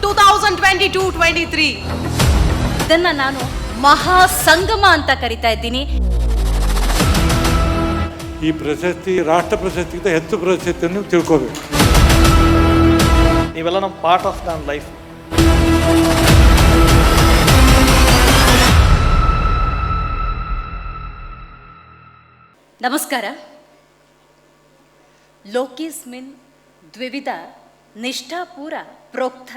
2022-23. ಇದನ್ನ ನಾನು ಮಹಾ ಸಂಗಮ ಅಂತ ಕರಿತಾ ಇದ್ದೀನಿ. ಈ ಪ್ರಶಸ್ತಿ ರಾಷ್ಟ್ರ ಪ್ರಶಸ್ತಿಗಿಂತ ಹೆಚ್ಚು ಪ್ರಶಸ್ತಿಯನ್ನು ತಿಳ್ಕೋಬೇಕು. ನೀವೆಲ್ಲ ನಮ್ಮ ಪಾರ್ಟ್ ಆಫ್ ನನ್ನ ಲೈಫ್. ನಮಸ್ಕಾರ. ಲೋಕೇಸ್ಮಿನ್ ದ್ವಿವಿಧ ನಿಷ್ಠಾಪೂರ ಪ್ರೋಕ್ತ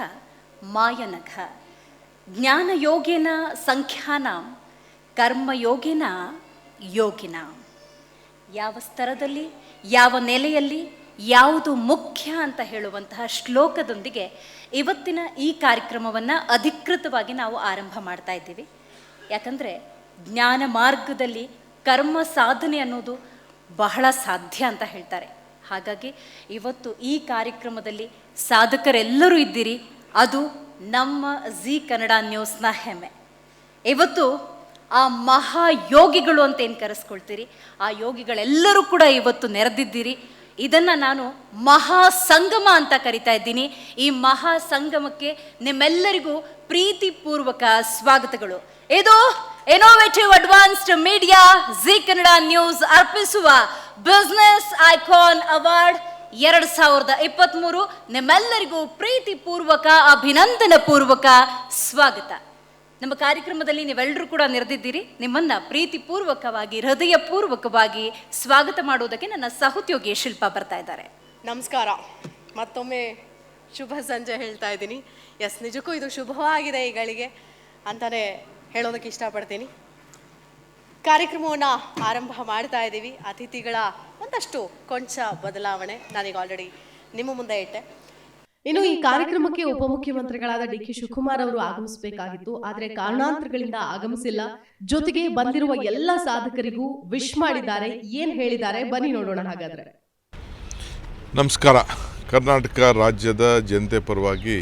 ಮಾಯನಘ ಜ್ಞಾನಯೋಗೇನ ಸಂಖ್ಯಾನಾಂ ಕರ್ಮಯೋಗೇನ ಯೋಗಿನಾಂ. ಯಾವ ಸ್ತರದಲ್ಲಿ, ಯಾವ ನೆಲೆಯಲ್ಲಿ ಯಾವುದು ಮುಖ್ಯ ಅಂತ ಹೇಳುವಂತಹ ಶ್ಲೋಕದೊಂದಿಗೆ ಇವತ್ತಿನ ಈ ಕಾರ್ಯಕ್ರಮವನ್ನು ಅಧಿಕೃತವಾಗಿ ನಾವು ಆರಂಭ ಮಾಡ್ತಾ ಇದ್ದೀವಿ. ಯಾಕಂದರೆ ಜ್ಞಾನ ಮಾರ್ಗದಲ್ಲಿ ಕರ್ಮ ಸಾಧನೆ ಅನ್ನೋದು ಬಹಳ ಸಾಧ್ಯ ಅಂತ ಹೇಳ್ತಾರೆ. ಹಾಗಾಗಿ ಇವತ್ತು ಈ ಕಾರ್ಯಕ್ರಮದಲ್ಲಿ ಸಾಧಕರೆಲ್ಲರೂ ಇದ್ದೀರಿ. ಅದು ನಮ್ಮ ಜಿ ಕನ್ನಡ ನ್ಯೂಸ್ನ ಹೆಮ್ಮೆ. ಇವತ್ತು ಆ ಮಹಾಯೋಗಿಗಳು ಅಂತ ಏನು ಕರೆಸ್ಕೊಳ್ತೀರಿ, ಆ ಯೋಗಿಗಳೆಲ್ಲರೂ ಕೂಡ ಇವತ್ತು ನೆರೆದಿದ್ದೀರಿ. ಇದನ್ನು ನಾನು ಮಹಾ ಸಂಗಮ ಅಂತ ಕರಿತಾ ಇದ್ದೀನಿ. ಈ ಮಹಾ ಸಂಗಮಕ್ಕೆ ನಿಮ್ಮೆಲ್ಲರಿಗೂ ಪ್ರೀತಿಪೂರ್ವಕ ಸ್ವಾಗತಗಳು. ಇದು innovative advanced media G Kannada news ಅರ್ಪಿಸುವ ಬಿಸ್ನೆಸ್ ಐಕಾನ್ ಅವಾರ್ಡ್ 2023. ನಿಮ್ಮೆಲ್ಲರಿಗೂ ಪ್ರೀತಿಪೂರ್ವಕ ಅಭಿನಂದನ ಪೂರ್ವಕ ಸ್ವಾಗತ. ನಮ್ಮ ಕಾರ್ಯಕ್ರಮದಲ್ಲಿ ನೀವೆಲ್ಲರೂ ಕೂಡ ನೆರೆದಿದ್ದೀರಿ. ನಿಮ್ಮನ್ನ ಪ್ರೀತಿಪೂರ್ವಕವಾಗಿ ಹೃದಯಪೂರ್ವಕವಾಗಿ ಸ್ವಾಗತ ಮಾಡುವುದಕ್ಕೆ ನನ್ನ ಸಹೋದ್ಯೋಗಿ ಶಿಲ್ಪಾ ಬರ್ತಾ ಇದ್ದಾರೆ. ನಮಸ್ಕಾರ. ಮತ್ತೊಮ್ಮೆ ಶುಭ ಸಂಜೆ ಹೇಳ್ತಾ ಇದ್ದೀನಿ. ನಿಜಕ್ಕೂ ಇದು ಶುಭವಾಗಿದೆ ಈ ಗಳಿಗೆ ಅಂತಾನೆ ಹೇಳೋದಕ್ಕೆ ಇಷ್ಟಪಡ್ತೀನಿ. ಕಾರ್ಯಕ್ರಮವನ್ನು ಆರಂಭ ಮಾಡ್ತಾ ಇದ್ದೀವಿ. ಅತಿಥಿಗಳ ಒಂದಷ್ಟು ಕೊಂಚ ಬದಲಾವಣೆ ನಾನೀಗ ಆಲ್ರೆಡಿ ನಿಮ್ಮ ಮುಂದೆ ಇಟ್ಟೆ. ಇನ್ನು ಈ ಕಾರ್ಯಕ್ರಮಕ್ಕೆ ಉಪಮುಖ್ಯಮಂತ್ರಿಗಳಾದ ಡಿ.ಕೆ. ಶಿವಕುಮಾರ್ ಅವರು ಆಗಮಿಸಬೇಕಾಗಿತ್ತು, ಆದರೆ ಕಾರಣಾಂತರಗಳಿಂದ ಆಗಮಿಸಿಲ್ಲ. ಜೊತೆಗೆ ಬಂದಿರುವ ಎಲ್ಲ ಸಾಧಕರಿಗೂ ವಿಶ್ ಮಾಡಿದ್ದಾರೆ. ಏನ್ ಹೇಳಿದ್ದಾರೆ ಬನ್ನಿ ನೋಡೋಣ. ಹಾಗಾದ್ರೆ ನಮಸ್ಕಾರ. ಕರ್ನಾಟಕ ರಾಜ್ಯದ ಜನತೆ ಪರವಾಗಿ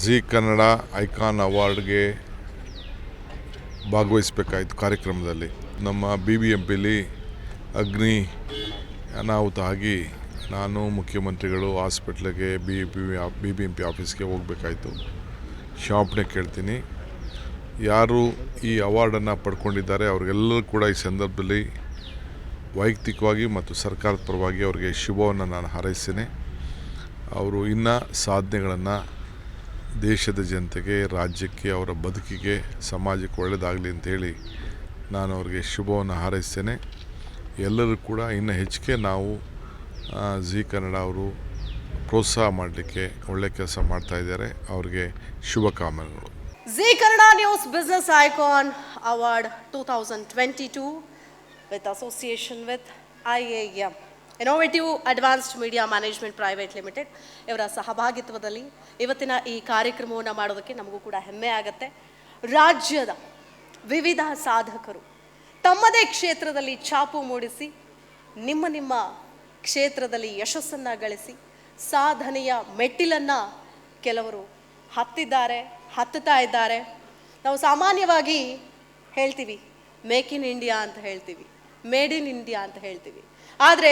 ಜಿ ಕನ್ನಡ ಐಕಾನ್ ಅವಾರ್ಡ್ಗೆ ಭಾಗವಹಿಸಬೇಕಾಯಿತು. ಕಾರ್ಯಕ್ರಮದಲ್ಲಿ ನಮ್ಮ BBMPಲಿ ಅಗ್ನಿ ಅನಾಹುತ ಆಗಿ ನಾನು ಮುಖ್ಯಮಂತ್ರಿಗಳು ಹಾಸ್ಪಿಟ್ಲಿಗೆ BBMP ಆಫೀಸ್ಗೆ ಹೋಗಬೇಕಾಯಿತು. ಕ್ಷಮಾಪಣೆ ಕೇಳ್ತೀನಿ. ಯಾರು ಈ ಅವಾರ್ಡನ್ನು ಪಡ್ಕೊಂಡಿದ್ದಾರೆ ಅವ್ರಿಗೆಲ್ಲರೂ ಕೂಡ ಈ ಸಂದರ್ಭದಲ್ಲಿ ವೈಯಕ್ತಿಕವಾಗಿ ಮತ್ತು ಸರ್ಕಾರದ ಪರವಾಗಿ ಅವರಿಗೆ ಶುಭವನ್ನು ನಾನು ಹಾರೈಸ್ತೇನೆ. ಅವರು ಇನ್ನೂ ಸಾಧನೆಗಳನ್ನು ದೇಶದ ಜನತೆಗೆ, ರಾಜ್ಯಕ್ಕೆ, ಅವರ ಬದುಕಿಗೆ, ಸಮಾಜಕ್ಕೆ ಒಳ್ಳೆಯದಾಗಲಿ ಅಂತೇಳಿ ನಾನು ಅವ್ರಿಗೆ ಶುಭವನ್ನು ಹಾರೈಸ್ತೇನೆ. ಎಲ್ಲರೂ ಕೂಡ ಇನ್ನು ಹೆಚ್ಚಿಗೆ ನಾವು ಜಿ ಕನ್ನಡ ಅವರು ಪ್ರೋತ್ಸಾಹ ಮಾಡಲಿಕ್ಕೆ ಒಳ್ಳೆ ಕೆಲಸ ಮಾಡ್ತಾ ಇದ್ದಾರೆ. ಅವ್ರಿಗೆ ಶುಭಕಾಮನೆಗಳು. Zee Kannada news business icon award 2022 with association with IAM innovative advanced media management private limited ಇವರ ಸಹಭಾಗಿತ್ವದಲ್ಲಿ ಇವತ್ತಿನ ಈ ಕಾರ್ಯಕ್ರಮವನ್ನು ಮಾಡೋದಕ್ಕೆ ನಮಗೂ ಕೂಡ ಹೆಮ್ಮೆ ಆಗುತ್ತೆ. ರಾಜ್ಯದ ವಿವಿಧ ಸಾಧಕರು ತಮ್ಮದೇ ಕ್ಷೇತ್ರದಲ್ಲಿ ಛಾಪು ಮೂಡಿಸಿ ನಿಮ್ಮ ಕ್ಷೇತ್ರದಲ್ಲಿ ಯಶಸ್ಸನ್ನು ಗಳಿಸಿ ಸಾಧನೆಯ ಮೆಟ್ಟಿಲನ್ನು ಕೆಲವರು ಹತ್ತುತ್ತಾ ಇದ್ದಾರೆ. ನಾವು ಸಾಮಾನ್ಯವಾಗಿ ಹೇಳ್ತೀವಿ ಮೇಕ್ ಇನ್ ಇಂಡಿಯಾ ಅಂತ ಹೇಳ್ತೀವಿ, ಮೇಡ್ ಇನ್ ಇಂಡಿಯಾ ಅಂತ ಹೇಳ್ತೀವಿ. ಆದರೆ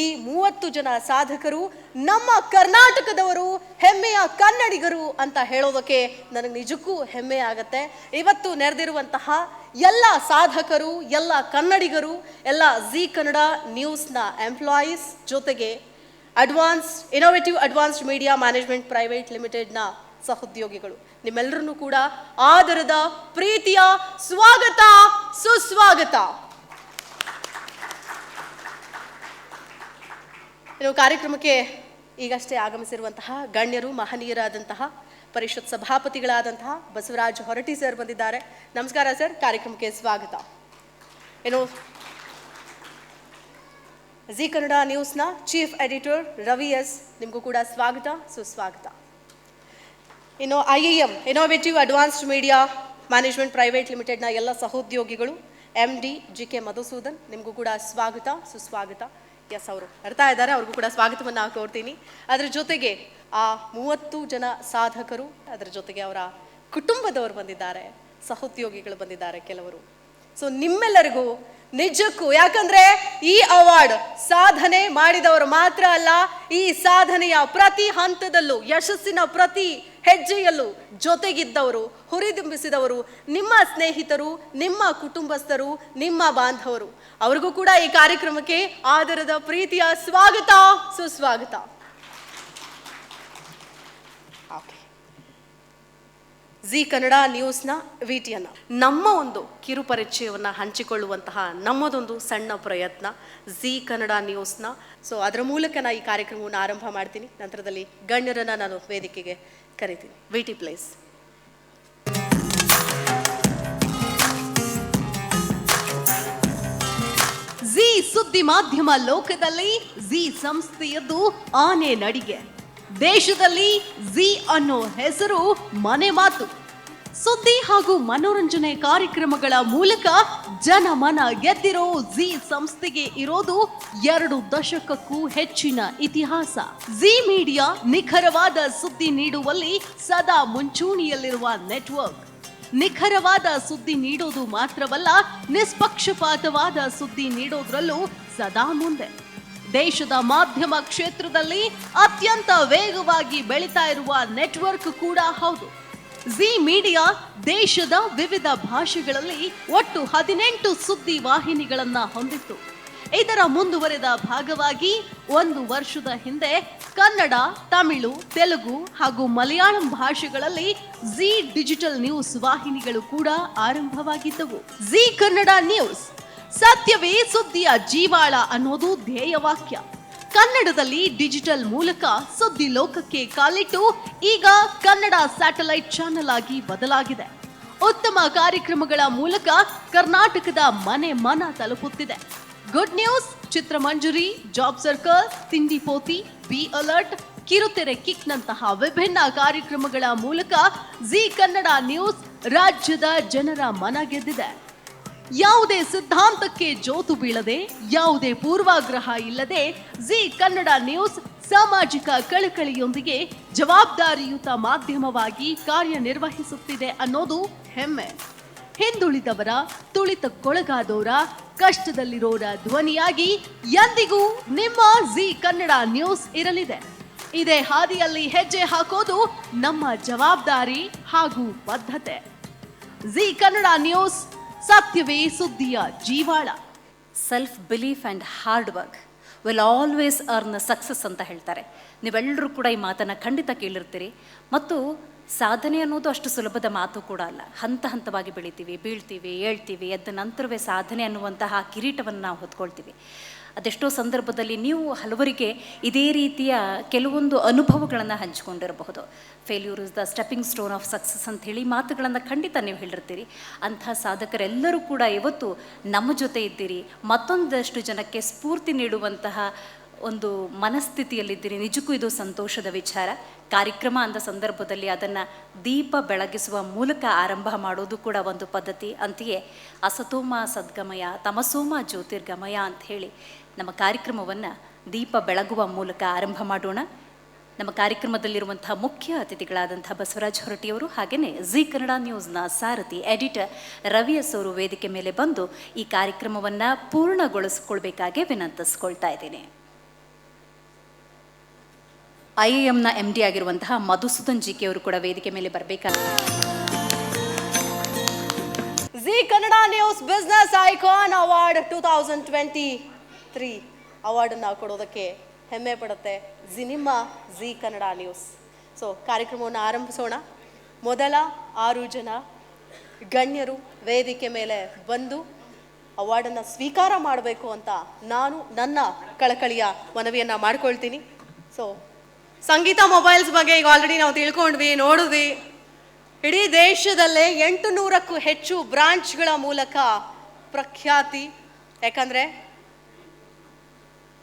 ಈ 30 ಜನ ಸಾಧಕರು ನಮ್ಮ ಕರ್ನಾಟಕದವರು, ಹೆಮ್ಮೆಯ ಕನ್ನಡಿಗರು ಅಂತ ಹೇಳೋದಕ್ಕೆ ನನಗೆ ನಿಜಕ್ಕೂ ಹೆಮ್ಮೆ ಆಗತ್ತೆ. ಇವತ್ತು ನೆರೆದಿರುವಂತಹ ಎಲ್ಲ ಸಾಧಕರು, ಎಲ್ಲ ಕನ್ನಡಿಗರು, ಎಲ್ಲ ಜಿ ಕನ್ನಡ ನ್ಯೂಸ್ನ ಎಂಪ್ಲಾಯೀಸ್, ಜೊತೆಗೆ innovative advanced media management private ಲಿಮಿಟೆಡ್ನ ಸಹೋದ್ಯೋಗಿಗಳು, ನಿಮ್ಮೆಲ್ಲರನ್ನೂ ಕೂಡ ಆದರದ ಪ್ರೀತಿಯ ಸ್ವಾಗತ, ಸುಸ್ವಾಗತ. ಇನ್ನು ಕಾರ್ಯಕ್ರಮಕ್ಕೆ ಈಗಷ್ಟೇ ಆಗಮಿಸಿರುವಂತಹ ಗಣ್ಯರು, ಮಹನೀಯರಾದಂತಹ ಪರಿಷತ್ ಸಭಾಪತಿಗಳಾದಂತಹ ಬಸವರಾಜ್ ಹೊರಟ್ಟಿ ಸರ್ ಬಂದಿದ್ದಾರೆ. ನಮಸ್ಕಾರ ಸರ್, ಕಾರ್ಯಕ್ರಮಕ್ಕೆ ಸ್ವಾಗತ. ಇನ್ನು ಜಿ ಕನ್ನಡ ನ್ಯೂಸ್ನ ಚೀಫ್ ಎಡಿಟರ್ ರವಿ ಎಸ್, ನಿಮಗೂ ಕೂಡ ಸ್ವಾಗತ, ಸುಸ್ವಾಗತ. ಇನ್ನು IAM innovative advanced media management private ಲಿಮಿಟೆಡ್ನ ಎಲ್ಲ ಸಹೋದ್ಯೋಗಿಗಳು MD GK ಮಧುಸೂದನ್, ನಿಮಗೂ ಕೂಡ ಸ್ವಾಗತ, ಸುಸ್ವಾಗತ. ಅವರು ಬರ್ತಾ ಇದ್ದಾರೆ, ಅವ್ರಿಗೂ ಕೂಡ ಸ್ವಾಗತವನ್ನು ಕೋರ್ತೀನಿ. ಅದರ ಜೊತೆಗೆ ಆ 30 ಜನ ಸಾಧಕರು, ಅದರ ಜೊತೆಗೆ ಅವರ ಕುಟುಂಬದವರು ಬಂದಿದ್ದಾರೆ, ಸಹೋದ್ಯೋಗಿಗಳು ಬಂದಿದ್ದಾರೆ ಕೆಲವರು. ಸೊ ನಿಮ್ಮೆಲ್ಲರಿಗೂ ನಿಜಕ್ಕೂ. ಯಾಕಂದ್ರೆ ಈ ಅವಾರ್ಡ್ ಸಾಧನೆ ಮಾಡಿದವರು ಮಾತ್ರ ಅಲ್ಲ, ಈ ಸಾಧನೆಯ ಪ್ರತಿ ಹಂತದಲ್ಲೂ, ಯಶಸ್ಸಿನ ಪ್ರತಿ ಹೆಜ್ಜೆಯಲ್ಲೂ ಜೊತೆಗಿದ್ದವರು, ಹುರಿದುಂಬಿಸಿದವರು ನಿಮ್ಮ ಸ್ನೇಹಿತರು, ನಿಮ್ಮ ಕುಟುಂಬಸ್ಥರು, ನಿಮ್ಮ ಬಾಂಧವರು. ಅವ್ರಿಗೂ ಕೂಡ ಈ ಕಾರ್ಯಕ್ರಮಕ್ಕೆ ಆದರದ ಪ್ರೀತಿಯ ಸ್ವಾಗತ, ಸುಸ್ವಾಗತ. ಜಿ ಕನ್ನಡ ನ್ಯೂಸ್ನ ವಿಟಿಯನ್ನ ನಮ್ಮ ಒಂದು ಕಿರು ಪರಿಚಯವನ್ನು ಹಂಚಿಕೊಳ್ಳುವಂತಹ ನಮ್ಮದೊಂದು ಸಣ್ಣ ಪ್ರಯತ್ನ ಜಿ ಕನ್ನಡ ನ್ಯೂಸ್ನ. ಸೊ ಅದರ ಮೂಲಕ ನಾನು ಈ ಕಾರ್ಯಕ್ರಮವನ್ನು ಆರಂಭ ಮಾಡ್ತೀನಿ. ನಂತರದಲ್ಲಿ ಗಣ್ಯರನ್ನು ನಾನು ವೇದಿಕೆಗೆ ಕರಿತೀನಿ. VT place. ಜಿ ಸುದ್ದಿ ಮಾಧ್ಯಮ ಲೋಕದಲ್ಲಿ ಜಿ ಸಂಸ್ಥೆಯದ್ದು ಆನೆ ನಡಿಗೆ. ದೇಶದಲ್ಲಿ ಜಿ ಅನ್ನೋ ಹೆಸರು ಮನೆ ಮಾತು. ಸುದ್ದಿ ಹಾಗೂ ಮನೋರಂಜನೆ ಕಾರ್ಯಕ್ರಮಗಳ ಮೂಲಕ ಜನಮನ ಗೆದ್ದಿರೋ ಜಿ ಸಂಸ್ಥೆಗೆ ಇರೋದು 2 ದಶಕಕ್ಕೂ ಹೆಚ್ಚಿನ ಇತಿಹಾಸ. ಜಿ ಮೀಡಿಯಾ ನಿಖರವಾದ ಸುದ್ದಿ ನೀಡುವಲ್ಲಿ ಸದಾ ಮುಂಚೂಣಿಯಲ್ಲಿರುವ ನೆಟ್ವರ್ಕ್. ನಿಖರವಾದ ಸುದ್ದಿ ನೀಡೋದು ಮಾತ್ರವಲ್ಲ, ನಿಷ್ಪಕ್ಷಪಾತವಾದ ಸುದ್ದಿ ನೀಡೋದ್ರಲ್ಲೂ ಸದಾ ಮುಂದೆ. ದೇಶದ ಮಾಧ್ಯಮ ಕ್ಷೇತ್ರದಲ್ಲಿ ಅತ್ಯಂತ ವೇಗವಾಗಿ ಬೆಳೀತಾ ಇರುವ ನೆಟ್ವರ್ಕ್ ಕೂಡ ಹೌದು. ಜಿ ಮೀಡಿಯಾ ದೇಶದ ವಿವಿಧ ಭಾಷೆಗಳಲ್ಲಿ ಒಟ್ಟು 18 ಸುದ್ದಿ ವಾಹಿನಿಗಳನ್ನ ಹೊಂದಿತ್ತು. ಇದರ ಮುಂದುವರೆದ ಭಾಗವಾಗಿ 1 ವರ್ಷದ ಹಿಂದೆ ಕನ್ನಡ, ತಮಿಳು, ತೆಲುಗು ಹಾಗೂ ಮಲಯಾಳಂ ಭಾಷೆಗಳಲ್ಲಿ ಜಿ ಡಿಜಿಟಲ್ ನ್ಯೂಸ್ ವಾಹಿನಿಗಳು ಕೂಡ ಆರಂಭವಾಗಿದ್ದವು. ಜಿ ಕನ್ನಡ ನ್ಯೂಸ್, ಸತ್ಯವೇ ಸುದ್ದಿಯ ಜೀವಾಳ ಅನ್ನೋದು ಧ್ಯೇಯವಾಕ್ಯ. ಕನ್ನಡದಲ್ಲಿ ಡಿಜಿಟಲ್ ಮೂಲಕ ಸುದ್ದಿ ಲೋಕಕ್ಕೆ ಕಾಲಿಟ್ಟು ಈಗ ಕನ್ನಡ ಸ್ಯಾಟಲೈಟ್ ಚಾನೆಲ್ ಆಗಿ ಬದಲಾಗಿದೆ. ಉತ್ತಮ ಕಾರ್ಯಕ್ರಮಗಳ ಮೂಲಕ ಕರ್ನಾಟಕದ ಮನೆ ಮನ ತಲುಪುತ್ತಿದೆ. ಗುಡ್ ನ್ಯೂಸ್, ಚಿತ್ರಮಂಜರಿ, ಜಾಬ್ ಸರ್ಕಲ್, ತಿಂಡಿ ಪೋತಿ, ಬಿ ಅಲರ್ಟ್, ಕಿರುತೆರೆ ಕಿಕ್ನಂತಹ ವಿಭಿನ್ನ ಕಾರ್ಯಕ್ರಮಗಳ ಮೂಲಕ ಜಿ ಕನ್ನಡ ನ್ಯೂಸ್ ರಾಜ್ಯದ ಜನರ ಮನ ಗೆದ್ದಿದೆ. ಯಾವುದೇ ಸಿದ್ಧಾಂತಕ್ಕೆ ಜೋತು ಬೀಳದೆ, ಯಾವುದೇ ಪೂರ್ವಾಗ್ರಹ ಇಲ್ಲದೆ ಜಿ ಕನ್ನಡ ನ್ಯೂಸ್ ಸಾಮಾಜಿಕ ಕಳಕಳಿಯೊಂದಿಗೆ ಜವಾಬ್ದಾರಿಯುತ ಮಾಧ್ಯಮವಾಗಿ ಕಾರ್ಯನಿರ್ವಹಿಸುತ್ತಿದೆ ಅನ್ನೋದು ಹೆಮ್ಮೆ. ಹಿಂದುಳಿದವರ, ತುಳಿತಕ್ಕೊಳಗಾದವರ, ಕಷ್ಟದಲ್ಲಿರೋರ ಧ್ವನಿಯಾಗಿ ಎಂದಿಗೂ ನಿಮ್ಮ ಜಿ ಕನ್ನಡ ನ್ಯೂಸ್ ಇರಲಿದೆ. ಇದೇ ಹಾದಿಯಲ್ಲಿ ಹೆಜ್ಜೆ ಹಾಕೋದು ನಮ್ಮ ಜವಾಬ್ದಾರಿ ಹಾಗೂ ಬದ್ಧತೆ. ಜಿ ಕನ್ನಡ ನ್ಯೂಸ್, ಸತ್ಯವೇ ಸುದ್ದಿಯ ಜೀವಾಳ. Self belief and hard work will always earn success ಅಂತ ಹೇಳ್ತಾರೆ. ನೀವೆಲ್ಲರೂ ಕೂಡ ಈ ಮಾತನ್ನು ಖಂಡಿತ ಕೇಳಿರ್ತೀರಿ. ಮತ್ತು ಸಾಧನೆ ಅನ್ನೋದು ಅಷ್ಟು ಸುಲಭದ ಮಾತು ಕೂಡ ಅಲ್ಲ. ಹಂತ ಹಂತವಾಗಿ ಬೆಳಿತೀವಿ, ಬೀಳ್ತೀವಿ, ಏಳ್ತೀವಿ. ಎದ್ದ ನಂತರವೇ ಸಾಧನೆ ಅನ್ನುವಂತಹ ಕಿರೀಟವನ್ನು ನಾವು ಹೊತ್ಕೊಳ್ತೀವಿ. ಅದೆಷ್ಟೋ ಸಂದರ್ಭದಲ್ಲಿ ನೀವು ಹಲವರಿಗೆ ಇದೇ ರೀತಿಯ ಕೆಲವೊಂದು ಅನುಭವಗಳನ್ನು ಹಂಚಿಕೊಂಡಿರಬಹುದು. Failure is the stepping stone of success ಅಂಥೇಳಿ ಮಾತುಗಳನ್ನು ಖಂಡಿತ ನೀವು ಹೇಳಿರ್ತೀರಿ. ಅಂಥ ಸಾಧಕರೆಲ್ಲರೂ ಕೂಡ ಇವತ್ತು ನಮ್ಮ ಜೊತೆ ಇದ್ದೀರಿ. ಮತ್ತೊಂದಷ್ಟು ಜನಕ್ಕೆ ಸ್ಫೂರ್ತಿ ನೀಡುವಂತಹ ಒಂದು ಮನಸ್ಥಿತಿಯಲ್ಲಿದ್ದೀರಿ. ನಿಜಕ್ಕೂ ಇದು ಸಂತೋಷದ ವಿಚಾರ. ಕಾರ್ಯಕ್ರಮ ಅಂದ ಸಂದರ್ಭದಲ್ಲಿ ಅದನ್ನು ದೀಪ ಬೆಳಗಿಸುವ ಮೂಲಕ ಆರಂಭ ಮಾಡೋದು ಕೂಡ ಒಂದು ಪದ್ಧತಿ. ಅಂತೆಯೇ ಅಸತೋಮ ಸದ್ಗಮಯ, ತಮಸೋಮ ಜ್ಯೋತಿರ್ಗಮಯ ಅಂತ ಹೇಳಿ ನಮ್ಮ ಕಾರ್ಯಕ್ರಮವನ್ನು ದೀಪ ಬೆಳಗುವ ಮೂಲಕ ಆರಂಭ ಮಾಡೋಣ. ನಮ್ಮ ಕಾರ್ಯಕ್ರಮದಲ್ಲಿರುವಂಥ ಮುಖ್ಯ ಅತಿಥಿಗಳಾದಂಥ ಬಸವರಾಜ್ ಹೊರಟ್ಟಿಯವರು, ಹಾಗೆಯೇ ಜಿ ಕನ್ನಡ ನ್ಯೂಸ್ನ ಸಾರಥಿ ಎಡಿಟರ್ ರವಿ ಎಸ್ ಅವರು ವೇದಿಕೆ ಮೇಲೆ ಬಂದು ಈ ಕಾರ್ಯಕ್ರಮವನ್ನು ಪೂರ್ಣಗೊಳಿಸಿಕೊಳ್ಬೇಕಾಗಿ ವಿನಂತಿಸ್ಕೊಳ್ತಾ ಇದ್ದೇನೆ. IIMನ MD ಆಗಿರುವಂತಹ ಮಧುಸೂದನ್ ಜಿ ಕೆ ಅವರು ಕೂಡ ವೇದಿಕೆ ಮೇಲೆ ಬರಬೇಕಾಗಿದೆ. G Kannada news business icon award 2023 ಅವಾರ್ಡನ್ನು ಕೊಡೋದಕ್ಕೆ ಹೆಮ್ಮೆ ಪಡುತ್ತೆ ನಿಮ್ಮ ಜಿ ಕನ್ನಡ ನ್ಯೂಸ್. ಸೊ ಕಾರ್ಯಕ್ರಮವನ್ನು ಆರಂಭಿಸೋಣ. ಮೊದಲ 6 ಜನ ಗಣ್ಯರು ವೇದಿಕೆ ಮೇಲೆ ಬಂದು ಅವಾರ್ಡನ್ನು ಸ್ವೀಕಾರ ಮಾಡಬೇಕು ಅಂತ ನಾನು ನನ್ನ ಕಳಕಳಿಯ ಮನವಿಯನ್ನು ಮಾಡ್ಕೊಳ್ತೀನಿ. ಸೊ ಸಂಗೀತ ಮೊಬೈಲ್ಸ್ ಬಗ್ಗೆ ಈಗ ಆಲ್ರೆಡಿ ನಾವು ತಿಳ್ಕೊಂಡ್ವಿ, ನೋಡಿದ್ವಿ. ಇಡೀ ದೇಶದಲ್ಲೇ 800ಕ್ಕೂ ಹೆಚ್ಚು ಬ್ರಾಂಚ್ಗಳ ಮೂಲಕ ಪ್ರಖ್ಯಾತಿ. ಯಾಕಂದರೆ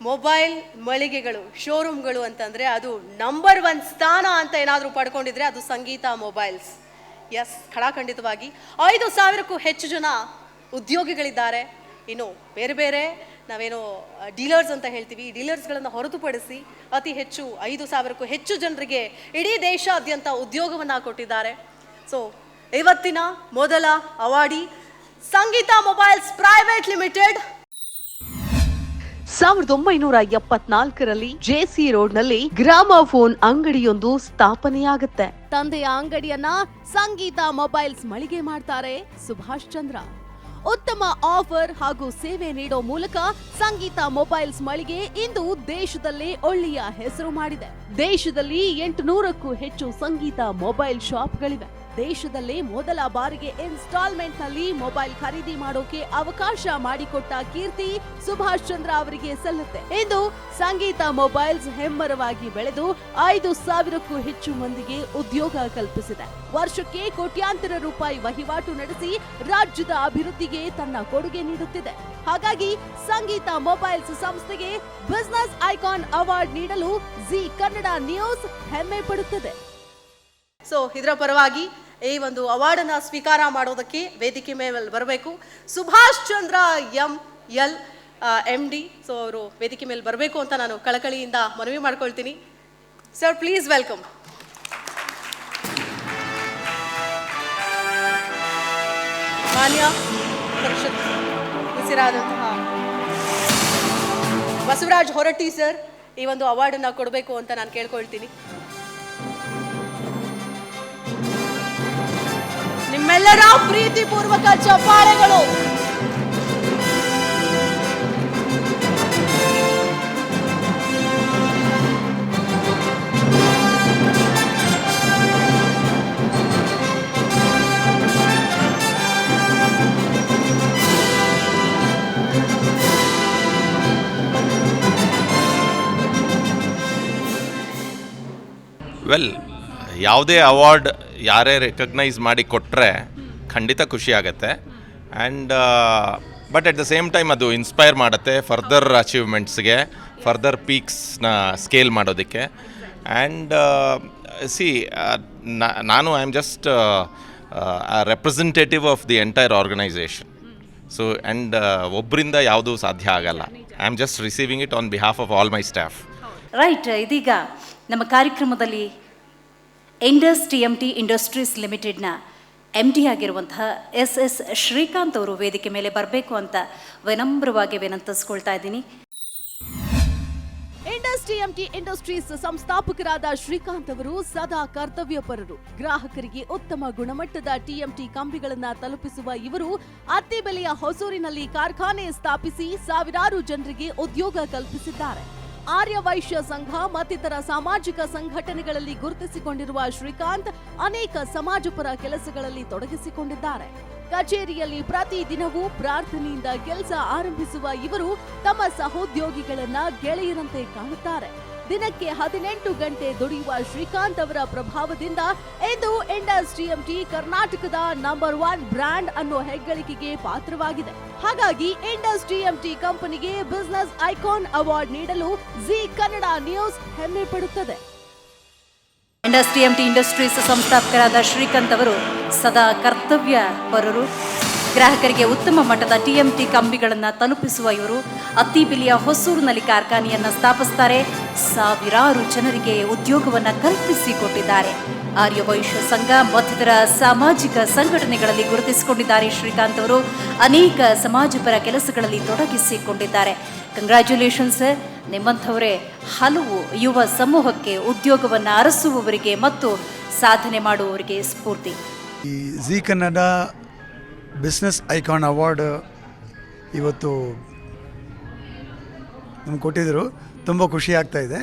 ಮೊಬೈಲ್ ಮಳಿಗೆಗಳು, ಶೋರೂಮ್ಗಳು ಅಂತಂದರೆ ಅದು ನಂಬರ್ 1 ಸ್ಥಾನ ಅಂತ ಏನಾದರೂ ಪಡ್ಕೊಂಡಿದ್ರೆ ಅದು ಸಂಗೀತ ಮೊಬೈಲ್ಸ್. ಎಸ್, ಖಡಾಖಂಡಿತವಾಗಿ 5,000ಕ್ಕೂ ಹೆಚ್ಚು ಜನ ಉದ್ಯೋಗಿಗಳಿದ್ದಾರೆ. ಇನ್ನು ಬೇರೆ ಬೇರೆ ನಾವೇನೋ ಡೀಲರ್ಸ್ ಅಂತ ಹೇಳ್ತೀವಿ, ಈ ಡೀಲರ್ಸ್ಗಳನ್ನು ಹೊರತುಪಡಿಸಿ ಅತಿ ಹೆಚ್ಚು 5,000ಕ್ಕೂ ಹೆಚ್ಚು ಜನರಿಗೆ ಇಡೀ ದೇಶಾದ್ಯಂತ ಉದ್ಯೋಗವನ್ನು ಕೊಟ್ಟಿದ್ದಾರೆ. ಸೊ ಇವತ್ತಿನ ಮೊದಲ awardee Sangeetha mobiles private limited 1974ರಲ್ಲಿ ಜೆಸಿ ರೋಡ್ನಲ್ಲಿ ಗ್ರಾಮಫೋನ್ ಅಂಗಡಿಯೊಂದು ಸ್ಥಾಪನೆಯಾಗುತ್ತೆ. ತಂದೆಯ ಅಂಗಡಿಯನ್ನ ಸಂಗೀತ ಮೊಬೈಲ್ಸ್ ಮಳಿಗೆ ಮಾಡ್ತಾರೆ ಸುಭಾಷ್ ಚಂದ್ರ. ಉತ್ತಮ ಆಫರ್ ಹಾಗೂ ಸೇವೆ ನೀಡೋ ಮೂಲಕ ಸಂಗೀತ ಮೊಬೈಲ್ಸ್ ಮಳಿಗೆ ಇಂದು ದೇಶದಲ್ಲೇ ಒಳ್ಳೆಯ ಹೆಸರು ಮಾಡಿದೆ. ದೇಶದಲ್ಲಿ 800ಕ್ಕೂ ಹೆಚ್ಚು ಸಂಗೀತ ಮೊಬೈಲ್ ಶಾಪ್ಗಳಿವೆ. ದೇಶದಲ್ಲೇ ಮೊದಲ ಬಾರಿಗೆ ಇನ್ಸ್ಟಾಲ್ಮೆಂಟ್ ನಲ್ಲಿ ಮೊಬೈಲ್ ಖರೀದಿ ಮಾಡೋಕೆ ಅವಕಾಶ ಮಾಡಿಕೊಟ್ಟ ಕೀರ್ತಿ ಸುಭಾಷ್ ಚಂದ್ರ ಅವರಿಗೆ ಸಲ್ಲುತ್ತೆ. ಇಂದು ಸಂಗೀತ ಮೊಬೈಲ್ಸ್ ಹೆಮ್ಮರವಾಗಿ ಬೆಳೆದು 5,000ಕ್ಕೂ ಹೆಚ್ಚು ಮಂದಿಗೆ ಉದ್ಯೋಗ ಕಲ್ಪಿಸಿದೆ. ವರ್ಷಕ್ಕೆ ಕೋಟ್ಯಾಂತರ ರೂಪಾಯಿ ವಹಿವಾಟು ನಡೆಸಿ ರಾಜ್ಯದ ಅಭಿವೃದ್ಧಿಗೆ ತನ್ನ ಕೊಡುಗೆ ನೀಡುತ್ತಿದೆ. ಹಾಗಾಗಿ ಸಂಗೀತ ಮೊಬೈಲ್ಸ್ ಸಂಸ್ಥೆಗೆ ಬಿಸಿನೆಸ್ ಐಕಾನ್ ಅವಾರ್ಡ್ ನೀಡಲು ಜಿ ಕನ್ನಡ ನ್ಯೂಸ್ ಹೆಮ್ಮೆ ಪಡುತ್ತದೆ. ಸೊ ಇದರ ಪರವಾಗಿ ಈ ಒಂದು ಅವಾರ್ಡ್ ಅನ್ನ ಸ್ವೀಕಾರ ಮಾಡೋದಕ್ಕೆ ವೇದಿಕೆ ಮೇಲೆ ಬರಬೇಕು Subhash Chandra ML MD. So ಅವರು ವೇದಿಕೆ ಮೇಲೆ ಬರಬೇಕು ಅಂತ ನಾನು ಕಳಕಳಿಯಿಂದ ಮನವಿ ಮಾಡ್ಕೊಳ್ತೀನಿ. Sir please welcome. ಮಾನ್ಯ ಪರಿಷತ್ ಸದಸ್ಯರಾದಂತಹ ಬಸವರಾಜ್ ಹೊರಟ್ಟಿ ಸರ್ ಈ ಒಂದು ಅವಾರ್ಡ್ ಅನ್ನ ಕೊಡಬೇಕು ಅಂತ ನಾನು ಕೇಳ್ಕೊಳ್ತೀನಿ. ನಿಮ್ಮೆಲ್ಲರ ಪ್ರೀತಿಪೂರ್ವಕ ಚಪ್ಪಾಳೆಗಳು. ವೆಲ್, ಯಾವುದೇ ಅವಾರ್ಡ್ ಯಾರೇ ರೆಕಗ್ನೈಸ್ ಮಾಡಿ ಕೊಟ್ಟರೆ ಖಂಡಿತ ಖುಷಿ ಆಗುತ್ತೆ. And but at the same time ಅದು ಇನ್ಸ್ಪೈರ್ ಮಾಡುತ್ತೆ ಫರ್ದರ್ ಅಚೀವ್ಮೆಂಟ್ಸ್ಗೆ, ಫರ್ದರ್ ಪೀಕ್ಸ್ನ ಸ್ಕೇಲ್ ಮಾಡೋದಕ್ಕೆ. ಆ್ಯಂಡ್ ನಾನು I am just representative of the entire organisation. So and ಒಬ್ಬರಿಂದ ಯಾವುದೂ ಸಾಧ್ಯ ಆಗಲ್ಲ. I am just receiving it on behalf of all my staff. Right. ಇದೀಗ ನಮ್ಮ ಕಾರ್ಯಕ್ರಮದಲ್ಲಿ ಇಂಡಸ್ TMT ಇಂಡಸ್ಟ್ರೀಸ್ ಲಿಮಿಟೆಡ್ನ MD ಆಗಿರುವಂತಹ SS ಶ್ರೀಕಾಂತ್ ಅವರು ವೇದಿಕೆ ಮೇಲೆ ಬರಬೇಕು ಅಂತ ವಿನಮ್ರವಾಗಿ ವಿನಂತಿಸ್ಕೊಳ್ತಾ ಇದ್ದೀನಿ. ಇಂಡಸ್ TMT ಇಂಡಸ್ಟ್ರೀಸ್ ಸಂಸ್ಥಾಪಕರಾದ ಶ್ರೀಕಾಂತ್ ಅವರು ಸದಾ ಕರ್ತವ್ಯಪರರು. ಗ್ರಾಹಕರಿಗೆ ಉತ್ತಮ ಗುಣಮಟ್ಟದ TMT ಕಂಬಿಗಳನ್ನ ತಲುಪಿಸುವ ಇವರು ಅತ್ತಿಬೆಲೆಯ ಹೊಸೂರಿನಲ್ಲಿ ಕಾರ್ಖಾನೆ ಸ್ಥಾಪಿಸಿ ಸಾವಿರಾರು ಜನರಿಗೆ ಉದ್ಯೋಗ ಕಲ್ಪಿಸಿದ್ದಾರೆ. ಆರ್ಯ ವೈಶ್ಯ ಸಂಘ ಮತ್ತಿತರ ಸಾಮಾಜಿಕ ಸಂಘಟನೆಗಳಲ್ಲಿ ಗುರುತಿಸಿಕೊಂಡಿರುವ ಶ್ರೀಕಾಂತ್ ಅನೇಕ ಸಮಾಜಪರ ಕೆಲಸಗಳಲ್ಲಿ ತೊಡಗಿಸಿಕೊಂಡಿದ್ದಾರೆ. ಕಚೇರಿಯಲ್ಲಿ ಪ್ರತಿ ದಿನವೂ ಪ್ರಾರ್ಥನೆಯಿಂದ ಕೆಲಸ ಆರಂಭಿಸುವ ಇವರು ತಮ್ಮ ಸಹೋದ್ಯೋಗಿಗಳನ್ನ ಗೆಳೆಯರಂತೆ ಕಾಣುತ್ತಾರೆ. ದಿನಕ್ಕೆ 18 ಗಂಟೆ ದುಡಿಯುವ ಶ್ರೀಕಾಂತ್ ಅವರ ಪ್ರಭಾವದಿಂದ ಇಂದು ಇಂಡಸ್ TMT ಕರ್ನಾಟಕದ ನಂಬರ್ 1 ಬ್ರ್ಯಾಂಡ್ ಅನ್ನೋ ಹೆಗ್ಗಳಿಕೆಗೆ ಪಾತ್ರವಾಗಿದೆ. ಹಾಗಾಗಿ ಇಂಡಸ್ TMT ಕಂಪನಿಗೆ ಬಿಸಿನೆಸ್ ಐಕಾನ್ ಅವಾರ್ಡ್ ನೀಡಲು ಜಿ ಕನ್ನಡ ನ್ಯೂಸ್ ಹೆಮ್ಮೆ ಪಡುತ್ತದೆ. ಇಂಡಸ್ TMT ಇಂಡಸ್ಟ್ರೀಸ್ ಸಂಸ್ಥಾಪಕರಾದ ಶ್ರೀಕಾಂತ್ ಅವರು ಸದಾ ಕರ್ತವ್ಯ ಪರರು. ಗ್ರಾಹಕರಿಗೆ ಉತ್ತಮ ಮಟ್ಟದ TMT ಕಂಬಿಗಳನ್ನು ತಲುಪಿಸುವ ಇವರು ಅತ್ತಿಬೆಲೆಯ ಹೊಸೂರಿನಲ್ಲಿ ಕಾರ್ಖಾನೆಯನ್ನು ಸ್ಥಾಪಿಸುತ್ತಾರೆ. ಸಾವಿರಾರು ಜನರಿಗೆ ಉದ್ಯೋಗವನ್ನು ಕಲ್ಪಿಸಿಕೊಟ್ಟಿದ್ದಾರೆ. ಆರ್ಯ ವೈಶ್ಯ ಸಂಘ ಮತ್ತಿತರ ಸಾಮಾಜಿಕ ಸಂಘಟನೆಗಳಲ್ಲಿ ಗುರುತಿಸಿಕೊಂಡಿದ್ದಾರೆ. ಶ್ರೀಕಾಂತ್ ಅವರು ಅನೇಕ ಸಮಾಜಪರ ಕೆಲಸಗಳಲ್ಲಿ ತೊಡಗಿಸಿಕೊಂಡಿದ್ದಾರೆ. ಕಂಗ್ರ್ಯಾಚುಲೇಷನ್ಸ್. ನಿಮ್ಮಂಥವರೇ ಹಲವು ಯುವ ಸಮೂಹಕ್ಕೆ ಉದ್ಯೋಗವನ್ನು ಅರಸುವವರಿಗೆ ಮತ್ತು ಸಾಧನೆ ಮಾಡುವವರಿಗೆ ಸ್ಫೂರ್ತಿ. ಈ G Kannada business icon award ಇವತ್ತು ನಮ್ಗೆ ಕೊಟ್ಟಿದ್ದರು. ತುಂಬ ಖುಷಿ ಆಗ್ತಾಯಿದೆ.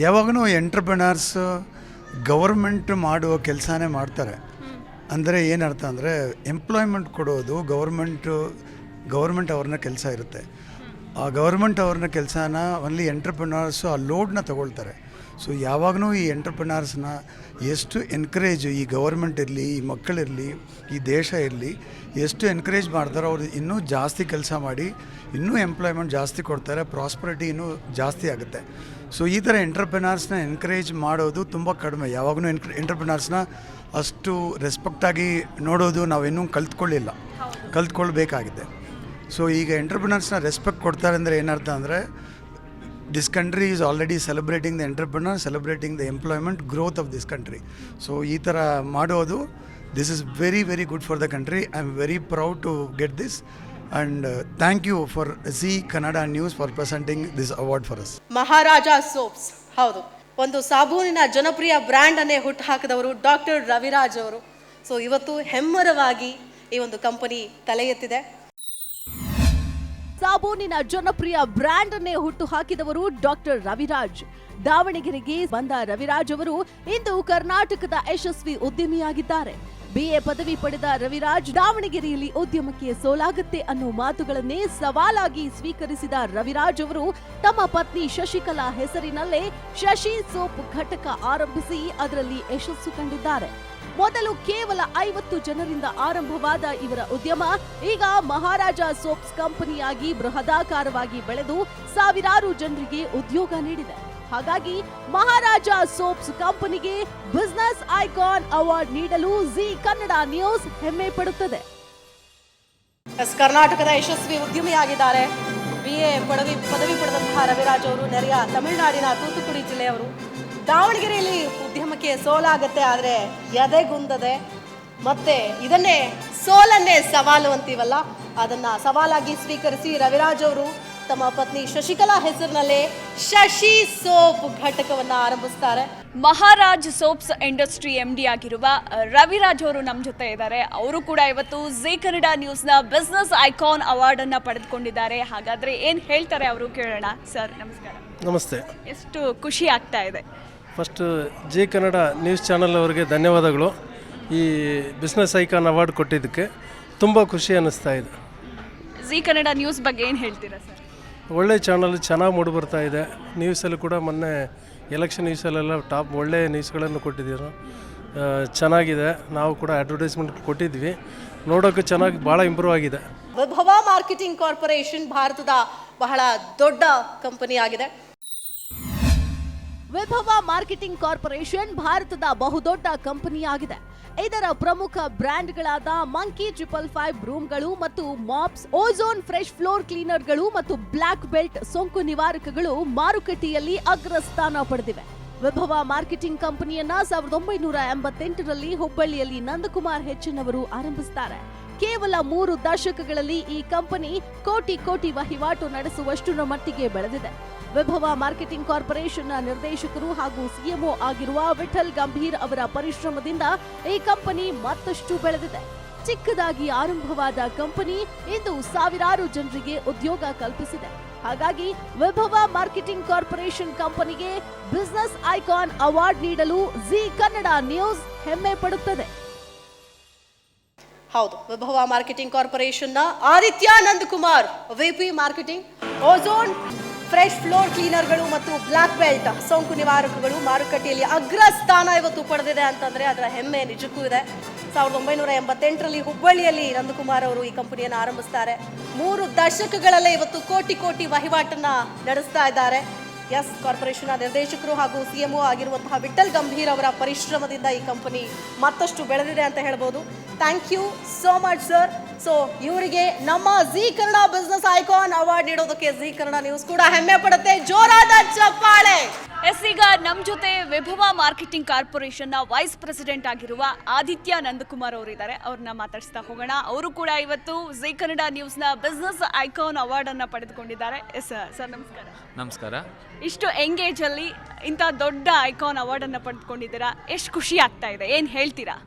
ಯಾವಾಗೂ ಎಂಟ್ರಪ್ರಿನರ್ಸ್ ಗವರ್ಮೆಂಟ್ ಮಾಡುವ ಕೆಲಸನೇ ಮಾಡ್ತಾರೆ. ಅಂದರೆ ಏನರ್ಥ ಅಂದರೆ ಎಂಪ್ಲಾಯ್ಮೆಂಟ್ ಕೊಡೋದು ಗೌರ್ಮೆಂಟ್ ಅವ್ರನ್ನ ಕೆಲಸ ಇರುತ್ತೆ. ಆ ಗೌರ್ಮೆಂಟ್ ಅವ್ರನ್ನ ಕೆಲಸನ ಒನ್ಲಿ ಎಂಟ್ರಪ್ರಿನರ್ಸು ಆ ಲೋಡ್ನ ತಗೊಳ್ತಾರೆ. ಸೊ ಯಾವಾಗಲೂ ಈ ಎಂಟ್ರಪ್ರಿನರ್ಸ್ನ ಎಷ್ಟು ಎನ್ಕರೇಜು ಈ ಗೌರ್ಮೆಂಟ್ ಇರಲಿ, ಈ ಮಕ್ಕಳಿರಲಿ, ಈ ದೇಶ ಇರಲಿ, ಎಷ್ಟು ಎನ್ಕರೇಜ್ ಮಾಡ್ತಾರೋ ಅವ್ರು ಇನ್ನೂ ಜಾಸ್ತಿ ಕೆಲಸ ಮಾಡಿ ಇನ್ನೂ ಎಂಪ್ಲಾಯ್ಮೆಂಟ್ ಜಾಸ್ತಿ ಕೊಡ್ತಾರೆ, ಪ್ರಾಸ್ಪರಿಟಿ ಇನ್ನೂ ಜಾಸ್ತಿ ಆಗುತ್ತೆ. ಸೊ ಈ ಥರ ಎಂಟ್ರಪ್ರಿನರ್ಸ್ನ ಎನ್ಕರೇಜ್ ಮಾಡೋದು ತುಂಬ ಕಡಿಮೆ. ಯಾವಾಗಲೂ ಎಂಟ್ರಪ್ರಿನರ್ಸ್ನ ಅಷ್ಟು ರೆಸ್ಪೆಕ್ಟಾಗಿ ನೋಡೋದು ನಾವಿನ್ನೂ ಕಲ್ತ್ಕೊಳ್ಬೇಕಾಗಿದೆ. ಸೊ ಈಗ ಎಂಟ್ರಪ್ರಿನರ್ಸ್ನ ರೆಸ್ಪೆಕ್ಟ್ ಕೊಡ್ತಾರೆ ಅಂದರೆ ಏನರ್ಥ ಅಂದರೆ this country is already celebrating the entrepreneur, celebrating the employment growth of this country. So ಈ ಥರ ಮಾಡೋದು this is very very good for the country. I am very proud to get this and thank you for Zee Kannada news for presenting this award for us. Maharaja soaps, ಹೌದು, ಒಂದು ಸಾಬೂನಿನ ಜನಪ್ರಿಯ brand ಅನ್ನೇ ಹುಟ್ಟು ಹಾಕಿದವರು doctor Raviraj ಅವರು. So ಇವತ್ತು ಹೆಮ್ಮರವಾಗಿ ಈ ಒಂದು company ತಲೆ ಎತ್ತಿದೆ. ಸಾಬೂನಿನ ಜನಪ್ರಿಯ ಬ್ರ್ಯಾಂಡ್ ಅನ್ನೇ ಹುಟ್ಟು ಹಾಕಿದವರು ಡಾಕ್ಟರ್ ರವಿರಾಜ್. ದಾವಣಗೆರೆಗೆ ಬಂದ ರವಿರಾಜ್ ಅವರು ಇಂದು ಕರ್ನಾಟಕದ ಯಶಸ್ವಿ ಉದ್ಯಮಿಯಾಗಿದ್ದಾರೆ. BA ಪದವಿ ಪಡೆದ ರವಿರಾಜ್ ದಾವಣಗೆರೆಯಲ್ಲಿ ಉದ್ಯಮಕ್ಕೆ ಸೋಲಾಗುತ್ತೆ ಅನ್ನೋ ಮಾತುಗಳನ್ನೇ ಸವಾಲಾಗಿ ಸ್ವೀಕರಿಸಿದ ರವಿರಾಜ್ ಅವರು ತಮ್ಮ ಪತ್ನಿ ಶಶಿಕಲಾ ಹೆಸರಿನಲ್ಲೇ ಶಶಿ ಸೋಪ್ ಘಟಕ ಆರಂಭಿಸಿ ಅದರಲ್ಲಿ ಯಶಸ್ಸು ಕಂಡಿದ್ದಾರೆ. ಮೊದಲು ಕೇವಲ 50 ಜನರಿಂದ ಆರಂಭವಾದ ಇವರ ಉದ್ಯಮ ಈಗ ಮಹಾರಾಜ ಸೋಪ್ಸ್ ಕಂಪನಿಯಾಗಿ ಬೃಹದಾಕಾರವಾಗಿ ಬೆಳೆದು ಸಾವಿರಾರು ಜನರಿಗೆ ಉದ್ಯೋಗ ನೀಡಿದೆ. ಹಾಗಾಗಿ ಮಹಾರಾಜ ಸೋಪ್ಸ್ ಕಂಪನಿಗೆ ಬಿಸಿನೆಸ್ ಐಕಾನ್ ಅವಾರ್ಡ್ ನೀಡಲು ಜಿ ಕನ್ನಡ ನ್ಯೂಸ್ ಹೆಮ್ಮೆ ಪಡುತ್ತದೆ. ಕರ್ನಾಟಕದ ಯಶಸ್ವಿ ಉದ್ಯಮಿಯಾಗಿದ್ದಾರೆ. BA ಪದವಿ ಪಡೆದಂತಹ ರವಿರಾಜ್ ಅವರು ನೆರೆಯ ತಮಿಳುನಾಡಿನ ತೂತುಕುಡಿ ಜಿಲ್ಲೆಯವರು. ದಾವಣಗೆರೆಯಲ್ಲಿ ಉದ್ಯಮಕ್ಕೆ ಸೋಲಾಗತ್ತೆ, ಆದರೆ ಎದೆಗುಂದದೆ ಮತ್ತೆ ಇದನ್ನೇ ಸೋಲನ್ನೇ ಸವಾಲು ಅಂತೀವಲ್ಲ, ಅದನ್ನ ಸವಾಲಾಗಿ ಸ್ವೀಕರಿಸಿ ರವಿರಾಜ್ ಅವರು ತಮ್ಮ ಪತ್ನಿ ಶಶಿಕಲಾ ಹೆಸರಿನಲ್ಲೇ ಶಶಿ ಸೋಪ್ ಘಟಕವನ್ನ ಆರಂಭಿಸ್ತಾರೆ. ಮಹಾರಾಜ್ ಸೋಪ್ಸ್ ಇಂಡಸ್ಟ್ರಿ MD ಆಗಿರುವ ರವಿರಾಜ್ ಅವರು ನಮ್ಮ ಜೊತೆ ಇದ್ದಾರೆ. ಅವರು ಕೂಡ ಇವತ್ತು ಜಿ ಕನ್ನಡ ನ್ಯೂಸ್ನ ಬಿಸ್ನೆಸ್ ಐಕಾನ್ ಅವಾರ್ಡ್ ಅನ್ನ ಪಡೆದುಕೊಂಡಿದ್ದಾರೆ. ಹಾಗಾದ್ರೆ ಏನು ಹೇಳ್ತಾರೆ ಅವರು ಕೇಳೋಣ. ಸರ್ ನಮಸ್ಕಾರ. ನಮಸ್ತೆ. ಎಷ್ಟು ಖುಷಿ ಆಗ್ತಾ ಇದೆ. First G Kannada news channel ಅವರಿಗೆ ಧನ್ಯವಾದಗಳು. ಈ ಬಿಸ್ನೆಸ್ ಐಕಾನ್ ಅವಾರ್ಡ್ ಕೊಟ್ಟಿದ್ದಕ್ಕೆ ತುಂಬ ಖುಷಿ ಅನ್ನಿಸ್ತಾ ಇದೆ. ಜಿ ಕನ್ನಡ ನ್ಯೂಸ್ ಬಗ್ಗೆ ಏನು ಹೇಳ್ತೀರಾ ಸರ್? ಒಳ್ಳೆ ಚಾನಲ್, ಚೆನ್ನಾಗಿ ಮೂಡಿ ಬರ್ತಾ ಇದೆ. ನ್ಯೂಸಲ್ಲಿ ಕೂಡ ಮೊನ್ನೆ ಎಲೆಕ್ಷನ್ ನ್ಯೂಸಲ್ಲೆಲ್ಲ ಟಾಪ್ ಒಳ್ಳೆ ನ್ಯೂಸ್ಗಳನ್ನು ಕೊಟ್ಟಿದ್ದೀರ, ಚೆನ್ನಾಗಿದೆ. ನಾವು ಕೂಡ ಅಡ್ವರ್ಟೈಸ್ಮೆಂಟ್ ಕೊಟ್ಟಿದ್ವಿ, ನೋಡೋಕ್ಕೆ ಚೆನ್ನಾಗಿ ಭಾಳ ಇಂಪ್ರೂವ್ ಆಗಿದೆ. ವಿಭವ ಮಾರ್ಕೆಟಿಂಗ್ ಕಾರ್ಪೊರೇಷನ್ ಭಾರತದ ಬಹಳ ದೊಡ್ಡ ಕಂಪನಿ ಆಗಿದೆ. ವಿಭವ ಮಾರ್ಕೆಟಿಂಗ್ ಕಾರ್ಪೊರೇಷನ್ ಭಾರತದ ಬಹುದೊಡ್ಡ ಕಂಪನಿಯಾಗಿದೆ. ಇದರ ಪ್ರಮುಖ ಬ್ರ್ಯಾಂಡ್ಗಳಾದ ಮಂಕಿ 555 ಬ್ರೂಮ್ಗಳು ಮತ್ತು ಮಾಪ್ಸ್, ಓಝೋನ್ ಫ್ರೆಶ್ ಫ್ಲೋರ್ ಕ್ಲೀನರ್ಗಳು ಮತ್ತು ಬ್ಲಾಕ್ ಬೆಲ್ಟ್ ಸೋಂಕು ನಿವಾರಕಗಳು ಮಾರುಕಟ್ಟೆಯಲ್ಲಿ ಅಗ್ರಸ್ಥಾನ ಪಡೆದಿವೆ. ವಿಭವ ಮಾರ್ಕೆಟಿಂಗ್ ಕಂಪನಿಯನ್ನ 1988ರಲ್ಲಿ ಹುಬ್ಬಳ್ಳಿಯಲ್ಲಿ ನಂದಕುಮಾರ್ ಹೆಚ್ಚಿನವರು ಆರಂಭಿಸುತ್ತಾರೆ. ಕೇವಲ 3 ದಶಕಗಳಲ್ಲಿ ಈ ಕಂಪನಿ ಕೋಟಿ ವಹಿವಾಟು ನಡೆಸುವಷ್ಟರ ಮಟ್ಟಿಗೆ ಬೆಳೆದಿದೆ. ವಿಭವ ಮಾರ್ಕೆಟಿಂಗ್ ಕಾರ್ಪೊರೇಷನ್ನ ನಿರ್ದೇಶಕರು ಹಾಗೂ CMO ಆಗಿರುವ ವಿಠಲ್ ಗಂಭೀರ್ ಅವರ ಪರಿಶ್ರಮದಿಂದ ಈ ಕಂಪನಿ ಮತ್ತಷ್ಟು ಬೆಳೆದಿದೆ. ಚಿಕ್ಕದಾಗಿ ಆರಂಭವಾದ ಕಂಪನಿ ಇಂದು ಸಾವಿರಾರು ಜನರಿಗೆ ಉದ್ಯೋಗ ಕಲ್ಪಿಸಿದೆ. ಹಾಗಾಗಿ ವಿಭವ ಮಾರ್ಕೆಟಿಂಗ್ ಕಾರ್ಪೊರೇಷನ್ ಕಂಪನಿಗೆ ಬಿಸಿನೆಸ್ ಐಕಾನ್ ಅವಾರ್ಡ್ ನೀಡಲು ಜಿ ಕನ್ನಡ ನ್ಯೂಸ್ ಹೆಮ್ಮೆ ಪಡುತ್ತದೆ. ಹೌದು, ವಿಭವ ಮಾರ್ಕೆಟಿಂಗ್ ಕಾರ್ಪೊರೇಷನ್ನ Aditya Nandakumar VP marketing, ozone fresh floor ಕ್ಲೀನರ್ಗಳು ಮತ್ತು ಬ್ಲಾಕ್ ಬೆಲ್ಟ್ ಸೋಂಕು ನಿವಾರಕಗಳು ಮಾರುಕಟ್ಟೆಯಲ್ಲಿ ಅಗ್ರ ಸ್ಥಾನ ಇವತ್ತು ಪಡೆದಿದೆ ಅಂತಂದ್ರೆ ಅದರ ಹೆಮ್ಮೆ ನಿಜಕ್ಕೂ ಇದೆ. 1988ರಲ್ಲಿ ಹುಬ್ಬಳ್ಳಿಯಲ್ಲಿ ನಂದಕುಮಾರ್ ಅವರು ಈ ಕಂಪನಿಯನ್ನು ಆರಂಭಿಸ್ತಾರೆ. 3 ದಶಕಗಳಲ್ಲೇ ಇವತ್ತು ಕೋಟಿ ವಹಿವಾಟನ್ನ ನಡೆಸ್ತಾ ಇದ್ದಾರೆ. ಎಸ್ ಕಾರ್ಪೊರೇಷನ್ನ ನಿರ್ದೇಶಕರು ಹಾಗೂ CMO ಆಗಿರುವಂತಹ ವಿಠಲ್ ಗಂಭೀರ್ ಅವರ ಪರಿಶ್ರಮದಿಂದ ಈ ಕಂಪನಿ ಮತ್ತಷ್ಟು ಬೆಳೆದಿದೆ ಅಂತ ಹೇಳ್ಬೋದು. Thank you so much sir. So ಇವರಿಗೆ ನಮ್ಮ Zee Kannada business icon award ನೀಡೋದಕ್ಕೆ ಜಿ ಕನ್ನಡ ನ್ಯೂಸ್ ಕೂಡ ಹೆಮ್ಮೆ ಪಡುತ್ತೆ. ಜೋರಾದ ಚಪ್ಪಾಳೆ. ಎಸ್, ಈಗ ನಮ್ಮ ಜೊತೆ ವಿಭವ ಮಾರ್ಕೆಟಿಂಗ್ ಕಾರ್ಪೊರೇಷನ್ನ ವೈಸ್ ಪ್ರೆಸಿಡೆಂಟ್ ಆಗಿರುವ ಆದಿತ್ಯ ನಂದಕುಮಾರ್ ಅವರು ಇದ್ದಾರೆ. ಅವ್ರನ್ನ ಮಾತಾಡಿಸ್ತಾ ಹೋಗೋಣ. ಅವರು ಕೂಡ ಇವತ್ತು ಜಿ ಕನ್ನಡ ನ್ಯೂಸ್ನ ಬಿಸ್ನೆಸ್ ಐಕಾನ್ ಅವಾರ್ಡ್ ಅನ್ನ ಪಡೆದುಕೊಂಡಿದ್ದಾರೆ. ಎಸ್ ಸರ್ ನಮಸ್ಕಾರ. ನಮಸ್ಕಾರ. ಇಷ್ಟು ಎಂಗೇಜ್ ಅಲ್ಲಿ ಇಂಥ ದೊಡ್ಡ ಐಕಾನ್ ಅವಾರ್ಡ್ ಅನ್ನ ಪಡೆದುಕೊಂಡಿದ್ದೀರಾ, ಎಷ್ಟು ಖುಷಿ ಆಗ್ತಾ ಇದೆ, ಏನು ಹೇಳ್ತೀರಾ?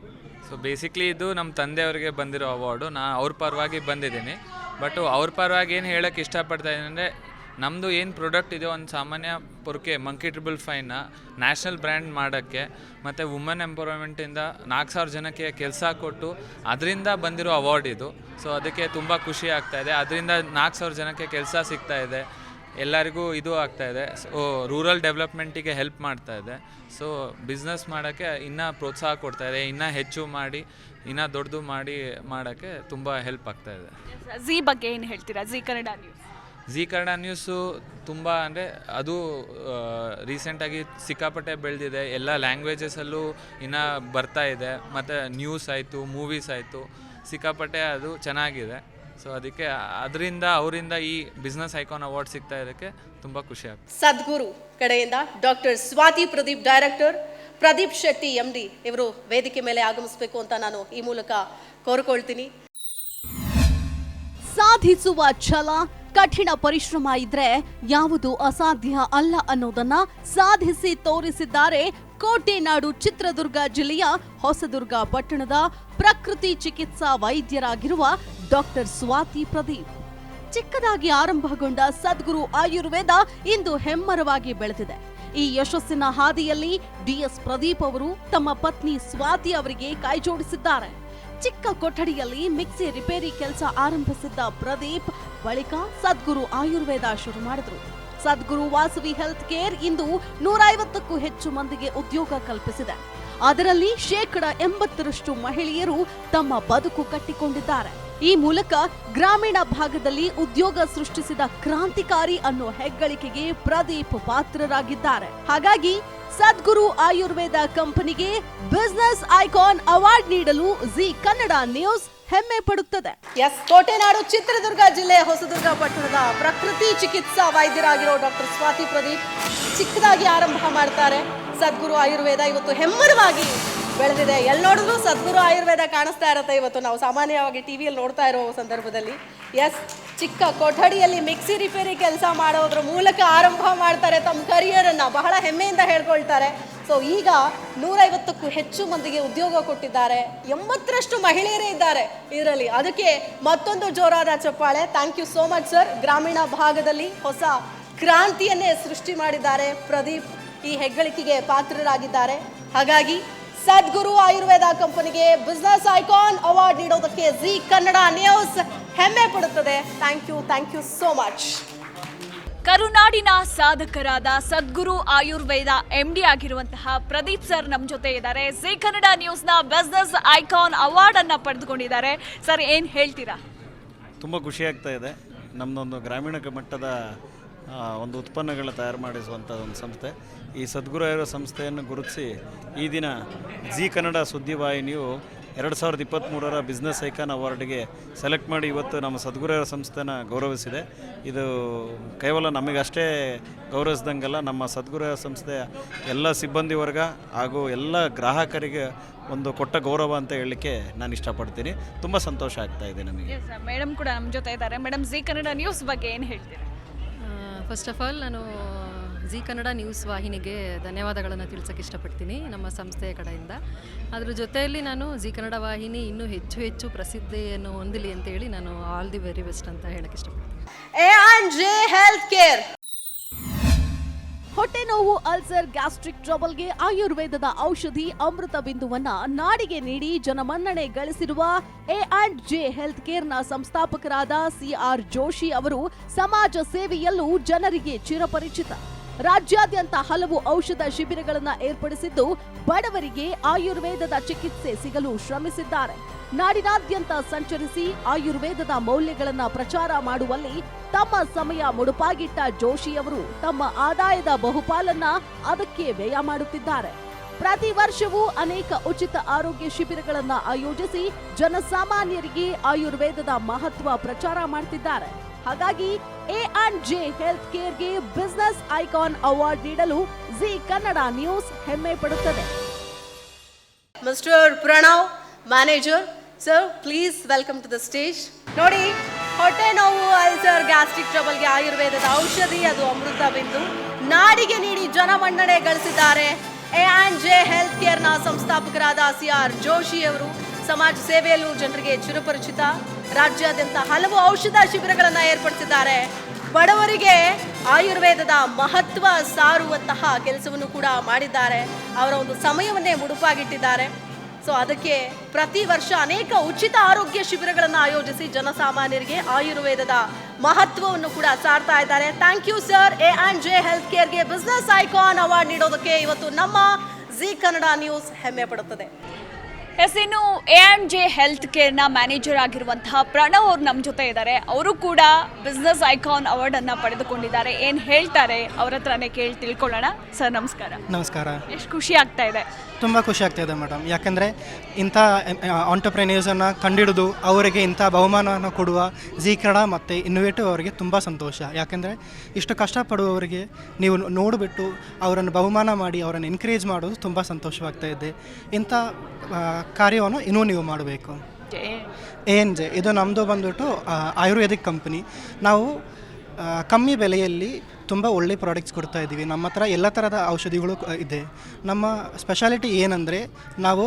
ಸೊ ಬೇಸಿಕ್ಲಿ ಇದು ನಮ್ಮ ತಂದೆಯವರಿಗೆ ಬಂದಿರೋ ಅವಾರ್ಡು. ಅವ್ರ ಪರವಾಗಿ ಬಂದಿದ್ದೀನಿ. ಬಟ್ ಅವ್ರ ಪರವಾಗಿ ಏನು ಹೇಳೋಕ್ಕೆ ಇಷ್ಟಪಡ್ತಾ ಇದ್ದೀನಿ ಅಂದರೆ, ನಮ್ಮದು ಏನು ಪ್ರಾಡಕ್ಟ್ ಇದೆ ಒಂದು ಸಾಮಾನ್ಯ ಪೊರ್ಕೆ ಮಂಕಿ 555ನ ನ್ಯಾಷನಲ್ ಬ್ರ್ಯಾಂಡ್ ಮಾಡೋಕ್ಕೆ ಮತ್ತು ವುಮೆನ್ ಎಂಪವರ್ಮೆಂಟಿಂದ 4000 ಜನಕ್ಕೆ ಕೆಲಸ ಕೊಟ್ಟು ಅದರಿಂದ ಬಂದಿರೋ ಅವಾರ್ಡ್ ಇದು. ಸೊ ಅದಕ್ಕೆ ತುಂಬ ಖುಷಿ ಆಗ್ತಾಯಿದೆ. ಅದರಿಂದ 4000 ಜನಕ್ಕೆ ಕೆಲಸ ಸಿಗ್ತಾಯಿದೆ, ಎಲ್ಲರಿಗೂ ಇದು ಆಗ್ತಾಯಿದೆ. ಸೊ ರೂರಲ್ ಡೆವಲಪ್ಮೆಂಟಿಗೆ ಹೆಲ್ಪ್ ಮಾಡ್ತಾಯಿದೆ. ಸೊ ಬಿಸ್ನೆಸ್ ಮಾಡೋಕ್ಕೆ ಇನ್ನೂ ಪ್ರೋತ್ಸಾಹ ಕೊಡ್ತಾಯಿದೆ. ಇನ್ನೂ ಹೆಚ್ಚು ಮಾಡಿ ಇನ್ನೂ ದೊಡ್ಡದು ಮಾಡೋಕ್ಕೆ ತುಂಬ ಹೆಲ್ಪ್ ಆಗ್ತಾಯಿದೆ. ಜಿ ಬಗ್ಗೆ ಏನು ಹೇಳ್ತೀರಾ? G Kannada news. G Kannada news ತುಂಬ ಅಂದರೆ ಅದು ರೀಸೆಂಟಾಗಿ ಸಿಕ್ಕಾಪಟ್ಟೆ ಬೆಳೆದಿದೆ. ಎಲ್ಲ ಲ್ಯಾಂಗ್ವೇಜಸಲ್ಲೂ ಇನ್ನೂ ಬರ್ತಾ ಇದೆ. ಮತ್ತು ನ್ಯೂಸ್ ಆಯಿತು, ಮೂವೀಸ್ ಆಯಿತು, ಸಿಕ್ಕಾಪಟ್ಟೆ ಅದು ಚೆನ್ನಾಗಿದೆ. ಸೊ ಅದಕ್ಕೆ ಅವರಿಂದ ಈ ಬಿಸ್ನೆಸ್ ಐಕಾನ್ ಅವಾರ್ಡ್ ಸಿಗ್ತಾ ಇರೋಕ್ಕೆ ತುಂಬ ಖುಷಿ ಆಗ್ತದೆ. ಸದ್ಗುರು ಕಡೆಯಿಂದ doctor Swathi Pradeep director, Pradeep Shetty MD ಇವರು ವೇದಿಕೆ ಮೇಲೆ ಆಗಮಿಸಬೇಕು ಅಂತ ನಾನು ಈ ಮೂಲಕ ಕೋರಿಕೊಳ್ತೀನಿ. ಸಾಧಿಸುವ ಛಲ, ಕಠಿಣ ಪರಿಶ್ರಮ ಇದ್ರೆ ಯಾವುದು ಅಸಾಧ್ಯ ಅಲ್ಲ ಅನ್ನೋದನ್ನ ಸಾಧಿಸಿ ತೋರಿಸಿದ್ದಾರೆ ಕೋಟೆನಾಡು ಚಿತ್ರದುರ್ಗ ಜಿಲ್ಲೆಯ ಹೊಸದುರ್ಗ ಪಟ್ಟಣದ ಪ್ರಕೃತಿ ಚಿಕಿತ್ಸಾ ವೈದ್ಯರಾಗಿರುವ ಡಾಕ್ಟರ್ ಸ್ವಾತಿ ಪ್ರದೀಪ್. ಚಿಕ್ಕದಾಗಿ ಆರಂಭಗೊಂಡ ಸದ್ಗುರು ಆಯುರ್ವೇದ ಇಂದು ಹೆಮ್ಮರವಾಗಿ ಬೆಳೆದಿದೆ. ಈ ಯಶಸ್ಸಿನ ಹಾದಿಯಲ್ಲಿ DS ಪ್ರದೀಪ್ ಅವರು ತಮ್ಮ ಪತ್ನಿ ಸ್ವಾತಿ ಅವರಿಗೆ ಕೈಜೋಡಿಸಿದ್ದಾರೆ. ಚಿಕ್ಕ ಕೊಠಡಿಯಲ್ಲಿ ಮಿಕ್ಸಿ ರಿಪೇರಿ ಕೆಲಸ ಆರಂಭಿಸಿದ್ದ ಪ್ರದೀಪ್ ಬಳಿಕ ಸದ್ಗುರು ಆಯುರ್ವೇದ ಶುರು ಮಾಡಿದ್ರು. ಸದ್ಗುರು ವಾಸವಿ ಹೆಲ್ತ್ ಕೇರ್ ಇಂದು 150ಕ್ಕೂ ಹೆಚ್ಚು ಮಂದಿಗೆ ಉದ್ಯೋಗ ಕಲ್ಪಿಸಿದೆ. ಅದರಲ್ಲಿ 80% ಮಹಿಳೆಯರು ತಮ್ಮ ಬದುಕು ಕಟ್ಟಿಕೊಂಡಿದ್ದಾರೆ. ಈ ಮೂಲಕ ಗ್ರಾಮೀಣ ಭಾಗದಲ್ಲಿ ಉದ್ಯೋಗ ಸೃಷ್ಟಿಸಿದ ಕ್ರಾಂತಿಕಾರಿ ಅನ್ನೋ ಹೆಗ್ಗಳಿಕೆಗೆ ಪ್ರದೀಪ್ ಪಾತ್ರರಾಗಿದ್ದಾರೆ. ಹಾಗಾಗಿ ಸದ್ಗುರು ಆಯುರ್ವೇದ ಕಂಪನಿಗೆ ಬಿಸಿನೆಸ್ ಐಕಾನ್ ಅವಾರ್ಡ್ ನೀಡಲು ಜಿ ಕನ್ನಡ ನ್ಯೂಸ್ ಹೆಮ್ಮೆ ಪಡುತ್ತದೆ. ಕೋಟೆನಾಡು ಚಿತ್ರದುರ್ಗ ಜಿಲ್ಲೆ ಹೊಸದುರ್ಗ ಪಟ್ಟಣದ ಪ್ರಕೃತಿ ಚಿಕಿತ್ಸಾ ವೈದ್ಯರಾಗಿರೋ ಡಾಕ್ಟರ್ ಸ್ವಾತಿ ಪ್ರದೀಪ್ ಚಿಕ್ಕದಾಗಿ ಆರಂಭ ಮಾಡ್ತಾರೆ. ಸದ್ಗುರು ಆಯುರ್ವೇದ ಇವತ್ತು ಹೆಮ್ಮರವಾಗಿ ಬೆಳೆದಿದೆ. ಎಲ್ಲಿ ನೋಡಿದ್ರು ಸದ್ಗುರು ಆಯುರ್ವೇದ ಕಾಣಿಸ್ತಾ ಇರುತ್ತೆ. ಇವತ್ತು ನಾವು ಸಾಮಾನ್ಯವಾಗಿ ಟಿವಿಯಲ್ಲಿ ನೋಡ್ತಾ ಇರೋ ಸಂದರ್ಭದಲ್ಲಿ ಚಿಕ್ಕ ಕೊಠಡಿಯಲ್ಲಿ ಮಿಕ್ಸಿ ರಿಪೇರಿ ಕೆಲಸ ಮಾಡೋದ್ರ ಮೂಲಕ ಆರಂಭ ಮಾಡ್ತಾರೆ ತಮ್ಮ ಕರಿಯರನ್ನು. ಬಹಳ ಹೆಮ್ಮೆಯಿಂದ ಹೇಳ್ಕೊಳ್ತಾರೆ. ಸೊ ಈಗ 150ಕ್ಕೂ ಹೆಚ್ಚು ಮಂದಿಗೆ ಉದ್ಯೋಗ ಕೊಟ್ಟಿದ್ದಾರೆ. 80ರಷ್ಟು ಮಹಿಳೆಯರೇ ಇದ್ದಾರೆ ಇದರಲ್ಲಿ. ಅದಕ್ಕೆ ಮತ್ತೊಂದು ಜೋರಾದ ಚಪ್ಪಾಳೆ. Thank you so much sir. ಗ್ರಾಮೀಣ ಭಾಗದಲ್ಲಿ ಹೊಸ ಕ್ರಾಂತಿಯನ್ನೇ ಸೃಷ್ಟಿ ಮಾಡಿದ್ದಾರೆ ಪ್ರದೀಪ್. ಈ ಹೆಗ್ಗಳಿಕೆಗೆ ಪಾತ್ರರಾಗಿದ್ದಾರೆ. ಹಾಗಾಗಿ ಸದ್ಗುರು ಆಯುರ್ವೇದ ಕಂಪನಿಗೆ ಬಿಸಿನೆಸ್ ಐಕಾನ್ ಅವಾರ್ಡ್ ನೀಡೋದಕ್ಕೆ ಜಿ ಕನ್ನಡ ನ್ಯೂಸ್ ಹೆಮ್ಮೆ ಪಡುತ್ತದೆ. Thank you so much. ಕರುನಾಡಿನ ಸಾಧಕರಾದ ಸದ್ಗುರು ಆಯುರ್ವೇದ MD ಆಗಿರುವಂತಹ ಪ್ರದೀಪ್ ಸರ್ ನಮ್ಮ ಜೊತೆ ಇದ್ದಾರೆ. ಜಿ ಕನ್ನಡ ನ್ಯೂಸ್ನ ಬಿಸಿನೆಸ್ ಐಕಾನ್ ಅವಾರ್ಡ್ ಅನ್ನ ಪಡೆದುಕೊಂಡಿದ್ದಾರೆ. ಸರ್ ಏನು ಹೇಳ್ತೀರಾ? ತುಂಬ ಖುಷಿಯಾಗ್ತಾ ಇದೆ. ನಮ್ಮದೊಂದು ಗ್ರಾಮೀಣ ಮಟ್ಟದ ಒಂದು ಉತ್ಪನ್ನಗಳನ್ನ ತಯಾರು ಮಾಡಿಸುವಂಥ ಒಂದು ಸಂಸ್ಥೆ. ಈ ಸದ್ಗುರು ಆಯುರ್ವೇದ ಸಂಸ್ಥೆಯನ್ನು ಗುರುತಿಸಿ ಈ ದಿನ ಜಿ ಕನ್ನಡ ಸುದ್ದಿವಾಹಿನಿಯು 2023ರ ಬಿಸ್ನೆಸ್ ಐಕಾನ್ ಅವಾರ್ಡ್ಗೆ ಸೆಲೆಕ್ಟ್ ಮಾಡಿ ಇವತ್ತು ನಮ್ಮ ಸದ್ಗುರು ಆಯುರ್ವೇದ ಸಂಸ್ಥೆನ ಗೌರವಿಸಿದೆ. ಇದು ಕೇವಲ ನಮಗಷ್ಟೇ ಗೌರವಿಸ್ದಂಗಲ್ಲ, ನಮ್ಮ ಸದ್ಗುರು ಆಯುರ್ವೇದ ಸಂಸ್ಥೆಯ ಎಲ್ಲ ಸಿಬ್ಬಂದಿ ವರ್ಗ ಹಾಗೂ ಎಲ್ಲ ಗ್ರಾಹಕರಿಗೆ ಒಂದು ಕೊಟ್ಟ ಗೌರವ ಅಂತ ಹೇಳಲಿಕ್ಕೆ ನಾನು ಇಷ್ಟಪಡ್ತೀನಿ. ತುಂಬ ಸಂತೋಷ ಆಗ್ತಾ ಇದೆ ನಮಗೆ. ಮೇಡಮ್ ಕೂಡ ನಮ್ಮ ಜೊತೆ ಇದ್ದಾರೆ. ಮೇಡಮ್, ಜಿ ಕನ್ನಡ ನ್ಯೂಸ್ ಬಗ್ಗೆ ಏನು ಹೇಳ್ತೀರಾ? ಫಸ್ಟ್ ಆಫ್ ಆಲ್ ನಾನು ಜಿ ಕನ್ನಡ ನ್ಯೂಸ್ ವಾಹಿನಿಗೆ ಧನ್ಯವಾದಗಳನ್ನು ತಿಳಿಸೋಕ್ಕೆ ಇಷ್ಟಪಡ್ತೀನಿ ನಮ್ಮ ಸಂಸ್ಥೆಯ ಕಡೆಯಿಂದ. ಅದ್ರ ಜೊತೆಯಲ್ಲಿ ನಾನು ಜಿ ಕನ್ನಡ ವಾಹಿನಿ ಇನ್ನೂ ಹೆಚ್ಚು ಪ್ರಸಿದ್ಧಿಯನ್ನು ಹೊಂದಲಿ ಅಂತೇಳಿ ನಾನು ಆಲ್ ದಿ ವೆರಿ ಬೆಸ್ಟ್ ಅಂತ ಹೇಳಕ್ಕೆ ಇಷ್ಟಪಡ್ತೀನಿ. A&J health care. ಹೊಟ್ಟೆ ನೋವು, ಅಲ್ಸರ್, ಗ್ಯಾಸ್ಟ್ರಿಕ್ ಟ್ರಬಲ್ಗೆ ಆಯುರ್ವೇದದ ಔಷಧಿ ಅಮೃತ ಬಿಂದುವನ್ನ ನಾಡಿಗೆ ನೀಡಿ ಜನಮನ್ನಣೆ ಗಳಿಸಿರುವ A&J ಹೆಲ್ತ್ ಕೇರ್ನ ಸಂಸ್ಥಾಪಕರಾದ CR ಜೋಶಿ ಅವರು ಸಮಾಜ ಸೇವೆಯಲ್ಲೂ ಜನರಿಗೆ ಚಿರಪರಿಚಿತ. ರಾಜ್ಯಾದ್ಯಂತ ಹಲವು ಔಷಧ ಶಿಬಿರಗಳನ್ನು ಏರ್ಪಡಿಸಿದ್ದು ಬಡವರಿಗೆ ಆಯುರ್ವೇದದ ಚಿಕಿತ್ಸೆ ಸಿಗಲು ಶ್ರಮಿಸಿದ್ದಾರೆ. ನಾಡಿನಾದ್ಯಂತ ಸಂಚರಿಸಿ ಆಯುರ್ವೇದದ ಮೌಲ್ಯಗಳನ್ನು ಪ್ರಚಾರ ಮಾಡುವಲ್ಲಿ ತಮ್ಮ ಸಮಯ ಮುಡುಪಾಗಿಟ್ಟ ಜೋಶಿ ಅವರು ತಮ್ಮ ಆದಾಯದ ಬಹುಪಾಲನ್ನ ಅದಕ್ಕೆ ವ್ಯಯ ಮಾಡುತ್ತಿದ್ದಾರೆ. ಪ್ರತಿ ವರ್ಷವೂ ಅನೇಕ ಉಚಿತ ಆರೋಗ್ಯ ಶಿಬಿರಗಳನ್ನು ಆಯೋಜಿಸಿ ಜನಸಾಮಾನ್ಯರಿಗೆ ಆಯುರ್ವೇದದ ಮಹತ್ವ ಪ್ರಚಾರ ಮಾಡ್ತಿದ್ದಾರೆ. ಹಾಗಾಗಿ A&J ಹೆಲ್ತ್ ಕೇರ್ಗೆ ಬಿಸಿನೆಸ್ ಐಕಾನ್ ಅವಾರ್ಡ್ ನೀಡಲು ಜಿ ಕನ್ನಡ ನ್ಯೂಸ್ ಹೆಮ್ಮೆ ಪಡುತ್ತದೆ. Mister Pranav, manager sir, please welcome to the stage. ನೋಡಿ, ಹೊಟ್ಟೆ ನೋವು, ಅಲ್ಸರ್, ಗ್ಯಾಸ್ಟ್ರಿಕ್ ಟ್ರಬಲ್ಗೆ ಆಯುರ್ವೇದದ ಔಷಧಿ ಅದು ಅಮೃತ ಬಿಂದು ನಾಡಿಗೆ ನೀಡಿ ಜನಮನ್ನಣೆ ಗಳಿಸಿದ್ದಾರೆ. A&J ಹೆಲ್ತ್ ಕೇರ್ನ ಸಂಸ್ಥಾಪಕರಾದ CR ಜೋಶಿ ಅವರು ಸಮಾಜ ಸೇವೆಯಲ್ಲೂ ಜನರಿಗೆ ಚಿರಪರಿಚಿತ. ರಾಜ್ಯಾದ್ಯಂತ ಹಲವು ಔಷಧ ಶಿಬಿರಗಳನ್ನು ಏರ್ಪಡಿಸಿದ್ದಾರೆ. ಬಡವರಿಗೆ ಆಯುರ್ವೇದದ ಮಹತ್ವ ಸಾರುವಂತಹ ಕೆಲಸವನ್ನು ಕೂಡ ಮಾಡಿದ್ದಾರೆ. ಅವರ ಒಂದು ಸಮಯವನ್ನೇ ಮುಡುಪಾಗಿಟ್ಟಿದ್ದಾರೆ. ಸೊ ಅದಕ್ಕೆ ಪ್ರತಿ ವರ್ಷ ಅನೇಕ ಉಚಿತ ಆರೋಗ್ಯ ಶಿಬಿರಗಳನ್ನು ಆಯೋಜಿಸಿ ಜನಸಾಮಾನ್ಯರಿಗೆ ಆಯುರ್ವೇದದ ಮಹತ್ವವನ್ನು ಕೂಡ ಸಾರ್ತಾ ಇದ್ದಾರೆ. Thank you sir. A&J health ಕೇರ್ಗೆ ಬಿಸಿನೆಸ್ ಐಕಾನ್ ಅವಾರ್ಡ್ ನೀಡೋದಕ್ಕೆ ಇವತ್ತು ನಮ್ಮ ಜಿ ಕನ್ನಡ ನ್ಯೂಸ್ ಹೆಮ್ಮೆ ಪಡುತ್ತದೆ. ಎಸ್, ಇನ್ನು A&J ಹೆಲ್ತ್ ಕೇರ್ನ ಮ್ಯಾನೇಜರ್ ಆಗಿರುವಂತಹ ಪ್ರಣವ್ ಅವ್ರು ನಮ್ಮ ಜೊತೆ ಇದ್ದಾರೆ. ಅವರು ಕೂಡ ಬಿಸ್ನೆಸ್ ಐಕಾನ್ ಅವಾರ್ಡನ್ನು ಪಡೆದುಕೊಂಡಿದ್ದಾರೆ. ಏನು ಹೇಳ್ತಾರೆ ಅವ್ರ ಹತ್ರನೇ ಕೇಳಿ ತಿಳ್ಕೊಳ್ಳೋಣ. ಸರ್ ನಮಸ್ಕಾರ. ನಮಸ್ಕಾರ. ಎಷ್ಟು ಖುಷಿ ಆಗ್ತಾ ಇದೆ? ತುಂಬ ಖುಷಿ ಆಗ್ತಾ ಇದೆ ಮೇಡಮ್, ಯಾಕೆಂದರೆ ಇಂಥ ಆಂಟರ್ಪ್ರೆನ್ಯೂರ್ಸನ್ನು ಕಂಡಿಡಿದು ಅವರಿಗೆ ಇಂಥ ಬಹುಮಾನವನ್ನು ಕೊಡುವ ಜೀ ಕನ್ನಡ ಮತ್ತು ಇನ್ನೋವೇಟಿವ್ ಅವರಿಗೆ ತುಂಬ ಸಂತೋಷ. ಯಾಕೆಂದರೆ ಇಷ್ಟು ಕಷ್ಟಪಡುವವರಿಗೆ ನೀವು ನೋಡಿಬಿಟ್ಟು ಅವರನ್ನು ಬಹುಮಾನ ಮಾಡಿ ಅವರನ್ನು ಎನ್ಕರೇಜ್ ಮಾಡೋದು ತುಂಬ ಸಂತೋಷವಾಗ್ತಾ ಇದೆ. ಇಂಥ ಕಾರ್ಯವನ್ನು ಇನ್ನೂ ನೀವು ಮಾಡಬೇಕು. A&J ಇದು ನಮ್ಮದು ಬಂದುಬಿಟ್ಟು ಆಯುರ್ವೇದಿಕ್ ಕಂಪನಿ. ನಾವು ಕಮ್ಮಿ ಬೆಲೆಯಲ್ಲಿ ತುಂಬ ಒಳ್ಳೆ ಪ್ರಾಡಕ್ಟ್ಸ್ ಕೊಡ್ತಾ ಇದ್ದೀವಿ. ನಮ್ಮ ಹತ್ರ ಎಲ್ಲ ಥರದ ಔಷಧಿಗಳು ಇದೆ. ನಮ್ಮ ಸ್ಪೆಷಾಲಿಟಿ ಏನಂದರೆ ನಾವು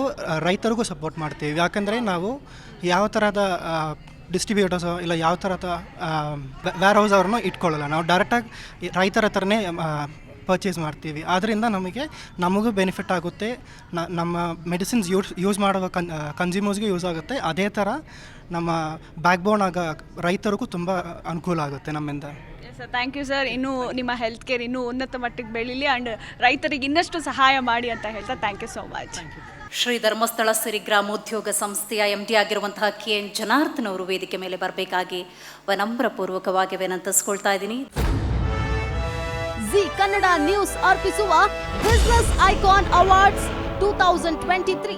ರೈತರಿಗೂ ಸಪೋರ್ಟ್ ಮಾಡ್ತೀವಿ. ಯಾಕಂದರೆ ನಾವು ಯಾವ ಥರದ ಡಿಸ್ಟ್ರಿಬ್ಯೂಟರ್ಸು ಇಲ್ಲ ಯಾವ ಥರದ ವೇರ್ ಹೌಸ್ ಅವ್ರನ್ನೂ ಇಟ್ಕೊಳ್ಳಲ್ಲ. ನಾವು ಡೈರೆಕ್ಟಾಗಿ ರೈತರ ಹತ್ರನೇ ಪರ್ಚೇಸ್ ಮಾಡ್ತೀವಿ. ಆದ್ದರಿಂದ ನಮಗೂ ಬೆನಿಫಿಟ್ ಆಗುತ್ತೆ, ನಮ್ಮ ಮೆಡಿಸಿನ್ಸ್ ಯೂಸ್ ಮಾಡುವ ಕನ್ಸ್ಯೂಮರ್ಸ್ಗೂ ಯೂಸ್ ಆಗುತ್ತೆ. ಅದೇ ಥರ ನಮ್ಮ ಬ್ಯಾಕ್ ಬೋನ್ ಆಗ ರೈತರಿಗೂ ತುಂಬ ಅನುಕೂಲ ಆಗುತ್ತೆ ನಮ್ಮಿಂದ. Sir thank you sir. ಇನ್ನೂ ನಿಮ್ಮ ಹೆಲ್ತ್ ಕೇರ್ ಇನ್ನೂ ಉನ್ನತ ಮಟ್ಟಕ್ಕೆ ಬೆಳೀಲಿ ಆ್ಯಂಡ್ ರೈತರಿಗೆ ಇನ್ನಷ್ಟು ಸಹಾಯ ಮಾಡಿ ಅಂತ ಹೇಳ್ತಾ thank you so much. Shri Dharmasthala Siri ಗ್ರಾಮೋದ್ಯೋಗ ಸಂಸ್ಥೆಯ MD ಆಗಿರುವಂತಹ KN ಜನಾರ್ದನ್ ಅವರು ವೇದಿಕೆ ಮೇಲೆ ಬರಬೇಕಾಗಿ ವಿನಮ್ರಪೂರ್ವಕವಾಗಿ ವಿನಂತಿಸ್ಕೊಳ್ತಾ ಇದ್ದೀನಿ. ಜಿ ಕನ್ನಡ ನ್ಯೂಸ್ ಅರ್ಪಿಸುವ ಬಿಸ್ನೆಸ್ ಐಕಾನ್ ಅವಾರ್ಡ್ಸ್ 2023.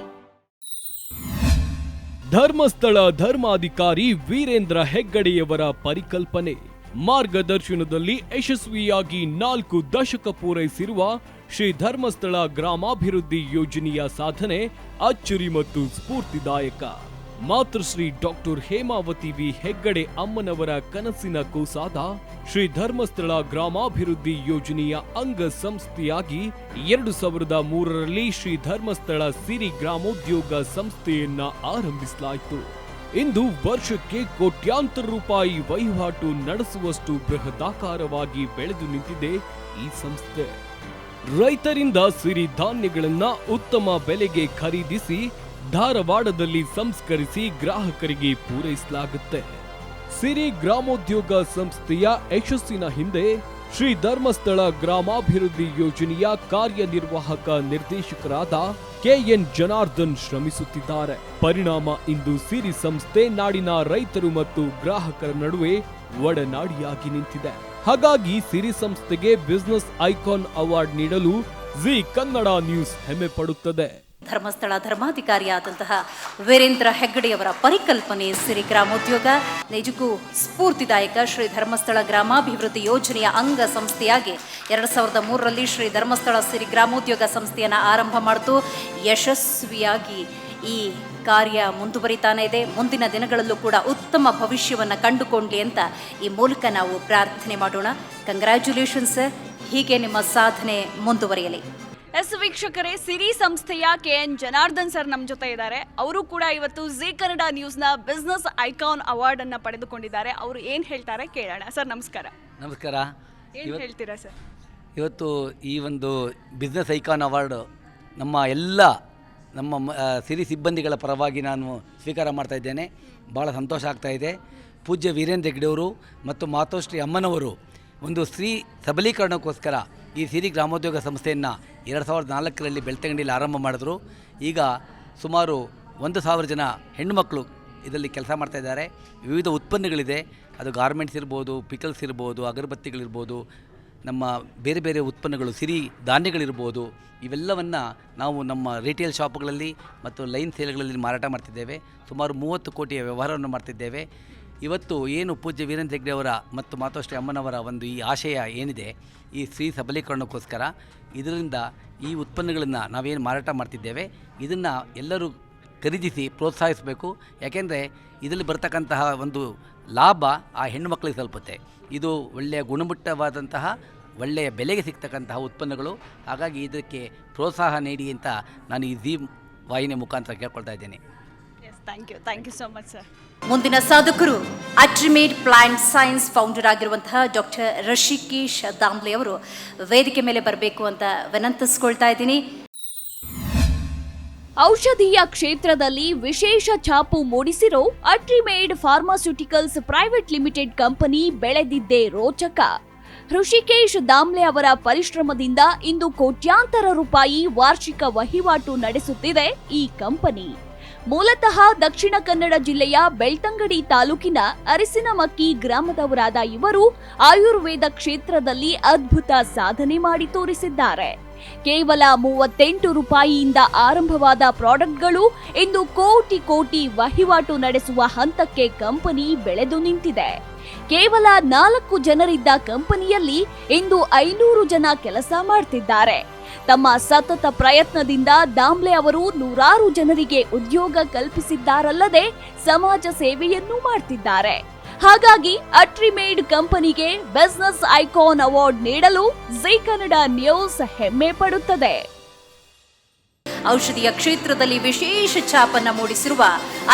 ಧರ್ಮಸ್ಥಳ ಧರ್ಮಾಧಿಕಾರಿ ವೀರೇಂದ್ರ ಹೆಗ್ಗಡೆಯವರ ಪರಿಕಲ್ಪನೆ ಮಾರ್ಗದರ್ಶನದಲ್ಲಿ ಯಶಸ್ವಿಯಾಗಿ 4 ದಶಕ ಪೂರೈಸಿರುವ ಶ್ರೀ ಧರ್ಮಸ್ಥಳ ಗ್ರಾಮಾಭಿವೃದ್ಧಿ ಯೋಜನೆಯ ಸಾಧನೆ ಅಚ್ಚರಿ ಮತ್ತು ಸ್ಫೂರ್ತಿದಾಯಕ. ಮಾತೃಶ್ರೀ ಡಾಕ್ಟರ್ ಹೇಮಾವತಿ ವಿ ಹೆಗ್ಗಡೆ ಅಮ್ಮನವರ ಕನಸಿನ ಕೂಸಾದ ಶ್ರೀ ಧರ್ಮಸ್ಥಳ ಗ್ರಾಮಾಭಿವೃದ್ಧಿ ಯೋಜನೆಯ ಅಂಗ ಸಂಸ್ಥೆಯಾಗಿ 2003ರಲ್ಲಿ ಶ್ರೀ ಧರ್ಮಸ್ಥಳ ಸಿರಿ ಗ್ರಾಮೋದ್ಯೋಗ ಸಂಸ್ಥೆಯನ್ನ ಆರಂಭಿಸಲಾಯಿತು. ಇಂದು ವರ್ಷಕ್ಕೆ ಕೋಟ್ಯಾಂತರ ರೂಪಾಯಿ ವಹಿವಾಟು ನಡೆಸುವಷ್ಟು ಬೃಹದಾಕಾರವಾಗಿ ಬೆಳೆದು ನಿಂತಿದೆ ಈ ಸಂಸ್ಥೆ. ರೈತರಿಂದ ಸಿರಿ ಧಾನ್ಯಗಳನ್ನ ಉತ್ತಮ ಬೆಲೆಗೆ ಖರೀದಿಸಿ ಧಾರವಾಡದಲ್ಲಿ ಸಂಸ್ಕರಿಸಿ ಗ್ರಾಹಕರಿಗೆ ಪೂರೈಸಲಾಗುತ್ತೆ. ಸಿರಿ ಗ್ರಾಮೋದ್ಯೋಗ ಸಂಸ್ಥೆಯ ಯಶಸ್ಸಿನ ಹಿಂದೆ ಶ್ರೀ ಧರ್ಮಸ್ಥಳ ಗ್ರಾಮಾಭಿವೃದ್ಧಿ ಯೋಜನೆಯ ಕಾರ್ಯನಿರ್ವಾಹಕ ನಿರ್ದೇಶಕರಾದ KN ಜನಾರ್ದನ್ ಶ್ರಮಿಸುತ್ತಿದ್ದಾರೆ. ಪರಿಣಾಮ ಇಂದು ಸಿರಿ ಸಂಸ್ಥೆ ನಾಡಿನ ರೈತರು ಮತ್ತು ಗ್ರಾಹಕರ ನಡುವೆ ಒಡನಾಡಿಯಾಗಿ ನಿಂತಿದೆ. ಹಾಗಾಗಿ ಸಿರಿ ಸಂಸ್ಥೆಗೆ ಬಿಸ್ನೆಸ್ ಐಕಾನ್ ಅವಾರ್ಡ್ ನೀಡಲು ಜಿ ಕನ್ನಡ ನ್ಯೂಸ್ ಹೆಮ್ಮೆ ಪಡುತ್ತದೆ. ಧರ್ಮಸ್ಥಳ ಧರ್ಮಾಧಿಕಾರಿಯಾದಂತಹ ವೀರೇಂದ್ರ ಹೆಗ್ಗಡೆಯವರ ಪರಿಕಲ್ಪನೆ ಸಿರಿ ಗ್ರಾಮೋದ್ಯೋಗ ನಿಜಕ್ಕೂ ಸ್ಫೂರ್ತಿದಾಯಕ. ಶ್ರೀ ಧರ್ಮಸ್ಥಳ ಗ್ರಾಮಾಭಿವೃದ್ಧಿ ಯೋಜನೆಯ ಅಂಗ ಸಂಸ್ಥೆಯಾಗಿ 2003ರಲ್ಲಿ ಶ್ರೀ ಧರ್ಮಸ್ಥಳ ಸಿರಿ ಗ್ರಾಮೋದ್ಯೋಗ ಸಂಸ್ಥೆಯನ್ನು ಆರಂಭ ಮಾಡಿತು. ಯಶಸ್ವಿಯಾಗಿ ಈ ಕಾರ್ಯ ಮುಂದುವರಿತಾನೆ ಇದೆ. ಮುಂದಿನ ದಿನಗಳಲ್ಲೂ ಕೂಡ ಉತ್ತಮ ಭವಿಷ್ಯವನ್ನು ಕಂಡುಕೊಳ್ಳಿ ಅಂತ ಈ ಮೂಲಕ ನಾವು ಪ್ರಾರ್ಥನೆ ಮಾಡೋಣ. ಕಂಗ್ರ್ಯಾಚುಲೇಷನ್ಸ್ ಸರ್, ಹೀಗೆ ನಿಮ್ಮ ಸಾಧನೆ ಮುಂದುವರಿಯಲಿ. ಎಸ್ ವೀಕ್ಷಕರೇ, ಸಿರಿ ಸಂಸ್ಥೆಯ KN ಜನಾರ್ದನ್ ಸರ್ ನಮ್ಮ ಜೊತೆ ಇದ್ದಾರೆ. ಅವರು ಕೂಡ ಇವತ್ತು ಜಿ ಕನ್ನಡ ನ್ಯೂಸ್ನ ಬಿಸ್ನೆಸ್ ಐಕಾನ್ ಅವಾರ್ಡ್ ಅನ್ನು ಪಡೆದುಕೊಂಡಿದ್ದಾರೆ. ಅವರು ಏನು ಹೇಳ್ತಾರೆ ಕೇಳೋಣ. ಸರ್ ನಮಸ್ಕಾರ. ನಮಸ್ಕಾರ. ಏನು ಹೇಳ್ತೀರಾ ಸರ್? ಇವತ್ತು ಈ ಒಂದು ಬಿಸ್ನೆಸ್ ಐಕಾನ್ ಅವಾರ್ಡ್ ನಮ್ಮ ಸಿರಿ ಸಿಬ್ಬಂದಿಗಳ ಪರವಾಗಿ ನಾನು ಸ್ವೀಕಾರ ಮಾಡ್ತಾ ಇದ್ದೇನೆ. ಭಾಳ ಸಂತೋಷ ಆಗ್ತಾ ಇದೆ. ಪೂಜ್ಯ ವೀರೇಂದ್ರ ಹೆಗ್ಗಡೆಯವರು ಮತ್ತು ಮಾತೋಶ್ರೀ ಅಮ್ಮನವರು ಒಂದು ಸ್ತ್ರೀ ಸಬಲೀಕರಣಕ್ಕೋಸ್ಕರ ಈ ಸಿರಿ ಗ್ರಾಮೋದ್ಯೋಗ ಸಂಸ್ಥೆಯನ್ನು 2004ರಲ್ಲಿ ಬೆಳ್ತಂಗಡಿಯಲ್ಲಿ ಆರಂಭ ಮಾಡಿದ್ರು. ಈಗ ಸುಮಾರು 1,000 ಜನ ಹೆಣ್ಣುಮಕ್ಕಳು ಇದರಲ್ಲಿ ಕೆಲಸ ಮಾಡ್ತಾಯಿದ್ದಾರೆ. ವಿವಿಧ ಉತ್ಪನ್ನಗಳಿದೆ, ಅದು ಗಾರ್ಮೆಂಟ್ಸ್ ಇರ್ಬೋದು, ಪಿಕಲ್ಸ್ ಇರ್ಬೋದು, ಅಗರಬತ್ತಿಗಳಿರ್ಬೋದು, ನಮ್ಮ ಬೇರೆ ಬೇರೆ ಉತ್ಪನ್ನಗಳು, ಸಿರಿ ಧಾನ್ಯಗಳಿರ್ಬೋದು, ಇವೆಲ್ಲವನ್ನು ನಾವು ನಮ್ಮ ರಿಟೇಲ್ ಶಾಪ್ಗಳಲ್ಲಿ ಮತ್ತು ಲೈನ್ ಸೇಲ್ಗಳಲ್ಲಿ ಮಾರಾಟ ಮಾಡ್ತಿದ್ದೇವೆ. ಸುಮಾರು 30 ಕೋಟಿಯ ವ್ಯವಹಾರವನ್ನು ಮಾಡ್ತಿದ್ದೇವೆ. ಇವತ್ತು ಏನು ಪೂಜ್ಯ ವೀರೇಂದ್ರ ಹೆಗ್ಗಡೆಯವರ ಮತ್ತು ಮಾತೋಶ್ರೀ ಅಮ್ಮನವರ ಒಂದು ಈ ಆಶಯ ಏನಿದೆ, ಈ ಸ್ತ್ರೀ ಸಬಲೀಕರಣಕ್ಕೋಸ್ಕರ, ಇದರಿಂದ ಈ ಉತ್ಪನ್ನಗಳನ್ನು ನಾವೇನು ಮಾರಾಟ ಮಾಡ್ತಿದ್ದೇವೆ ಇದನ್ನು ಎಲ್ಲರೂ ಖರೀದಿಸಿ ಪ್ರೋತ್ಸಾಹಿಸಬೇಕು. ಯಾಕೆಂದರೆ ಇದರಲ್ಲಿ ಬರ್ತಕ್ಕಂತಹ ಒಂದು ಲಾಭ ಆ ಹೆಣ್ಣು ಮಕ್ಕಳಿಗೆ ತಲುಪುತ್ತೆ. ಇದು ಒಳ್ಳೆಯ ಗುಣಮಟ್ಟವಾದಂತಹ ಒಳ್ಳೆಯ ಬೆಲೆಗೆ ಸಿಗ್ತಕ್ಕಂತಹ ಉತ್ಪನ್ನಗಳು. ಹಾಗಾಗಿ ಇದಕ್ಕೆ ಪ್ರೋತ್ಸಾಹ ನೀಡಿ ಅಂತ ನಾನು ಈ ಜಿ ವಾಹಿನಿಯ ಮುಖಾಂತರ ಕೇಳ್ಕೊಳ್ತಾ ಇದ್ದೇನೆ. Thank you so much sir. ಮುಂದಿನ ಸಾಧಕರು ಅಟ್ರಿಮೇಡ್ ಪ್ಲಾಂಟ್ ಸೈನ್ಸ್ ಫೌಂಡರ್ ಆಗಿರುವಂತಹ ಡಾಕ್ಟರ್ ಋಷಿಕೇಶ್ ದಾಮ್ಲೆ ಅವರು ವೇದಿಕೆ ಮೇಲೆ ಬರಬೇಕು ಅಂತ ವಿನಂತಿಸ್ಕೊಳ್ತಾ ಇದ್ದೀನಿ. ಔಷಧೀಯ ಕ್ಷೇತ್ರದಲ್ಲಿ ವಿಶೇಷ ಛಾಪು ಮೂಡಿಸಿರೋ ಅಟ್ರಿಮೇಡ್ ಫಾರ್ಮಾಸ್ಯೂಟಿಕಲ್ಸ್ ಪ್ರೈವೇಟ್ ಲಿಮಿಟೆಡ್ ಕಂಪನಿ ಬೆಳೆದಿದ್ದೇ ರೋಚಕ. ಋಷಿಕೇಶ್ ದಾಮ್ಲೆ ಅವರ ಪರಿಶ್ರಮದಿಂದ ಇಂದು ಕೋಟ್ಯಾಂತರ ರೂಪಾಯಿ ವಾರ್ಷಿಕ ವಹಿವಾಟು ನಡೆಸುತ್ತಿದೆ ಈ ಕಂಪನಿ. ಮೂಲತಃ ದಕ್ಷಿಣ ಕನ್ನಡ ಜಿಲ್ಲೆಯ ಬೆಳ್ತಂಗಡಿ ತಾಲೂಕಿನ ಅರಸಿನಮಕ್ಕಿ ಗ್ರಾಮದವರಾದ ಇವರು ಆಯುರ್ವೇದ ಕ್ಷೇತ್ರದಲ್ಲಿ ಅದ್ಭುತ ಸಾಧನೆ ಮಾಡಿ ತೋರಿಸಿದ್ದಾರೆ. ಕೇವಲ 38 ರೂಪಾಯಿಯಿಂದ ಆರಂಭವಾದ ಪ್ರಾಡಕ್ಟ್ಗಳು ಇಂದು ಕೋಟಿ ಕೋಟಿ ವಹಿವಾಟು ನಡೆಸುವ ಹಂತಕ್ಕೆ ಕಂಪನಿ ಬೆಳೆದು ನಿಂತಿದೆ. ಕೇವಲ 4 ಜನರಿದ್ದ ಕಂಪನಿಯಲ್ಲಿ ಇಂದು 500 ಜನ ಕೆಲಸ ಮಾಡ್ತಿದ್ದಾರೆ. ತಮ್ಮ ಸತತ ಪ್ರಯತ್ನದಿಂದ ದಾಮ್ಲೆ ಅವರು ನೂರಾರು ಜನರಿಗೆ ಉದ್ಯೋಗ ಕಲ್ಪಿಸಿದ್ದಾರಲ್ಲದೆ ಸಮಾಜ ಸೇವೆಯನ್ನೂ ಮಾಡ್ತಿದ್ದಾರೆ. ಹಾಗಾಗಿ ಅಟ್ರಿಮೇಡ್ ಕಂಪನಿಗೆ ಬಿಸಿನೆಸ್ ಐಕಾನ್ ಅವಾರ್ಡ್ ನೀಡಲು ಜೀ ಕನ್ನಡ ನ್ಯೂಸ್ ಹೆಮ್ಮೆ ಪಡುತ್ತದೆ. ಔಷಧಿಯ ಕ್ಷೇತ್ರದಲ್ಲಿ ವಿಶೇಷ ಛಾಪನ್ನು ಮೂಡಿಸಿರುವ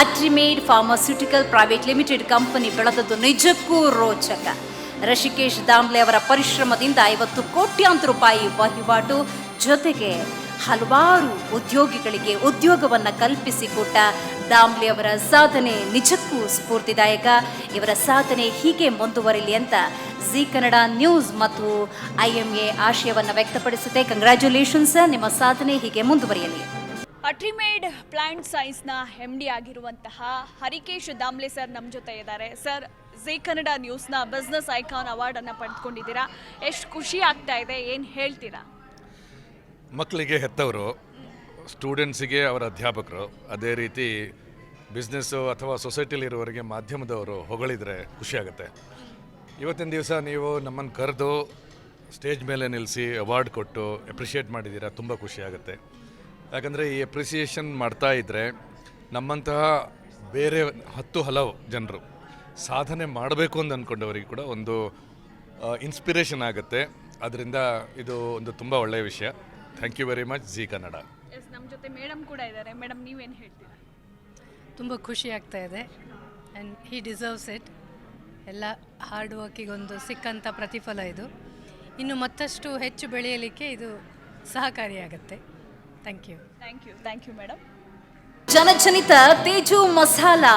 ಅಟ್ರಿಮೇಡ್ ಫಾರ್ಮಾಸ್ಯೂಟಿಕಲ್ ಪ್ರೈವೇಟ್ ಲಿಮಿಟೆಡ್ ಕಂಪನಿ ಬೆಳೆದದ್ದು ನಿಜಕ್ಕೂ ರೋಚಕ. ಋಷಿಕೇಶ್ ದಾಮ್ಲೆ ಅವರ ಪರಿಶ್ರಮದಿಂದ 50 ಕೋಟ್ಯಾಂತರ ರೂಪಾಯಿ ವಹಿವಾಟು, ಜೊತೆಗೆ ಹಲವಾರು ಉದ್ಯೋಗಿಗಳಿಗೆ ಉದ್ಯೋಗವನ್ನು ಕಲ್ಪಿಸಿಕೊಟ್ಟ ದಾಮ್ಲೆ ಅವರ ಸಾಧನೆ ನಿಜಕ್ಕೂ ಸ್ಫೂರ್ತಿದಾಯಕ. ಇವರ ಸಾಧನೆ ಹೀಗೆ ಮುಂದುವರಿಲಿ ಅಂತ ಜೀ ಕನ್ನಡ ನ್ಯೂಸ್ ಮತ್ತು IMA ಆಶಯವನ್ನು ವ್ಯಕ್ತಪಡಿಸುತ್ತೆ. ಕಂಗ್ರ್ಯಾಚುಲೇಷನ್ಸ್, ನಿಮ್ಮ ಸಾಧನೆ ಹೀಗೆ ಮುಂದುವರಿಯಲಿ. ಅಟ್ರಿಮೇಡ್ ಪ್ಲಾಂಟ್ ಸೈನ್ಸ್ನ MD ಆಗಿರುವಂತಹ ಹರಿಕೇಶ್ ದಾಮ್ಲೆ ಸರ್ ನಮ್ಮ ಜೊತೆ ಇದ್ದಾರೆ. ಸರ್, ಜೀ ಕನ್ನಡ ನ್ಯೂಸ್ನ ಬಿಸ್ನೆಸ್ ಐಕಾನ್ ಅವಾರ್ಡನ್ನು ಪಡೆದುಕೊಂಡಿದ್ದೀರಾ. ಎಷ್ಟು ಖುಷಿ ಆಗ್ತಾ ಇದೆ, ಏನು ಹೇಳ್ತೀರಾ? ಮಕ್ಕಳಿಗೆ ಹೆತ್ತವರು, ಸ್ಟೂಡೆಂಟ್ಸಿಗೆ ಅವರ ಅಧ್ಯಾಪಕರು, ಅದೇ ರೀತಿ ಬಿಸ್ನೆಸ್ಸು ಅಥವಾ ಸೊಸೈಟಿಲಿರುವವರಿಗೆ ಮಾಧ್ಯಮದವರು ಹೊಗಳಿದರೆ ಖುಷಿಯಾಗುತ್ತೆ. ಇವತ್ತಿನ ದಿವಸ ನೀವು ನಮ್ಮನ್ನು ಕರೆದು ಸ್ಟೇಜ್ ಮೇಲೆ ನಿಲ್ಲಿಸಿ ಅವಾರ್ಡ್ ಕೊಟ್ಟು ಅಪ್ರಿಷಿಯೇಟ್ ಮಾಡಿದ್ದೀರಾ, ತುಂಬ ಖುಷಿಯಾಗುತ್ತೆ. ಯಾಕಂದರೆ ಈ ಅಪ್ರಿಸಿಯೇಷನ್ ಮಾಡ್ತಾ ಇದ್ದರೆ ನಮ್ಮಂತಹ ಬೇರೆ ಹಲವು ಜನರು ಸಾಧನೆ ಮಾಡಬೇಕು ಅಂತ ಅಂದ್ಕೊಂಡವರಿಗೆ ಕೂಡ ಒಂದು ಇನ್ಸ್ಪಿರೇಷನ್ ಆಗುತ್ತೆ. ಅದರಿಂದ ಇದು ಒಂದು ತುಂಬ ಒಳ್ಳೆಯ ವಿಷಯ. Thank you very much ji Kannada. ನಮ್ಮ ಜೊತೆ ಮೇಡಮ್ ಕೂಡ ಇದ್ದಾರೆ. ಮೇಡಮ್, ನೀವೇನು ಹೇಳ್ತೀರಾ? ತುಂಬ ಖುಷಿ ಆಗ್ತಾ ಇದೆ ಆ್ಯಂಡ್ ಹಿ ಡಿಸರ್ವ್ಸ್ ಇಟ್. ಎಲ್ಲ ಹಾರ್ಡ್ ವರ್ಕಿಗೊಂದು ಸಿಕ್ಕಂಥ ಪ್ರತಿಫಲ ಇದು. ಇನ್ನು ಮತ್ತಷ್ಟು ಹೆಚ್ಚು ಬೆಳೆಯಲಿಕ್ಕೆ ಇದು ಸಹಕಾರಿಯಾಗುತ್ತೆ. Thank you. Thank you madam. ಜನಜನಿತ ತೇಜು ಮಸಾಲಾ.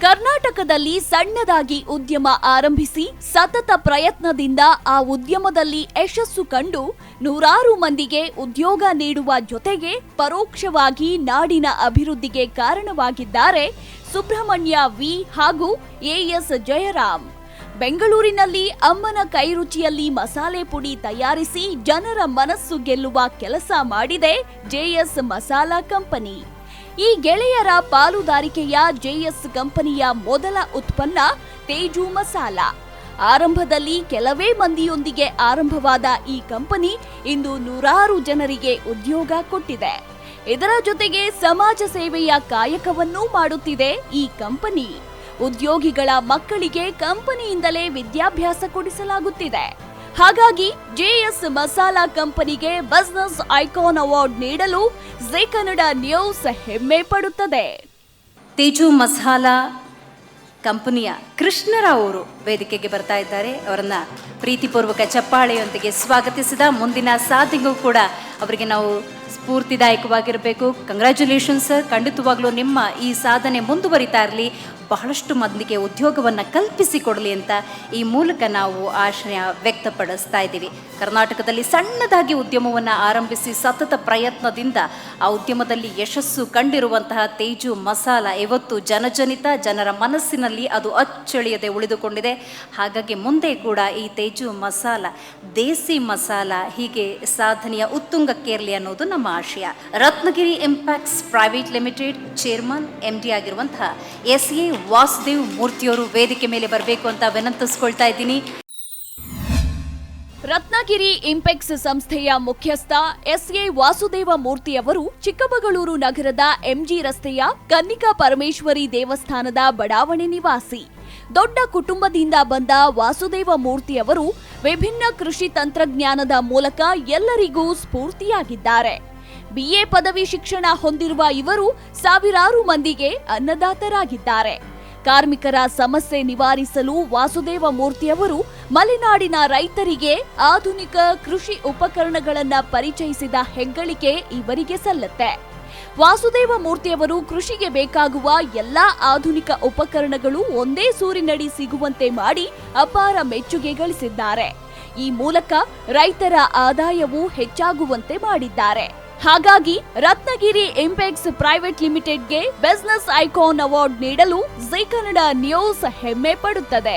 ಕರ್ನಾಟಕದಲ್ಲಿ ಸಣ್ಣದಾಗಿ ಉದ್ಯಮ ಆರಂಭಿಸಿ ಸತತ ಪ್ರಯತ್ನದಿಂದ ಆ ಉದ್ಯಮದಲ್ಲಿ ಯಶಸ್ಸು ಕಂಡು ನೂರಾರು ಮಂದಿಗೆ ಉದ್ಯೋಗ ನೀಡುವ ಜೊತೆಗೆ ಪರೋಕ್ಷವಾಗಿ ನಾಡಿನ ಅಭಿವೃದ್ಧಿಗೆ ಕಾರಣವಾಗಿದ್ದಾರೆ ಸುಬ್ರಹ್ಮಣ್ಯ ವಿ ಹಾಗೂ AS ಜಯರಾಮ್. ಬೆಂಗಳೂರಿನಲ್ಲಿ ಅಮ್ಮನ ಕೈರುಚಿಯಲ್ಲಿ ಮಸಾಲೆ ಪುಡಿ ತಯಾರಿಸಿ ಜನರ ಮನಸ್ಸು ಗೆಲ್ಲುವ ಕೆಲಸ ಮಾಡಿದೆ JS ಮಸಾಲಾ ಕಂಪನಿ. ಈ ಗೆಳೆಯರ ಪಾಲುದಾರಿಕೆಯ JS ಕಂಪನಿಯ ಮೊದಲ ಉತ್ಪನ್ನ ತೇಜು ಮಸಾಲಾ. ಆರಂಭದಲ್ಲಿ ಕೆಲವೇ ಮಂದಿಯೊಂದಿಗೆ ಆರಂಭವಾದ ಈ ಕಂಪನಿ ಇಂದು ನೂರಾರು ಜನರಿಗೆ ಉದ್ಯೋಗ ಕೊಟ್ಟಿದೆ. ಇದರ ಜೊತೆಗೆ ಸಮಾಜ ಸೇವೆಯ ಕಾಯಕವನ್ನೂ ಮಾಡುತ್ತಿದೆ ಈ ಕಂಪನಿ. ಉದ್ಯೋಗಿಗಳ ಮಕ್ಕಳಿಗೆ ಕಂಪನಿಯಿಂದಲೇ ವಿದ್ಯಾಭ್ಯಾಸ ಕೊಡಿಸಲಾಗುತ್ತಿದೆ. ಹಾಗಾಗಿ JS ಮಸಾಲಾ ಕಂಪನಿಗೆ ಬಿಸಿನೆಸ್ ಐಕಾನ್ ಅವಾರ್ಡ್ ನೀಡಲು ಜೀ ಕನ್ನಡ ನ್ಯೂಸ್ ಹೆಮ್ಮೆ ಪಡುತ್ತದೆ. ತೇಜು ಮಸಾಲಾ ಕಂಪನಿಯ ಕೃಷ್ಣರಾವ್ ಅವರು ವೇದಿಕೆಗೆ ಬರ್ತಾ ಇದ್ದಾರೆ. ಅವರನ್ನ ಪ್ರೀತಿಪೂರ್ವಕ ಚಪ್ಪಾಳೆಯೊಂದಿಗೆ ಸ್ವಾಗತಿಸಿದ ಮುಂದಿನ ಸಾಧನೆಗೂ ಕೂಡ ಅವರಿಗೆ ನಾವು ಸ್ಫೂರ್ತಿದಾಯಕವಾಗಿರಬೇಕು. Congratulations sir. ಖಂಡಿತವಾಗ್ಲೂ ನಿಮ್ಮ ಈ ಸಾಧನೆ ಮುಂದುವರಿತಾ ಇರಲಿ, ಬಹಳಷ್ಟು ಮಂದಿಗೆ ಉದ್ಯೋಗವನ್ನು ಕಲ್ಪಿಸಿಕೊಡಲಿ ಅಂತ ಈ ಮೂಲಕ ನಾವು ಆಶಯ ವ್ಯಕ್ತಪಡಿಸ್ತಾ ಇದ್ದೀವಿ. ಕರ್ನಾಟಕದಲ್ಲಿ ಸಣ್ಣದಾಗಿ ಉದ್ಯಮವನ್ನು ಆರಂಭಿಸಿ ಸತತ ಪ್ರಯತ್ನದಿಂದ ಆ ಉದ್ಯಮದಲ್ಲಿ ಯಶಸ್ಸು ಕಂಡಿರುವಂತಹ ತೇಜು ಮಸಾಲ ಇವತ್ತು ಜನಜನಿತ, ಜನರ ಮನಸ್ಸಿನಲ್ಲಿ ಅದು ಅಚ್ಚಳಿಯದೆ ಉಳಿದುಕೊಂಡಿದೆ. ಹಾಗಾಗಿ ಮುಂದೆ ಕೂಡ ಈ ತೇಜು ಮಸಾಲ, ದೇಸಿ ಮಸಾಲ ಹೀಗೆ ಸಾಧನೆಯ ಉತ್ತುಂಗಕ್ಕೇರಲಿ ಅನ್ನೋದು ನಮ್ಮ ಆಶಯ. Ratnagiri impacts private limited chairman MD ಆಗಿರುವಂತಹ SA ವಾಸುದೇವ್ ಮೂರ್ತಿಯವರು ವೇದಿಕೆ ಮೇಲೆ ಬರಬೇಕು ಅಂತ ವಿನಂತಿಸ್ಕೊಳ್ತಾ ಇದ್ದೀನಿ. ರತ್ನಗಿರಿ ಇಂಪೆಕ್ಸ್ ಸಂಸ್ಥೆಯ ಮುಖ್ಯಸ್ಥ SA ವಾಸುದೇವ ಮೂರ್ತಿಯವರು ಚಿಕ್ಕಮಗಳೂರು ನಗರದ MG ರಸ್ತೆಯ ಕನ್ನಿಕಾ ಪರಮೇಶ್ವರಿ ದೇವಸ್ಥಾನದ ಬಡಾವಣೆ ನಿವಾಸಿ. ದೊಡ್ಡ ಕುಟುಂಬದಿಂದ ಬಂದ ವಾಸುದೇವ ಮೂರ್ತಿಯವರು ವಿಭಿನ್ನ ಕೃಷಿ ತಂತ್ರಜ್ಞಾನದ ಮೂಲಕ ಎಲ್ಲರಿಗೂ ಸ್ಫೂರ್ತಿಯಾಗಿದ್ದಾರೆ. BA ಪದವಿ ಶಿಕ್ಷಣ ಹೊಂದಿರುವ ಇವರು ಸಾವಿರಾರು ಮಂದಿಗೆ ಅನ್ನದಾತರಾಗಿದ್ದಾರೆ. ಕಾರ್ಮಿಕರ ಸಮಸ್ಯೆ ನಿವಾರಿಸಲು ವಾಸುದೇವ ಮೂರ್ತಿಯವರು ಮಲೆನಾಡಿನ ರೈತರಿಗೆ ಆಧುನಿಕ ಕೃಷಿ ಉಪಕರಣಗಳನ್ನು ಪರಿಚಯಿಸಿದ ಹೆಗ್ಗಳಿಕೆ ಇವರಿಗೆ ಸಲ್ಲುತ್ತೆ. ವಾಸುದೇವ ಮೂರ್ತಿಯವರು ಕೃಷಿಗೆ ಬೇಕಾಗುವ ಎಲ್ಲಾ ಆಧುನಿಕ ಉಪಕರಣಗಳು ಒಂದೇ ಸೂರಿನಡಿ ಸಿಗುವಂತೆ ಮಾಡಿ ಅಪಾರ ಮೆಚ್ಚುಗೆ ಗಳಿಸಿದ್ದಾರೆ. ಈ ಮೂಲಕ ರೈತರ ಆದಾಯವೂ ಹೆಚ್ಚಾಗುವಂತೆ ಮಾಡಿದ್ದಾರೆ. ಹಾಗಾಗಿ ರತ್ನಗಿರಿ ಇಂಪೆಕ್ಸ್ ಪ್ರೈವೇಟ್ ಲಿಮಿಟೆಡ್ಗೆ ಬಿಸಿನೆಸ್ ಐಕಾನ್ ಅವಾರ್ಡ್ ನೀಡಲು ಜೀ ಕನ್ನಡ ನ್ಯೂಸ್ ಹೆಮ್ಮೆ ಪಡುತ್ತದೆ.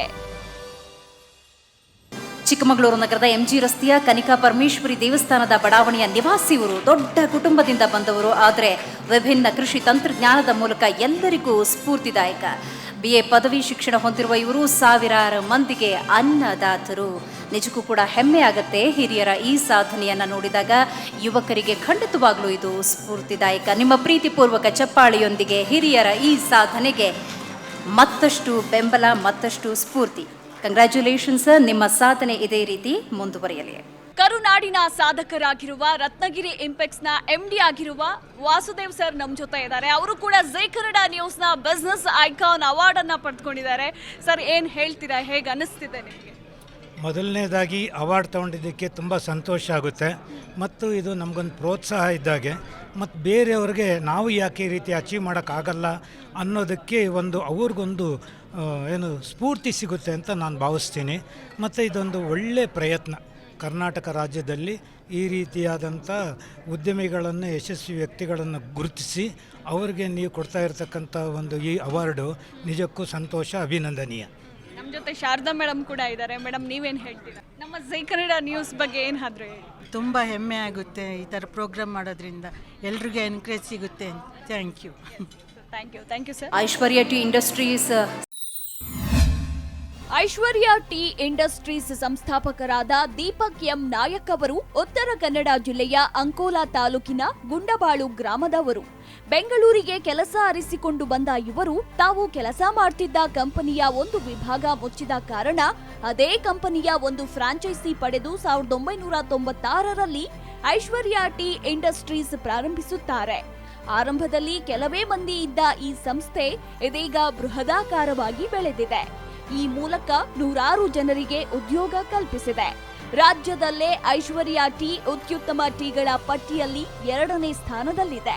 ಚಿಕ್ಕಮಗಳೂರು ನಗರದ ಎಂಜಿ ರಸ್ತೆಯ ಕನಿಕಾ ಪರಮೇಶ್ವರಿ ದೇವಸ್ಥಾನದ ಬಡಾವಣೆಯ ನಿವಾಸಿಯವರು ದೊಡ್ಡ ಕುಟುಂಬದಿಂದ ಬಂದವರು. ಆದರೆ ವಿಭಿನ್ನ ಕೃಷಿ ತಂತ್ರಜ್ಞಾನದ ಮೂಲಕ ಎಲ್ಲರಿಗೂ ಸ್ಫೂರ್ತಿದಾಯಕ. BA ಪದವಿ ಶಿಕ್ಷಣ ಹೊಂದಿರುವ ಇವರು ಸಾವಿರಾರು ಮಂದಿಗೆ ಅನ್ನದಾತರು. ನಿಜಕ್ಕೂ ಕೂಡ ಹೆಮ್ಮೆ ಆಗತ್ತೆ ಹಿರಿಯರ ಈ ಸಾಧನೆಯನ್ನು ನೋಡಿದಾಗ. ಯುವಕರಿಗೆ ಖಂಡಿತವಾಗ್ಲೂ ಇದು ಸ್ಫೂರ್ತಿದಾಯಕ. ನಿಮ್ಮ ಪ್ರೀತಿಪೂರ್ವಕ ಚಪ್ಪಾಳೆಯೊಂದಿಗೆ ಹಿರಿಯರ ಈ ಸಾಧನೆಗೆ ಮತ್ತಷ್ಟು ಬೆಂಬಲ, ಮತ್ತಷ್ಟು ಸ್ಫೂರ್ತಿ. ಕಂಗ್ರ್ಯಾಚುಲೇಷನ್ಸ್, ನಿಮ್ಮ ಸಾಧನೆ ಇದೇ ರೀತಿ ಮುಂದುವರಿಯಲಿ. ಕರುನಾಡಿನ ಸಾಧಕರಾಗಿರುವ ರತ್ನಗಿರಿ ಇಂಪೆಕ್ಸ್ನ MD ಆಗಿರುವ ವಾಸುದೇವ್ ಸರ್ ನಮ್ಮ ಜೊತೆ ಇದ್ದಾರೆ. ಅವರು ಕೂಡ ಜೀ ಕನ್ನಡ ನ್ಯೂಸ್ನ ಬಿಸ್ನೆಸ್ ಐಕಾನ್ ಅವಾರ್ಡ್ ಅನ್ನ ಪಡೆದುಕೊಂಡಿದ್ದಾರೆ. ಸರ್, ಏನು ಹೇಳ್ತೀರಾ, ಹೇಗೆ ಅನಿಸ್ತಿದೆ ನಿಮಗೆ? ಮೊದಲನೇದಾಗಿ ಅವಾರ್ಡ್ ತೊಗೊಂಡಿದ್ದಕ್ಕೆ ತುಂಬ ಸಂತೋಷ ಆಗುತ್ತೆ ಮತ್ತು ಇದು ನಮಗೊಂದು ಪ್ರೋತ್ಸಾಹ ಇದ್ದಾಗೆ. ಮತ್ತು ಬೇರೆಯವ್ರಿಗೆ ನಾವು ಯಾಕೆ ಈ ರೀತಿ ಅಚೀವ್ ಮಾಡೋಕ್ಕಾಗಲ್ಲ ಅನ್ನೋದಕ್ಕೆ ಅವ್ರಿಗೊಂದು ಏನು ಸ್ಫೂರ್ತಿ ಸಿಗುತ್ತೆ ಅಂತ ನಾನು ಭಾವಿಸ್ತೀನಿ. ಮತ್ತು ಇದೊಂದು ಒಳ್ಳೆಯ ಪ್ರಯತ್ನ. ಕರ್ನಾಟಕ ರಾಜ್ಯದಲ್ಲಿ ಈ ರೀತಿಯಾದಂಥ ಉದ್ಯಮಿಗಳನ್ನು, ಯಶಸ್ವಿ ವ್ಯಕ್ತಿಗಳನ್ನು ಗುರುತಿಸಿ ಅವರಿಗೆ ನೀವು ಕೊಡ್ತಾ ಇರತಕ್ಕಂಥ ಈ ಅವಾರ್ಡು ನಿಜಕ್ಕೂ ಸಂತೋಷ, ಅಭಿನಂದನೀಯ. ನಮ್ಮ ಜೊತೆ ಶಾರದಾ ಮೇಡಮ್ ಕೂಡ ಇದ್ದಾರೆ. ಮೇಡಮ್, ನೀವೇನು ಹೇಳ್ತೀರಾ? ನಮ್ಮ ಜೀ ಕನ್ನಡ ನ್ಯೂಸ್ ಬಗ್ಗೆ ಏನಾದರೂ ಹೇಳಿ. ತುಂಬ ಹೆಮ್ಮೆ ಆಗುತ್ತೆ ಈ ಥರ ಪ್ರೋಗ್ರಾಮ್ ಮಾಡೋದ್ರಿಂದ, ಎಲ್ರಿಗೂ ಎನ್ಕರೇಜ್ ಸಿಗುತ್ತೆ. Thank you sir. Aishwarya T industries ಸಂಸ್ಥಾಪಕರಾದ ದೀಪಕ್ ಎಂ ನಾಯಕ್ ಅವರು ಉತ್ತರ ಕನ್ನಡ ಜಿಲ್ಲೆಯ ಅಂಕೋಲಾ ತಾಲೂಕಿನ ಗುಂಡಬಾಳು ಗ್ರಾಮದವರು. ಬೆಂಗಳೂರಿಗೆ ಕೆಲಸ ಅರಿಸಿಕೊಂಡು ಬಂದ ಇವರು ತಾವು ಕೆಲಸ ಮಾಡ್ತಿದ್ದ ಕಂಪನಿಯ ಒಂದು ವಿಭಾಗ ಮುಚ್ಚಿದ ಕಾರಣ ಅದೇ ಕಂಪನಿಯ ಒಂದು ಫ್ರಾಂಚೈಸಿ ಪಡೆದು 1996ರಲ್ಲಿ ಐಶ್ವರ್ಯ ಟಿ ಇಂಡಸ್ಟ್ರೀಸ್ ಪ್ರಾರಂಭಿಸುತ್ತಾರೆ. ಆರಂಭದಲ್ಲಿ ಕೆಲವೇ ಮಂದಿ ಇದ್ದ ಈ ಸಂಸ್ಥೆ ಇದೀಗ ಬೃಹದಾಕಾರವಾಗಿ ಬೆಳೆದಿದೆ. ಈ ಮೂಲಕ ನೂರಾರು ಜನರಿಗೆ ಉದ್ಯೋಗ ಕಲ್ಪಿಸಿದೆ. ರಾಜ್ಯದಲ್ಲೇ ಐಶ್ವರ್ಯ ಟೀ ಅತ್ಯುತ್ತಮ ಟೀಗಳ ಪಟ್ಟಿಯಲ್ಲಿ 2ನೇ ಸ್ಥಾನದಲ್ಲಿದೆ.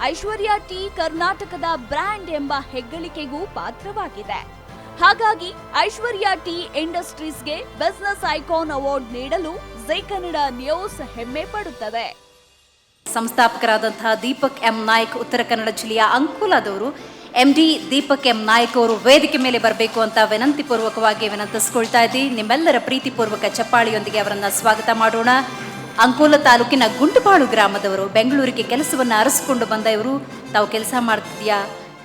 ಐಶ್ವರ್ಯ ಟೀ ಕರ್ನಾಟಕದ ಬ್ರ್ಯಾಂಡ್ ಎಂಬ ಹೆಗ್ಗಳಿಕೆಗೂ ಪಾತ್ರವಾಗಿದೆ. ಹಾಗಾಗಿ ಐಶ್ವರ್ಯ ಟೀ ಇಂಡಸ್ಟ್ರೀಸ್ಗೆ ಬಿಸಿನೆಸ್ ಐಕಾನ್ ಅವಾರ್ಡ್ ನೀಡಲು ಜೀ ಕನ್ನಡ ನ್ಯೂಸ್ ಹೆಮ್ಮೆ ಪಡುತ್ತದೆ. ಸಂಸ್ಥಾಪಕರಾದಂತಹ ದೀಪಕ್ ಎಂ ನಾಯಕ್ ಉತ್ತರ ಕನ್ನಡ ಜಿಲ್ಲೆಯ ಅಂಕೋಲಾದವರು. MD ದೀಪಕ್ ಎಂ ನಾಯಕ್ ಅವರು ವೇದಿಕೆ ಮೇಲೆ ಬರಬೇಕು ಅಂತ ವಿನಂತಿಪೂರ್ವಕವಾಗಿ ವಿನಂತಿಸ್ಕೊಳ್ತಾ ಇದ್ದೀವಿ. ನಿಮ್ಮೆಲ್ಲರ ಪ್ರೀತಿಪೂರ್ವಕ ಚಪ್ಪಾಳಿಯೊಂದಿಗೆ ಅವರನ್ನು ಸ್ವಾಗತ ಮಾಡೋಣ. ಅಂಕೋಲಾ ತಾಲೂಕಿನ ಗುಂಡಬಾಳು ಗ್ರಾಮದವರು. ಬೆಂಗಳೂರಿಗೆ ಕೆಲಸವನ್ನು ಅರಸಿಕೊಂಡು ಬಂದ ಇವರು ತಾವು ಕೆಲಸ ಮಾಡ್ತಿದ್ಯಾ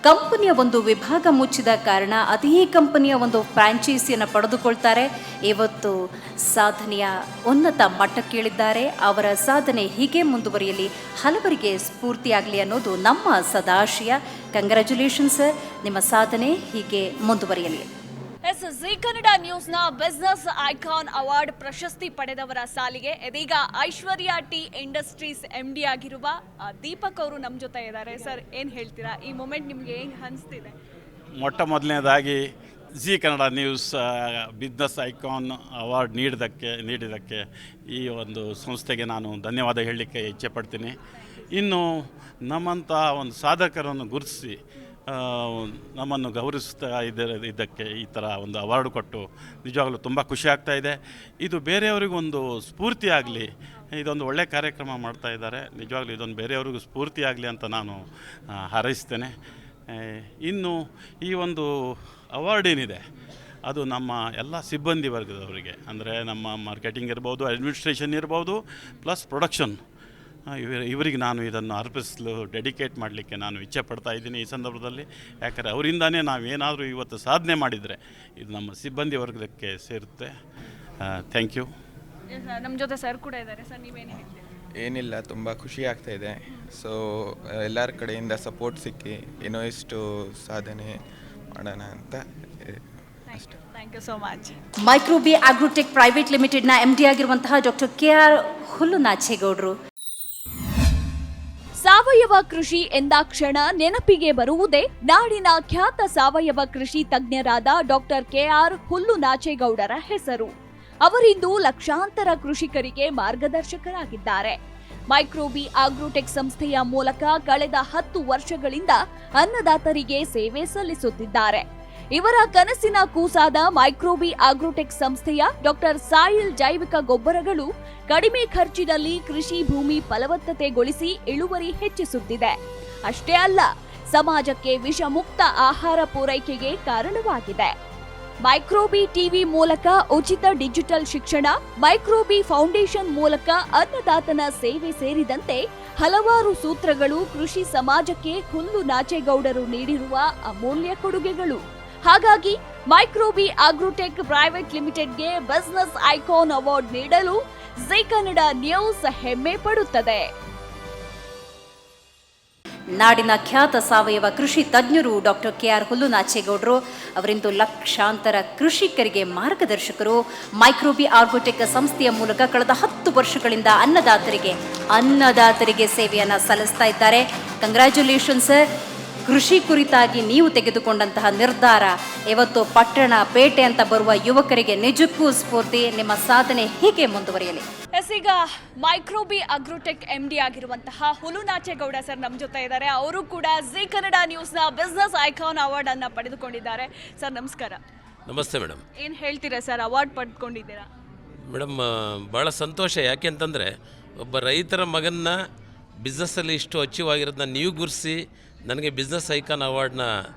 ಕಂಪನಿಯ ಒಂದು ವಿಭಾಗ ಮುಚ್ಚಿದ ಕಾರಣ ಅದೇ ಕಂಪನಿಯ ಒಂದು ಫ್ರಾಂಚೈಸಿಯನ್ನು ಪಡೆದುಕೊಳ್ತಾರೆ. ಇವತ್ತು ಸಾಧನೆಯ ಉನ್ನತ ಮಟ್ಟಕ್ಕೇಳಿದ್ದಾರೆ. ಅವರ ಸಾಧನೆ ಹೀಗೆ ಮುಂದುವರಿಯಲಿ, ಹಲವರಿಗೆ ಸ್ಫೂರ್ತಿಯಾಗಲಿ ಅನ್ನೋದು ನಮ್ಮ ಸದಾಶಯ. ಕಂಗ್ರ್ಯಾಚುಲೇಷನ್ಸ್, ನಿಮ್ಮ ಸಾಧನೆ ಹೀಗೆ ಮುಂದುವರಿಯಲಿ. ಜೀ ಕನ್ನಡ ನ್ಯೂಸ್ನ ಬಿಸಿನೆಸ್ ಐಕಾನ್ ಅವಾರ್ಡ್ ಪ್ರಶಸ್ತಿ ಪಡೆದವರ ಸಾಲಿಗೆ ಇದೀಗ ಐಶ್ವರ್ಯ ಟಿ ಇಂಡಸ್ಟ್ರೀಸ್ MD ಆಗಿರುವ ದೀಪಕ್ ಅವರು ನಮ್ಮ ಜೊತೆ ಇದ್ದಾರೆ. ಸರ್, ಏನು ಹೇಳ್ತೀರಾ? ಈ ಮೂಮೆಂಟ್ ನಿಮಗೆ ಏನು ಅನಿಸ್ತಿದೆ? ಮೊಟ್ಟ ಮೊದಲನೇದಾಗಿ Zee Kannada news business icon award ನೀಡಿದ್ದಕ್ಕೆ ಈ ಒಂದು ಸಂಸ್ಥೆಗೆ ನಾನು ಧನ್ಯವಾದ ಹೇಳಲಿಕ್ಕೆ ಇಚ್ಛೆಪಡ್ತೀನಿ. ಇನ್ನು ನಮ್ಮಂಥ ಒಂದು ಸಾಧಕರನ್ನು ಗುರುತಿಸಿ ನಮ್ಮನ್ನು ಗೌರವಿಸ್ತಾ ಇದಕ್ಕೆ ಈ ಥರ ಒಂದು ಅವಾರ್ಡ್ ಕೊಟ್ಟು ನಿಜವಾಗಲೂ ತುಂಬ ಖುಷಿ ಆಗ್ತಾಯಿದೆ. ಇದು ಬೇರೆಯವರಿಗೊಂದು ಸ್ಫೂರ್ತಿ ಆಗಲಿ, ಇದೊಂದು ಒಳ್ಳೆಯ ಕಾರ್ಯಕ್ರಮ ಮಾಡ್ತಾ ಇದ್ದಾರೆ. ನಿಜವಾಗ್ಲೂ ಇದೊಂದು ಬೇರೆಯವ್ರಿಗೂ ಸ್ಫೂರ್ತಿ ಆಗಲಿ ಅಂತ ನಾನು ಹಾರೈಸ್ತೇನೆ. ಇನ್ನು ಈ ಒಂದು ಅವಾರ್ಡ್ ಏನಿದೆ ಅದು ನಮ್ಮ ಎಲ್ಲ ಸಿಬ್ಬಂದಿ ವರ್ಗದವರಿಗೆ, ಅಂದರೆ ನಮ್ಮ ಮಾರ್ಕೆಟಿಂಗ್ ಇರ್ಬೋದು, ಅಡ್ಮಿನಿಸ್ಟ್ರೇಷನ್ ಇರ್ಬೋದು, ಪ್ಲಸ್ ಪ್ರೊಡಕ್ಷನ್, ಇವರಿಗೆ ನಾನು ಇದನ್ನು ಅರ್ಪಿಸಲು ಡೆಡಿಕೇಟ್ ಮಾಡಲಿಕ್ಕೆ ನಾನು ಇಚ್ಛೆ ಪಡ್ತಾ ಇದ್ದೀನಿ ಈ ಸಂದರ್ಭದಲ್ಲಿ. ಯಾಕಂದರೆ ಅವರಿಂದಾನೇ ನಾವೇನಾದರೂ ಇವತ್ತು ಸಾಧನೆ ಮಾಡಿದರೆ ಇದು ನಮ್ಮ ಸಿಬ್ಬಂದಿ ವರ್ಗಕ್ಕೆ ಸೇರುತ್ತೆ. Thank you. ನಮ್ಮ ಜೊತೆ ಸರ್ ಕೂಡ ಇದ್ದಾರೆ. ಸರ್, ನೀವೇನು ಹೇಳ್ತೀರಿ? ಏನಿಲ್ಲ, ತುಂಬ ಖುಷಿ ಆಗ್ತಾ ಇದೆ. ಸೊ ಎಲ್ಲರ ಕಡೆಯಿಂದ ಸಪೋರ್ಟ್ ಸಿಕ್ಕಿ ಏನೋ ಇಷ್ಟು ಸಾಧನೆ ಮಾಡೋಣ ಅಂತ ಅಷ್ಟೇ. Thank you so much. Microbi Agrotech private ಲಿಮಿಟೆಡ್ನ MD ಆಗಿರುವಂತಹ ಡಾಕ್ಟರ್ KR ಹುಲ್ಲುನಾಚೇಗೌಡರು. ಸಾವಯವ ಕೃಷಿ ಎಂದಾಕ್ಷಣ ನೆನಪಿಗೆ ಬರುವುದೇ ನಾಡಿನ ಖ್ಯಾತ ಸಾವಯವ ಕೃಷಿ ತಜ್ಞರಾದ ಡಾಕ್ಟರ್ KR ಹುಲ್ಲುನಾಚೇಗೌಡರ ಹೆಸರು. ಅವರಿಂದು ಲಕ್ಷಾಂತರ ಕೃಷಿಕರಿಗೆ ಮಾರ್ಗದರ್ಶಕರಾಗಿದ್ದಾರೆ. ಮೈಕ್ರೋಬಿ ಆಗ್ರೋಟೆಕ್ ಸಂಸ್ಥೆಯ ಮೂಲಕ ಕಳೆದ 10 ವರ್ಷಗಳಿಂದ ಅನ್ನದಾತರಿಗೆ ಸೇವೆ ಸಲ್ಲಿಸುತ್ತಿದ್ದಾರೆ. ಇವರ ಕನಸಿನ ಕೂಸಾದ ಮೈಕ್ರೋಬಿ ಆಗ್ರೋಟೆಕ್ ಸಂಸ್ಥೆಯ ಡಾಕ್ಟರ್ ಸಾಯಿಲ್ ಜೈವಿಕ ಗೊಬ್ಬರಗಳು ಕಡಿಮೆ ಖರ್ಚಿನಲ್ಲಿ ಕೃಷಿ ಭೂಮಿ ಫಲವತ್ತತೆಗೊಳಿಸಿ ಇಳುವರಿ ಹೆಚ್ಚಿಸುತ್ತಿದೆ. ಅಷ್ಟೇ ಅಲ್ಲ, ಸಮಾಜಕ್ಕೆ ವಿಷಮುಕ್ತ ಆಹಾರ ಪೂರೈಕೆಗೆ ಕಾರಣವಾಗಿದೆ. ಮೈಕ್ರೋಬಿ ಟಿವಿ ಮೂಲಕ ಉಚಿತ ಡಿಜಿಟಲ್ ಶಿಕ್ಷಣ, ಮೈಕ್ರೋಬಿ ಫೌಂಡೇಶನ್ ಮೂಲಕ ಅನ್ನದಾತನ ಸೇವೆ ಸೇರಿದಂತೆ ಹಲವಾರು ಸೂತ್ರಗಳು ಕೃಷಿ ಸಮಾಜಕ್ಕೆ ಹುಲ್ಲು ನಾಚೇಗೌಡರು ನೀಡಿರುವ ಅಮೂಲ್ಯ ಕೊಡುಗೆಗಳು. ಹಾಗಾಗಿ ಮೈಕ್ರೋಬಿ ಆಗ್ರೋಟೆಕ್ ಪ್ರೈವೇಟ್ ಲಿಮಿಟೆಡ್ಗೆ ಬಿಸಿನೆಸ್ ಐಕಾನ್ ಅವಾರ್ಡ್ ನೀಡಲು ಜೀ ಕನ್ನಡ ನ್ಯೂಸ್ ಹೆಮ್ಮೆ ಪಡುತ್ತದೆ. ನಾಡಿನ ಖ್ಯಾತ ಸಾವಯವ ಕೃಷಿ ತಜ್ಞರು ಡಾಕ್ಟರ್ KR ಹುಲ್ಲುನಾಚೇಗೌಡರು ಅವರಿಂದು ಲಕ್ಷಾಂತರ ಕೃಷಿಕರಿಗೆ ಮಾರ್ಗದರ್ಶಕರು. ಮೈಕ್ರೋಬಿ ಆಗ್ರೋಟೆಕ್ ಸಂಸ್ಥೆಯ ಮೂಲಕ ಕಳೆದ 10 ವರ್ಷಗಳಿಂದ ಅನ್ನದಾತರಿಗೆ ಸೇವೆಯನ್ನು ಸಲ್ಲಿಸ್ತಾ ಇದ್ದಾರೆ. Congratulation sir. ಕೃಷಿ ಕುರಿತಾಗಿ ನೀವು ತೆಗೆದುಕೊಂಡಂತಹ ನಿರ್ಧಾರ ಇವತ್ತು ಪಟ್ಟಣ ಪೇಟೆ ಅಂತ ಬರುವ ಯುವಕರಿಗೆ ನಿಜಕ್ಕೂ ಸ್ಫೂರ್ತಿ. ನಿಮ್ಮ ಸಾಧನೆ ಹೀಗೆ ಮುಂದುವರಿಯಲಿ. ಈಗ ಮೈಕ್ರೋಬಿ ಆಗ್ರೋಟೆಕ್ MD ಆಗಿರುವಂತಹ ಹುಲ್ಲುನಾಚೇಗೌಡ ಸರ್ ನಮ್ಮ ಜೊತೆ ಇದ್ದಾರೆ. ಅವರು ಕೂಡ ಜೀ ಕನ್ನಡ ನ್ಯೂಸ್ನ ಬಿಸ್ನೆಸ್ ಐಕಾನ್ ಅವಾರ್ಡ್ ಅನ್ನ ಪಡೆದುಕೊಂಡಿದ್ದಾರೆ. ಸರ್ ನಮಸ್ಕಾರ. ನಮಸ್ತೆ ಮೇಡಮ್. ಏನು ಹೇಳ್ತೀರಾ ಸರ್, ಅವಾರ್ಡ್ ಪಡೆದುಕೊಂಡಿದ್ದೀರಾ? ಮೇಡಮ್ ಭಾಳ ಸಂತೋಷ. ಯಾಕೆಂತಂದರೆ ಒಬ್ಬ ರೈತರ ಮಗನ್ನ ಬಿಸ್ನೆಸ್ಸಲ್ಲಿ ಇಷ್ಟು ಅಚೀವ್ ಆಗಿರೋದನ್ನ ನೀವು ಗುರುಸಿ ನನಗೆ ಬಿಸ್ನೆಸ್ ಐಕಾನ್ ಅವಾರ್ಡ್ನ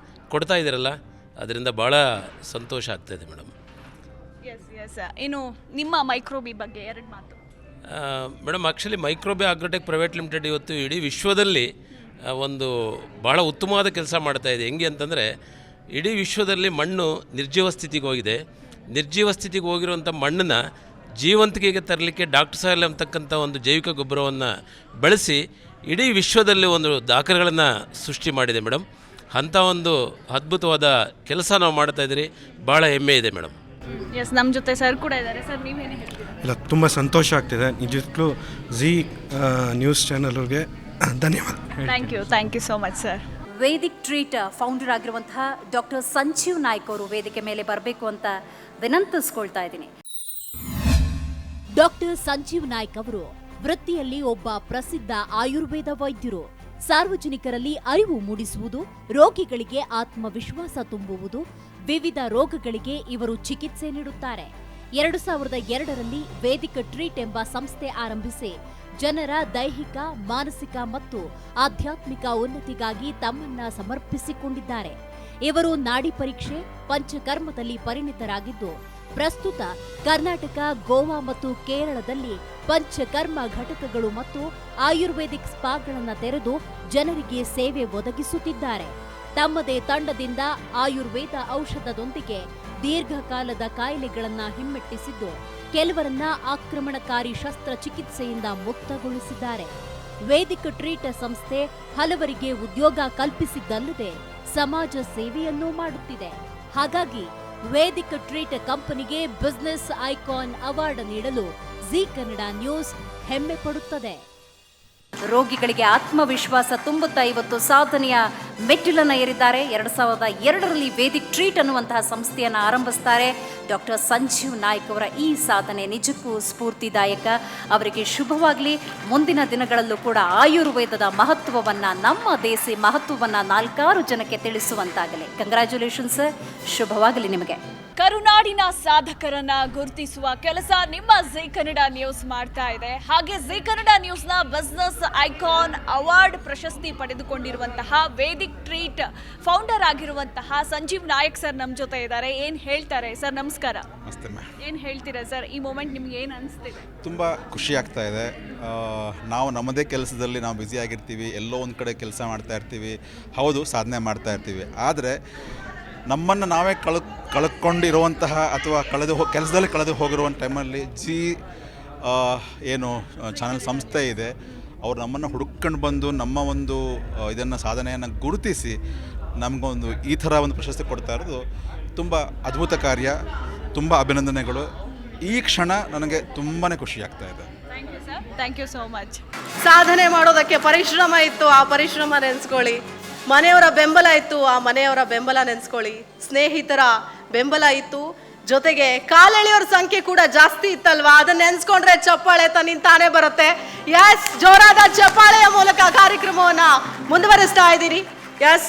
ಕೊಡ್ತಾ ಇದ್ದೀರಲ್ಲ, ಅದರಿಂದ ಭಾಳ ಸಂತೋಷ ಆಗ್ತಾಯಿದೆ ಮೇಡಮ್. ಎಸ್ ಇನ್ನು ನಿಮ್ಮ ಮೈಕ್ರೋಬಿ ಬಗ್ಗೆ 2 ಮಾತು. Madam, actually Microbi Agrotech private limited ಇವತ್ತು ಇಡೀ ವಿಶ್ವದಲ್ಲಿ ಒಂದು ಭಾಳ ಉತ್ತಮವಾದ ಕೆಲಸ ಮಾಡ್ತಾಯಿದೆ. ಹೆಂಗೆ ಅಂತಂದರೆ ಇಡೀ ವಿಶ್ವದಲ್ಲಿ ಮಣ್ಣು ನಿರ್ಜೀವ ಸ್ಥಿತಿಗೆ ಹೋಗಿದೆ. ನಿರ್ಜೀವ ಸ್ಥಿತಿಗೆ ಹೋಗಿರುವಂಥ ಮಣ್ಣನ್ನು ಜೀವಂತಿಕೆಗೆ ತರಲಿಕ್ಕೆ ಡಾಕ್ಟರ್ ಸಾಯಿಲ್ ಅಂತಕ್ಕಂಥ ಒಂದು ಜೈವಿಕ ಗೊಬ್ಬರವನ್ನು ಬಳಸಿ ಇಡೀ ವಿಶ್ವದಲ್ಲಿ ಒಂದು ದಾಖಲೆಗಳನ್ನು ಸೃಷ್ಟಿ ಮಾಡಿದೆ ಮೇಡಮ್. ಅಂಥ ಒಂದು ಅದ್ಭುತವಾದ ಕೆಲಸ ನಾವು ಮಾಡ್ತಾ ಇದ್ದೀರಿ, ಭಾಳ ಹೆಮ್ಮೆ ಇದೆ ಮೇಡಮ್. ಎಸ್, ನಮ್ಮ ಜೊತೆ ಸರ್ ಕೂಡ ಇದ್ದಾರೆ. ಸರ್ ನೀವೇನು ಹೇಳ್ತೀರಾ? ಇಲ್ಲ, ತುಂಬ ಸಂತೋಷ ಆಗ್ತಿದೆ. ನಿಜಕ್ಕೂ ಜೀ ನ್ಯೂಸ್ ಚಾನಲ್ಗೆ ಧನ್ಯವಾದ. Thank you so much sir. Vedic treat founder ಆಗಿರುವಂತಹ ಡಾಕ್ಟರ್ ಸಂಜೀವ್ ನಾಯ್ಕ್ ಅವರು ವೇದಿಕೆ ಮೇಲೆ ಬರಬೇಕು ಅಂತ ವಿನಂತಿಸ್ಕೊಳ್ತಾ ಇದ್ದೀನಿ. ಡಾಕ್ಟರ್ ಸಂಜೀವ್ ನಾಯ್ಕ್ ಅವರು ವೃತ್ತಿಯಲ್ಲಿ ಒಬ್ಬ ಪ್ರಸಿದ್ಧ ಆಯುರ್ವೇದ ವೈದ್ಯರು. ಸಾರ್ವಜನಿಕರಲ್ಲಿ ಅರಿವು ಮೂಡಿಸುವುದು, ರೋಗಿಗಳಿಗೆ ಆತ್ಮವಿಶ್ವಾಸ ತುಂಬುವುದು, ವಿವಿಧ ರೋಗಗಳಿಗೆ ಇವರು ಚಿಕಿತ್ಸೆ ನೀಡುತ್ತಾರೆ. 2002ರಲ್ಲಿ ವೇದಿಕ್ ಟ್ರೀಟ್ ಎಂಬ ಸಂಸ್ಥೆ ಆರಂಭಿಸಿ ಜನರ ದೈಹಿಕ, ಮಾನಸಿಕ ಮತ್ತು ಆಧ್ಯಾತ್ಮಿಕ ಉನ್ನತಿಗಾಗಿ ತಮ್ಮನ್ನ ಸಮರ್ಪಿಸಿಕೊಂಡಿದ್ದಾರೆ. ಇವರು ನಾಡಿ ಪರೀಕ್ಷೆ, ಪಂಚಕರ್ಮದಲ್ಲಿ ಪರಿಣಿತರಾಗಿದ್ದು ಪ್ರಸ್ತುತ ಕರ್ನಾಟಕ, ಗೋವಾ ಮತ್ತು ಕೇರಳದಲ್ಲಿ ಪಂಚಕರ್ಮ ಘಟಕಗಳು ಮತ್ತು ಆಯುರ್ವೇದಿಕ್ ಸ್ಪಾಗಳನ್ನು ತೆರೆದು ಜನರಿಗೆ ಸೇವೆ ಒದಗಿಸುತ್ತಿದ್ದಾರೆ. ತಮ್ಮದೇ ತಂಡದಿಂದ ಆಯುರ್ವೇದ ಔಷಧದೊಂದಿಗೆ ದೀರ್ಘಕಾಲದ ಕಾಯಿಲೆಗಳನ್ನು ಹಿಮ್ಮೆಟ್ಟಿಸಿದ್ದು ಕೆಲವರನ್ನ ಆಕ್ರಮಣಕಾರಿ ಶಸ್ತ್ರಚಿಕಿತ್ಸೆಯಿಂದ ಮುಕ್ತಗೊಳಿಸಿದ್ದಾರೆ. ವೇದಿಕ್ ಟ್ರೀಟ್ ಸಂಸ್ಥೆ ಹಲವರಿಗೆ ಉದ್ಯೋಗ ಕಲ್ಪಿಸಿದ್ದಲ್ಲದೆ ಸಮಾಜ ಸೇವೆಯನ್ನೂ ಮಾಡುತ್ತಿದೆ. ಹಾಗಾಗಿ ವೇದಿಕ್ ಟ್ರೀಟ್ ಕಂಪನಿಗೆ ಬಿಸಿನೆಸ್ ಐಕಾನ್ ಅವಾರ್ಡ್ ನೀಡಲು ಜೀ ಕನ್ನಡ ನ್ಯೂಸ್ ಹೆಮ್ಮೆ ಪಡುತ್ತದೆ. ರೋಗಿಗಳಿಗೆ ಆತ್ಮವಿಶ್ವಾಸ ತುಂಬುತ್ತಾ ಇವತ್ತು ಸಾಧನೆಯ ಮೆಟ್ಟಿಲನ್ನು ಏರಿದ್ದಾರೆ. 2002ರಲ್ಲಿ ವೇದಿಕ್ ಟ್ರೀಟ್ ಅನ್ನುವಂತಹ ಸಂಸ್ಥೆಯನ್ನು ಆರಂಭಿಸ್ತಾರೆ. ಡಾಕ್ಟರ್ ಸಂಜೀವ್ ನಾಯ್ಕ್ ಅವರ ಈ ಸಾಧನೆ ನಿಜಕ್ಕೂ ಸ್ಫೂರ್ತಿದಾಯಕ. ಅವರಿಗೆ ಶುಭವಾಗಲಿ. ಮುಂದಿನ ದಿನಗಳಲ್ಲೂ ಕೂಡ ಆಯುರ್ವೇದದ ಮಹತ್ವವನ್ನು, ನಮ್ಮ ದೇಸಿ ಮಹತ್ವವನ್ನು 4 ಜನಕ್ಕೆ ತಿಳಿಸುವಂತಾಗಲಿ. ಕಂಗ್ರ್ಯಾಚುಲೇಷನ್ಸ್ ಸರ್, ಶುಭವಾಗಲಿ ನಿಮಗೆ. ಕರುನಾಡಿನ ಸಾಧಕರನ್ನ ಗುರುತಿಸುವ ಕೆಲಸ ನಿಮ್ಮ ಜೀ ಕನ್ನಡ ನ್ಯೂಸ್ ಮಾಡ್ತಾ ಇದೆ. ಹಾಗೆ ಜೀ ಕನ್ನಡ ನ್ಯೂಸ್ನ ಬಿಸ್ನೆಸ್ ಐಕಾನ್ ಅವಾರ್ಡ್ ಪ್ರಶಸ್ತಿ ಪಡೆದುಕೊಂಡಿರುವಂತಹ ವೇದಿಕ್ ಟ್ರೀಟ್ ಫೌಂಡರ್ ಆಗಿರುವಂತಹ ಸಂಜೀವ್ ನಾಯಕ್ ಸರ್ ನಮ್ಮ ಜೊತೆ ಇದ್ದಾರೆ. ಏನು ಹೇಳ್ತಾರೆ ಸರ್? ನಮಸ್ಕಾರ. ಏನು ಹೇಳ್ತೀರಾ ಸರ್? ಈ ಮೂಮೆಂಟ್ ನಿಮ್ಗೆ ಏನು ಅನಿಸ್ತಿದೆ? ತುಂಬ ಖುಷಿ ಆಗ್ತಾ ಇದೆ. ನಾವು ನಮ್ಮದೇ ಕೆಲಸದಲ್ಲಿ ನಾವು ಬ್ಯುಸಿ ಆಗಿರ್ತೀವಿ, ಎಲ್ಲೋ ಒಂದು ಕಡೆ ಕೆಲಸ ಮಾಡ್ತಾ ಇರ್ತೀವಿ. ಹೌದು, ಸಾಧನೆ ಮಾಡ್ತಾ ಇರ್ತೀವಿ. ಆದರೆ ನಮ್ಮನ್ನು ನಾವೇ ಕಳ್ಕೊಂಡಿರುವಂತಹ ಅಥವಾ ಕೆಲಸದಲ್ಲಿ ಕಳೆದು ಹೋಗಿರುವ ಟೈಮಲ್ಲಿ ಏನು ಚಾನಲ್ ಸಂಸ್ಥೆ ಇದೆ, ಅವ್ರು ನಮ್ಮನ್ನು ಹುಡುಕೊಂಡು ಬಂದು ನಮ್ಮ ಒಂದು ಇದನ್ನು ಸಾಧನೆಯನ್ನು ಗುರುತಿಸಿ ನಮಗೊಂದು ಈ ಥರ ಒಂದು ಪ್ರಶಸ್ತಿ ಕೊಡ್ತಾ ಇರೋದು ತುಂಬ ಅದ್ಭುತ ಕಾರ್ಯ. ತುಂಬ ಅಭಿನಂದನೆಗಳು. ಈ ಕ್ಷಣ ನನಗೆ ತುಂಬಾ ಖುಷಿ ಆಗ್ತಾ ಇದೆ. Thank you so much. ಸಾಧನೆ ಮಾಡೋದಕ್ಕೆ ಪರಿಶ್ರಮ ಇತ್ತು, ಆ ಪರಿಶ್ರಮ ನೆನೆಸ್ಕೊಳ್ಳಿ. ಮನೆಯವರ ಬೆಂಬಲ ಇತ್ತು, ಆ ಮನೆಯವರ ಬೆಂಬಲ ನೆನೆಸ್ಕೊಳ್ಳಿ. ಸ್ನೇಹಿತರ ಬೆಂಬಲ ಇತ್ತು, ಜೊತೆಗೆ ಕಾಲೆಳೆಯೋರ ಸಂಖ್ಯೆ ಕೂಡ ಜಾಸ್ತಿ ಇತ್ತಲ್ವಾ, ಅದನ್ನ ನೆನೆಸ್ಕೊಂಡ್ರೆ ಚಪ್ಪಾಳೆ ತಾನೇ ಬರುತ್ತೆ. ಎಸ್, ಜೋರಾದ ಚಪ್ಪಾಳೆಯ ಮೂಲಕ ಕಾರ್ಯಕ್ರಮವನ್ನ ಮುಂದುವರಿಸ್ತಾ ಇದ್ದೀರಿ. ಎಸ್,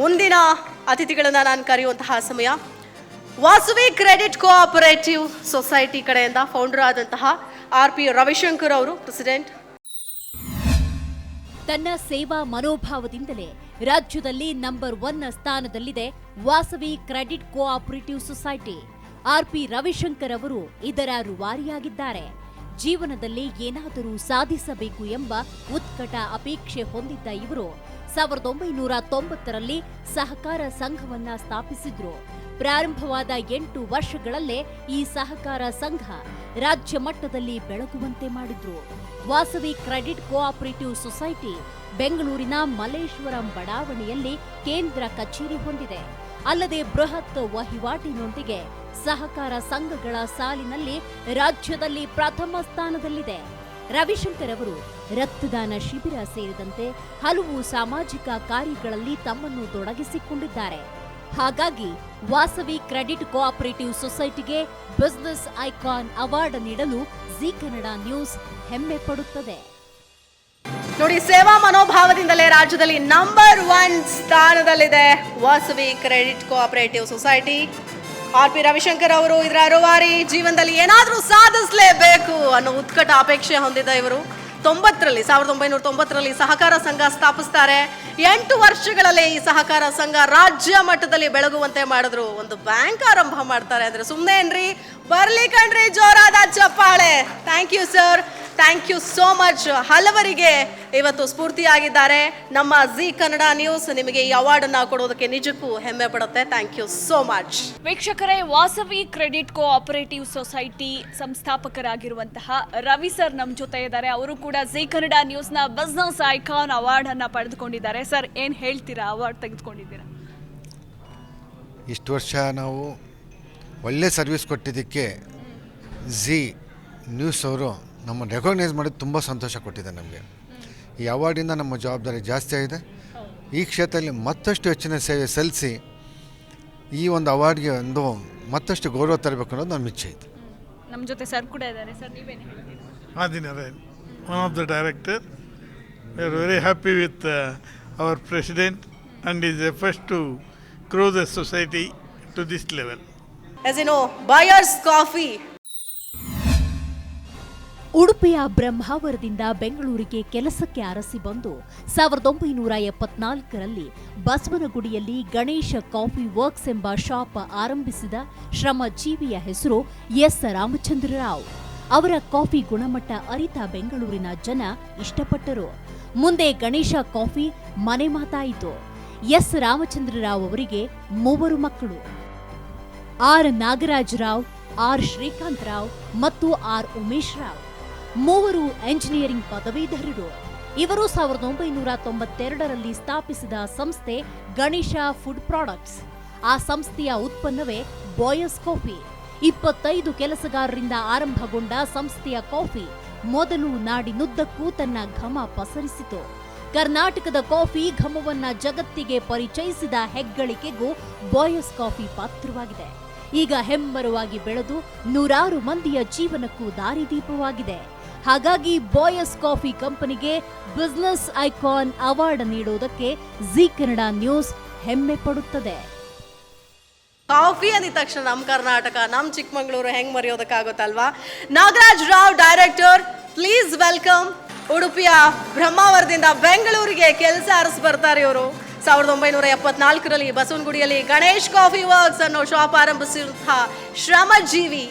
ಮುಂದಿನ ಅತಿಥಿಗಳನ್ನು ನಾನು ಕರೆಯುವಂತಹ ಸಮಯ. ವಾಸವಿ ಕ್ರೆಡಿಟ್ ಕೋಆಪರೇಟಿವ್ ಸೊಸೈಟಿ ಕಡೆಯಿಂದ ಫೌಂಡರ್ ಆದಂತಹ RP ರವಿಶಂಕರ್ ಅವರು, ಪ್ರೆಸಿಡೆಂಟ್. ತನ್ನ ಸೇವಾ ಮನೋಭಾವದಿಂದಲೇ ರಾಜ್ಯದಲ್ಲಿ ನಂಬರ್ 1 ಸ್ಥಾನದಲ್ಲಿದೆ Vasavi credit cooperative society. RP Ravishankar ಅವರು ಇದರ ರೂವಾರಿಯಾಗಿದ್ದಾರೆ. ಜೀವನದಲ್ಲಿ ಏನಾದರೂ ಸಾಧಿಸಬೇಕು ಎಂಬ ಉತ್ಕಟ ಅಪೇಕ್ಷೆ ಹೊಂದಿದ್ದ ಇವರು 1990ರಲ್ಲಿ ಸಹಕಾರ ಸಂಘವನ್ನ ಸ್ಥಾಪಿಸಿದ್ರು. ಪ್ರಾರಂಭವಾದ 8 ವರ್ಷಗಳಲ್ಲೇ ಈ ಸಹಕಾರ ಸಂಘ ರಾಜ್ಯ ಮಟ್ಟದಲ್ಲಿ ಬೆಳಗುವಂತೆ ಮಾಡಿದ್ರು. ವಾಸವಿ ಕ್ರೆಡಿಟ್ ಕೋಆಪರೇಟಿವ್ ಸೊಸೈಟಿ ಬೆಂಗಳೂರಿನ ಮಲ್ಲೇಶ್ವರಂ ಬಡಾವಣೆಯಲ್ಲಿ ಕೇಂದ್ರ ಕಚೇರಿ ಹೊಂದಿದೆ. ಅಲ್ಲದೆ ಬೃಹತ್ ವಹಿವಾಟಿನೊಂದಿಗೆ ಸಹಕಾರ ಸಂಘಗಳ ಸಾಲಿನಲ್ಲಿ ರಾಜ್ಯದಲ್ಲಿ ಪ್ರಥಮ ಸ್ಥಾನದಲ್ಲಿದೆ. ರವಿಶಂಕರ್ ಅವರು ರಕ್ತದಾನ ಶಿಬಿರ ಸೇರಿದಂತೆ ಹಲವು ಸಾಮಾಜಿಕ ಕಾರ್ಯಗಳಲ್ಲಿ ತಮ್ಮನ್ನು ತೊಡಗಿಸಿಕೊಂಡಿದ್ದಾರೆ. ಹಾಗಾಗಿ ವಾಸವಿ ಕ್ರೆಡಿಟ್ ಕೋಆಪರೇಟಿವ್ ಸೊಸೈಟಿಗೆ ಬಿಸಿನೆಸ್ ಐಕಾನ್ ಅವಾರ್ಡ್ ನೀಡಲು ಜಿ ಕನ್ನಡ ನ್ಯೂಸ್ ಹೆಮ್ಮೆ ಪಡುತ್ತದೆ. ನೋಡಿ, ಸೇವಾ ಮನೋಭಾವದಿಂದಲೇ ರಾಜ್ಯದಲ್ಲಿ ನಂಬರ್ 1 ಸ್ಥಾನದಲ್ಲಿದೆ Vasavi credit cooperative society. RP Ravishankar ಅವರು ಇದರ ರೂವಾರಿ. ಜೀವನದಲ್ಲಿ ಏನಾದರೂ ಸಾಧಿಸಲೇಬೇಕು ಅನ್ನೋ ಉತ್ಕಟ ಅಪೇಕ್ಷೆ ಹೊಂದಿದ್ದ ಇವರು 1990ರಲ್ಲಿ ಸಹಕಾರ ಸಂಘ ಸ್ಥಾಪಿಸ್ತಾರೆ. 8 ವರ್ಷಗಳಲ್ಲೇ ಈ ಸಹಕಾರ ಸಂಘ ರಾಜ್ಯ ಮಟ್ಟದಲ್ಲಿ ಬೆಳಗುವಂತೆ ಮಾಡಿದ್ರು. ಒಂದು ಬ್ಯಾಂಕ್ ಆರಂಭ ಮಾಡ್ತಾರೆ ಅಂದ್ರೆ ಸುಮ್ಮನೆ ಏನ್ರಿ, ಬರ್ಲಿ ಕಣ್ರಿ ಜೋರಾದ ಚಪ್ಪಾಳೆ. Thank you sir, thank you so much. ಹಲವರಿಗೆ ಇವತ್ತು ಸ್ಫೂರ್ತಿಯಾಗಿದ್ದಾರೆ. ನಮ್ಮ ಜಿ ಕನ್ನಡ ನ್ಯೂಸ್ ನಿಮಗೆ ಈ ಅವಾರ್ಡ್ ಅನ್ನ ಕೊಡೋದಕ್ಕೆ ನಿಜಕ್ಕೂ ಹೆಮ್ಮೆ ಪಡುತ್ತೆ. Thank you so much. ವೀಕ್ಷಕರೇ, ವಾಸವಿ ಕ್ರೆಡಿಟ್ ಕೋಆಪರೇಟಿವ್ ಸೊಸೈಟಿ ಸಂಸ್ಥಾಪಕರಾಗಿರುವಂತಹ ರವಿ ಸರ್ ನಮ್ಮ ಜೊತೆ ಇದ್ದಾರೆ. ಅವರು ಕೂಡ ಜಿ ಕನ್ನಡ ನ್ಯೂಸ್ನ ಬಿಸ್ನೆಸ್ ಐಕಾನ್ ಅವಾರ್ಡ್ ಅನ್ನ ಪಡೆದುಕೊಂಡಿದ್ದಾರೆ. ಸರ್, ಏನು ಹೇಳ್ತೀರಾ, ಅವಾರ್ಡ್ ತೆಗೆದುಕೊಂಡಿದ್ದೀರಾ? ಇಷ್ಟು ವರ್ಷ ನಾವು ಒಳ್ಳೆ ಸರ್ವಿಸ್ ಕೊಟ್ಟಿದ್ದಕ್ಕೆ ಜಿ ನ್ಯೂಸ್ ಅವರು ನಮ್ಮ ರೆಕಗ್ನೈಸ್ ಮಾಡೋದು ತುಂಬ ಸಂತೋಷ ಕೊಟ್ಟಿದೆ ನಮಗೆ. ಈ ಅವಾರ್ಡಿಂದ ನಮ್ಮ ಜವಾಬ್ದಾರಿ ಜಾಸ್ತಿ ಆಗಿದೆ. ಈ ಕ್ಷೇತ್ರದಲ್ಲಿ ಮತ್ತಷ್ಟು ಹೆಚ್ಚಿನ ಸೇವೆ ಸಲ್ಲಿಸಿ ಈ ಒಂದು ಅವಾರ್ಡ್ಗೆ ಒಂದು ಮತ್ತಷ್ಟು ಗೌರವ ತರಬೇಕು ಅನ್ನೋದು ನಮ್ಮ ಇಚ್ಛೆ ಇದೆ. ನಮ್ಮ ಜೊತೆ ಸರ್ ಕೂಡ ಇದ್ದಾರೆ. ಸರ್, ನೀವೇನು ಹೇಳ್ತೀರಾ? ಆದಿನಾರಾಯಣ್, one of the director. We are very happy with our president and his efforts to grow the society to this level. As you know, Buyers Coffee. ಉಡುಪಿಯ ಬ್ರಹ್ಮಾವರದಿಂದ ಬೆಂಗಳೂರಿಗೆ ಕೆಲಸಕ್ಕೆ ಅರಸಿ ಬಂದು 1974ರಲ್ಲಿ ಬಸವನಗುಡಿಯಲ್ಲಿ ಗಣೇಶ ಕಾಫಿ ವರ್ಕ್ಸ್ ಎಂಬ ಶಾಪ್ ಆರಂಭಿಸಿದ ಶ್ರಮಜೀವಿಯ ಹೆಸರು ಎಸ್ ರಾಮಚಂದ್ರರಾವ್. ಅವರ ಕಾಫಿ ಗುಣಮಟ್ಟ ಅರಿತ ಬೆಂಗಳೂರಿನ ಜನ ಇಷ್ಟಪಟ್ಟರು. ಮುಂದೆ ಗಣೇಶ ಕಾಫಿ ಮನೆ ಮಾತಾಯಿತು. ಎಸ್ ರಾಮಚಂದ್ರರಾವ್ ಅವರಿಗೆ 3 ಮಕ್ಕಳು. ಆರ್ ನಾಗರಾಜ್ ರಾವ್, ಆರ್ ಶ್ರೀಕಾಂತ್ ರಾವ್ ಮತ್ತು ಆರ್ ಉಮೇಶ್ ರಾವ್. 3 ಎಂಜಿನಿಯರಿಂಗ್ ಪದವೀಧರರು. ಇವರು 1992ರಲ್ಲಿ ಸ್ಥಾಪಿಸಿದ ಸಂಸ್ಥೆ ಗಣೇಶ ಫುಡ್ ಪ್ರಾಡಕ್ಟ್ಸ್. ಆ ಸಂಸ್ಥೆಯ ಉತ್ಪನ್ನವೇ ಬಾಯಸ್ ಕಾಫಿ. 25 ಕೆಲಸಗಾರರಿಂದ ಆರಂಭಗೊಂಡ ಸಂಸ್ಥೆಯ ಕಾಫಿ ಮೊದಲು ನಾಡಿನುದ್ದಕ್ಕೂ ತನ್ನ ಘಮ ಪಸರಿಸಿತು. ಕರ್ನಾಟಕದ ಕಾಫಿ ಘಮವನ್ನ ಜಗತ್ತಿಗೆ ಪರಿಚಯಿಸಿದ ಹೆಗ್ಗಳಿಕೆಗೂ ಬಾಯಸ್ ಕಾಫಿ ಪಾತ್ರವಾಗಿದೆ. ಈಗ ಹೆಮ್ಮರವಾಗಿ ಬೆಳೆದು 100 ಮಂದಿಯ ಜೀವನಕ್ಕೂ ದಾರಿದೀಪವಾಗಿದೆ. ಹಾಗಾಗಿ ಬಾಯಸ್ ಕಾಫಿ ಕಂಪನಿಗೆ ಬಿಸಿನೆಸ್ ಐಕಾನ್ ಅವಾರ್ಡ್ ನೀಡುವುದಕ್ಕೆ ಜಿ ಕನ್ನಡ ನ್ಯೂಸ್ ಹೆಮ್ಮೆ ಪಡುತ್ತದೆ. ಕಾಫಿ ಅಂದಿದ ತಕ್ಷಣ ನಮ್ಮ ಕರ್ನಾಟಕ, ನಮ್ಮ ಚಿಕ್ಕಮಗಳೂರು ಹೆಂಗ್ ಮರೆಯೋದಕ್ಕಾಗುತ್ತಲ್ವಾ? Nagaraj Rao, director, please welcome. ಉಡುಪಿಯ ಬ್ರಹ್ಮಾವರದಿಂದ ಬೆಂಗಳೂರಿಗೆ ಕೆಲಸ ಅರಸಿ ಬರ್ತಾರೆ ಇವರು. 1974ರಲ್ಲಿ ಬಸವನಗುಡಿಯಲ್ಲಿ ಗಣೇಶ್ ಕಾಫಿ ವರ್ಕ್ಸ್ ಅನ್ನೋ ಶಾಪ್ ಆರಂಭಿಸಿರುವಂತಹ ಶ್ರಮಜೀವಿ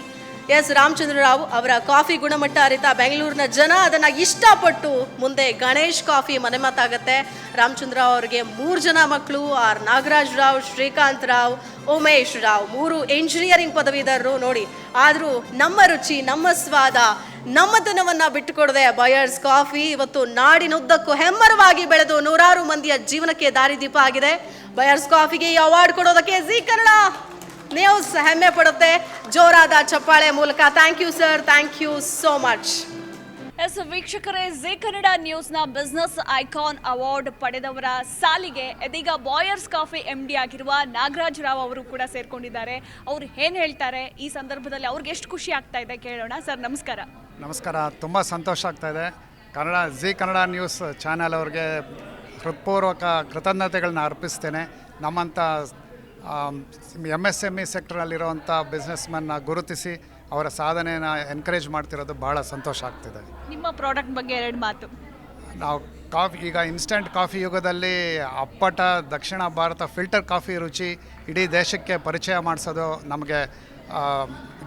ಎಸ್ ರಾಮಚಂದ್ರರಾವ್ ಅವರ ಕಾಫಿ ಗುಣಮಟ್ಟ ಅರಿತ ಬೆಂಗಳೂರಿನ ಜನ ಅದನ್ನ ಇಷ್ಟಪಟ್ಟು ಮುಂದೆ ಗಣೇಶ್ ಕಾಫಿ ಮನೆ ಮಾತಾಗತ್ತೆ. ರಾಮಚಂದ್ರರಾವ್ ಅವರಿಗೆ 3 ಜನ ಮಕ್ಕಳು, ಆರ್ ನಾಗರಾಜ್ ರಾವ್, ಶ್ರೀಕಾಂತ್ ರಾವ್, ಉಮೇಶ್ ರಾವ್, 3 ಎಂಜಿನಿಯರಿಂಗ್ ಪದವೀಧರರು. ನೋಡಿ, ಆದರೂ ನಮ್ಮ ರುಚಿ, ನಮ್ಮ ಸ್ವಾದ, ನಮ್ಮತನವನ್ನ ಬಿಟ್ಟುಕೊಡದೆ ಬಯರ್ಸ್ ಕಾಫಿ ಇವತ್ತು ನಾಡಿನುದ್ದಕ್ಕೂ ಹೆಮ್ಮರವಾಗಿ ಬೆಳೆದು 100 ಮಂದಿಯ ಜೀವನಕ್ಕೆ ದಾರಿದೀಪ ಆಗಿದೆ. ಬಯರ್ಸ್ ಕಾಫಿಗೆ ಈ ಅವಾರ್ಡ್ ಕೊಡೋದಕ್ಕೆ ಜಿ ಕನ್ನಡ ನ್ಯೂಸ್ ಹೆಮ್ಮೆ ಪಡುತ್ತೆ. ಜೋರಾದ ಚಪ್ಪಾಳೆ ಮೂಲಕ thank you sir, thank you so much. Yes ವೀಕ್ಷಕರೇ, ಜಿ ಕನ್ನಡ ನ್ಯೂಸ್ನ ಬಿಸ್ನೆಸ್ ಐಕಾನ್ ಅವಾರ್ಡ್ ಪಡೆದವರ ಸಾಲಿಗೆ ಇದೀಗ ಬಾಯರ್ಸ್ ಕಾಫಿ MD ಆಗಿರುವ ನಾಗರಾಜ್ ರಾವ್ ಅವರು ಕೂಡ ಸೇರ್ಕೊಂಡಿದ್ದಾರೆ. ಅವ್ರು ಏನು ಹೇಳ್ತಾರೆ ಈ ಸಂದರ್ಭದಲ್ಲಿ, ಅವ್ರಿಗೆ ಎಷ್ಟು ಖುಷಿ ಆಗ್ತಾ ಇದೆ ಕೇಳೋಣ. ಸರ್, ನಮಸ್ಕಾರ. ನಮಸ್ಕಾರ. ತುಂಬ ಸಂತೋಷ ಆಗ್ತಾ ಇದೆ. ಜಿ ಕನ್ನಡ ನ್ಯೂಸ್ ಚಾನೆಲ್ ಅವ್ರಿಗೆ ಹೃತ್ಪೂರ್ವಕ ಕೃತಜ್ಞತೆಗಳನ್ನ ಅರ್ಪಿಸ್ತೇನೆ. ನಮ್ಮಂಥ MSME ಸೆಕ್ಟರಲ್ಲಿರುವಂಥ ಬಿಸ್ನೆಸ್ಮನ್ನ ಗುರುತಿಸಿ ಅವರ ಸಾಧನೆಯನ್ನು ಎನ್ಕರೇಜ್ ಮಾಡ್ತಿರೋದು ಭಾಳ ಸಂತೋಷ ಆಗ್ತಿದೆ. ನಿಮ್ಮ ಪ್ರಾಡಕ್ಟ್ ಬಗ್ಗೆ 2 ಮಾತು. ನಾವು ಈಗ ಇನ್ಸ್ಟಂಟ್ ಕಾಫಿ ಯುಗದಲ್ಲಿ ಅಪ್ಪಟ ದಕ್ಷಿಣ ಭಾರತ ಫಿಲ್ಟರ್ ಕಾಫಿ ರುಚಿ ಇಡೀ ದೇಶಕ್ಕೆ ಪರಿಚಯ ಮಾಡಿಸೋದು ನಮಗೆ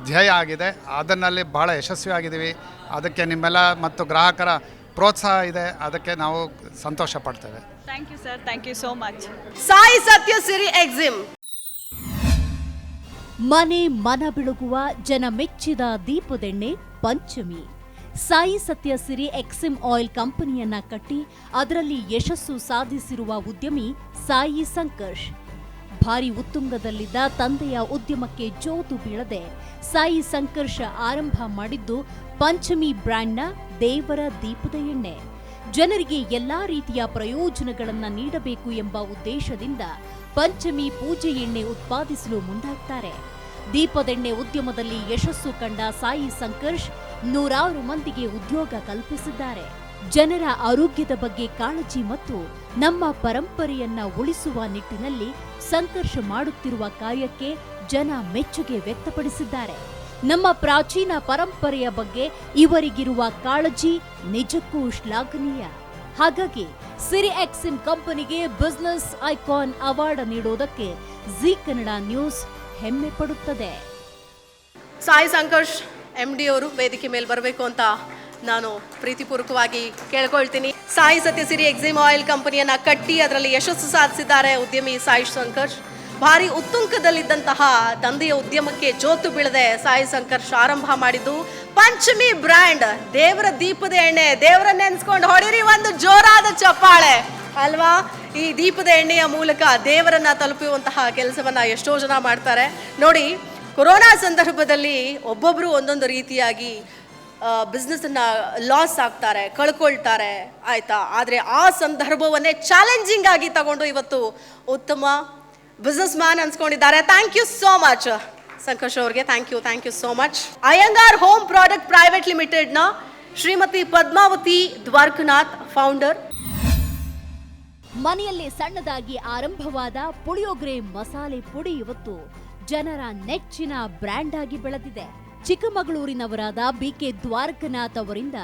ಧ್ಯೇಯ ಆಗಿದೆ. ಅದನ್ನಲ್ಲಿ ಭಾಳ ಯಶಸ್ವಿಯಾಗಿದ್ದೀವಿ. ಅದಕ್ಕೆ ನಿಮ್ಮೆಲ್ಲ ಮತ್ತು ಗ್ರಾಹಕರ ಪ್ರೋತ್ಸಾಹ ಇದೆ. ಅದಕ್ಕೆ ನಾವು ಸಂತೋಷ ಪಡ್ತೇವೆ. Thank you sir, thank you so much. Sai Satya Siri Exim ಮನೆ ಮನ ಬೆಳಗುವ ಜನ ಮೆಚ್ಚಿದ ದೀಪದೆಣ್ಣೆ ಪಂಚಮಿ. ಸಾಯಿ ಸತ್ಯ ಸಿರಿ ಎಕ್ಸಿಮ್ ಆಯಿಲ್ ಕಂಪನಿಯನ್ನ ಕಟ್ಟಿ ಅದರಲ್ಲಿ ಯಶಸ್ಸು ಸಾಧಿಸಿರುವ ಉದ್ಯಮಿ ಸಾಯಿ ಸಂಕರ್ಷ್. ಭಾರಿ ಉತ್ತುಂಗದಲ್ಲಿದ್ದ ತಂದೆಯ ಉದ್ಯಮಕ್ಕೆ ಜೋತು ಬೀಳದೆ ಸಾಯಿ ಸಂಕರ್ಷ ಆರಂಭ ಮಾಡಿದ್ದು ಪಂಚಮಿ ಬ್ರ್ಯಾಂಡ್ನ ದೇವರ ದೀಪದ ಎಣ್ಣೆ. ಜನರಿಗೆ ಎಲ್ಲಾ ರೀತಿಯ ಪ್ರಯೋಜನಗಳನ್ನ ನೀಡಬೇಕು ಎಂಬ ಉದ್ದೇಶದಿಂದ ಪಂಚಮಿ ಪೂಜೆ ಎಣ್ಣೆ ಉತ್ಪಾದಿಸಲು ಮುಂದಾಗ್ತಾರೆ. ದೀಪದೆಣ್ಣೆ ಉದ್ಯಮದಲ್ಲಿ ಯಶಸ್ಸು ಕಂಡ ಸಾಯಿ ಸಂಕರ್ಷ್ 100 ಮಂದಿಗೆ ಉದ್ಯೋಗ ಕಲ್ಪಿಸಿದ್ದಾರೆ. ಜನರ ಆರೋಗ್ಯದ ಬಗ್ಗೆ ಕಾಳಜಿ ಮತ್ತು ನಮ್ಮ ಪರಂಪರೆಯನ್ನ ಉಳಿಸುವ ನಿಟ್ಟಿನಲ್ಲಿ ಸಂಕರ್ಷ ಮಾಡುತ್ತಿರುವ ಕಾರ್ಯಕ್ಕೆ ಜನ ಮೆಚ್ಚುಗೆ ವ್ಯಕ್ತಪಡಿಸಿದ್ದಾರೆ. ನಮ್ಮ ಪ್ರಾಚೀನ ಪರಂಪರೆಯ ಬಗ್ಗೆ ಇವರಿಗಿರುವ ಕಾಳಜಿ ನಿಜಕ್ಕೂ ಶ್ಲಾಘನೀಯ. ಹಾಗಾಗಿ ಸಿರಿ ಎಕ್ಸಿಮ್ ಕಂಪನಿಗೆ ಬಿಸಿನೆಸ್ ಐಕಾನ್ ಅವಾರ್ಡ್ ನೀಡೋದಕ್ಕೆ ಜಿ ಕನ್ನಡ ನ್ಯೂಸ್ ಹೆಮ್ಮೆ ಪಡುತ್ತದೆ. ಸಾಯಿ ಸಂಕರ್ಷ್ MD ಅವರು ವೇದಿಕೆ ಮೇಲೆ ಬರಬೇಕು ಅಂತ ನಾನು ಪ್ರೀತಿಪೂರ್ವಕವಾಗಿ ಕೇಳ್ಕೊಳ್ತೀನಿ. ಸಾಯಿ ಸತ್ಯ ಸಿರಿ ಎಕ್ಸಿಮ್ ಆಯಿಲ್ ಕಂಪನಿಯನ್ನ ಕಟ್ಟಿ ಅದರಲ್ಲಿ ಯಶಸ್ಸು ಸಾಧಿಸಿದ್ದಾರೆ ಉದ್ಯಮಿ ಸಾಯಿ ಸಂಕರ್ಷ್. ಭಾರಿ ಉತ್ತುಂಗದಲ್ಲಿದ್ದಂತಹ ತಂದೆಯ ಉದ್ಯಮಕ್ಕೆ ಜೋತು ಬೀಳದೆ ಸಾಯಿ ಸಂಕರ್ಷ್ ಆರಂಭ ಮಾಡಿದ್ದು ಪಂಚಮಿ ಬ್ರ್ಯಾಂಡ್ ದೇವರ ದೀಪದ ಎಣ್ಣೆ. ದೇವರ ನೆನೆಸ್ಕೊಂಡು ಹೊಡಿರಿ ಒಂದು ಜೋರಾದ ಚಪ್ಪಾಳೆ ಅಲ್ವಾ. ಈ ದೀಪದ ಎಣ್ಣೆಯ ಮೂಲಕ ದೇವರನ್ನ ತಲುಪುವಂತಹ ಕೆಲಸವನ್ನ ಎಷ್ಟೋ ಜನ ಮಾಡ್ತಾರೆ ನೋಡಿ. ಕೊರೋನಾ ಸಂದರ್ಭದಲ್ಲಿ ಒಬ್ಬೊಬ್ಬರು ಒಂದೊಂದು ರೀತಿಯಾಗಿ ಬಿಸ್ನೆಸ್ಸನ್ನು ಲಾಸ್ ಆಗ್ತಾರೆ, ಕಳ್ಕೊಳ್ತಾರೆ ಆಯಿತಾ. ಆದರೆ ಆ ಸಂದರ್ಭವನ್ನೇ ಚಾಲೆಂಜಿಂಗ್ ಆಗಿ ತಗೊಂಡು ಇವತ್ತು ಉತ್ತಮ ಬಿಸ್ನೆಸ್ ಮ್ಯಾನ್ ಅನ್ಸ್ಕೊಂಡಿದ್ದಾರೆ. Thank you so much Sankarsh ಅವ್ರಿಗೆ. Thank you so much. Iyengar home product private ಲಿಮಿಟೆಡ್ನ ಶ್ರೀಮತಿ ಪದ್ಮಾವತಿ ದ್ವಾರಕನಾಥ್ ಫೌಂಡರ್. ಮನೆಯಲ್ಲಿ ಸಣ್ಣದಾಗಿ ಆರಂಭವಾದ ಪುಳಿಯೋಗರೆ ಮಸಾಲೆ ಪುಡಿ ಇವತ್ತು ಜನರ ನೆಚ್ಚಿನ ಬ್ರ್ಯಾಂಡ್ ಆಗಿ ಬೆಳೆದಿದೆ. ಚಿಕ್ಕಮಗಳೂರಿನವರಾದ BK ದ್ವಾರಕನಾಥ್ ಅವರಿಂದ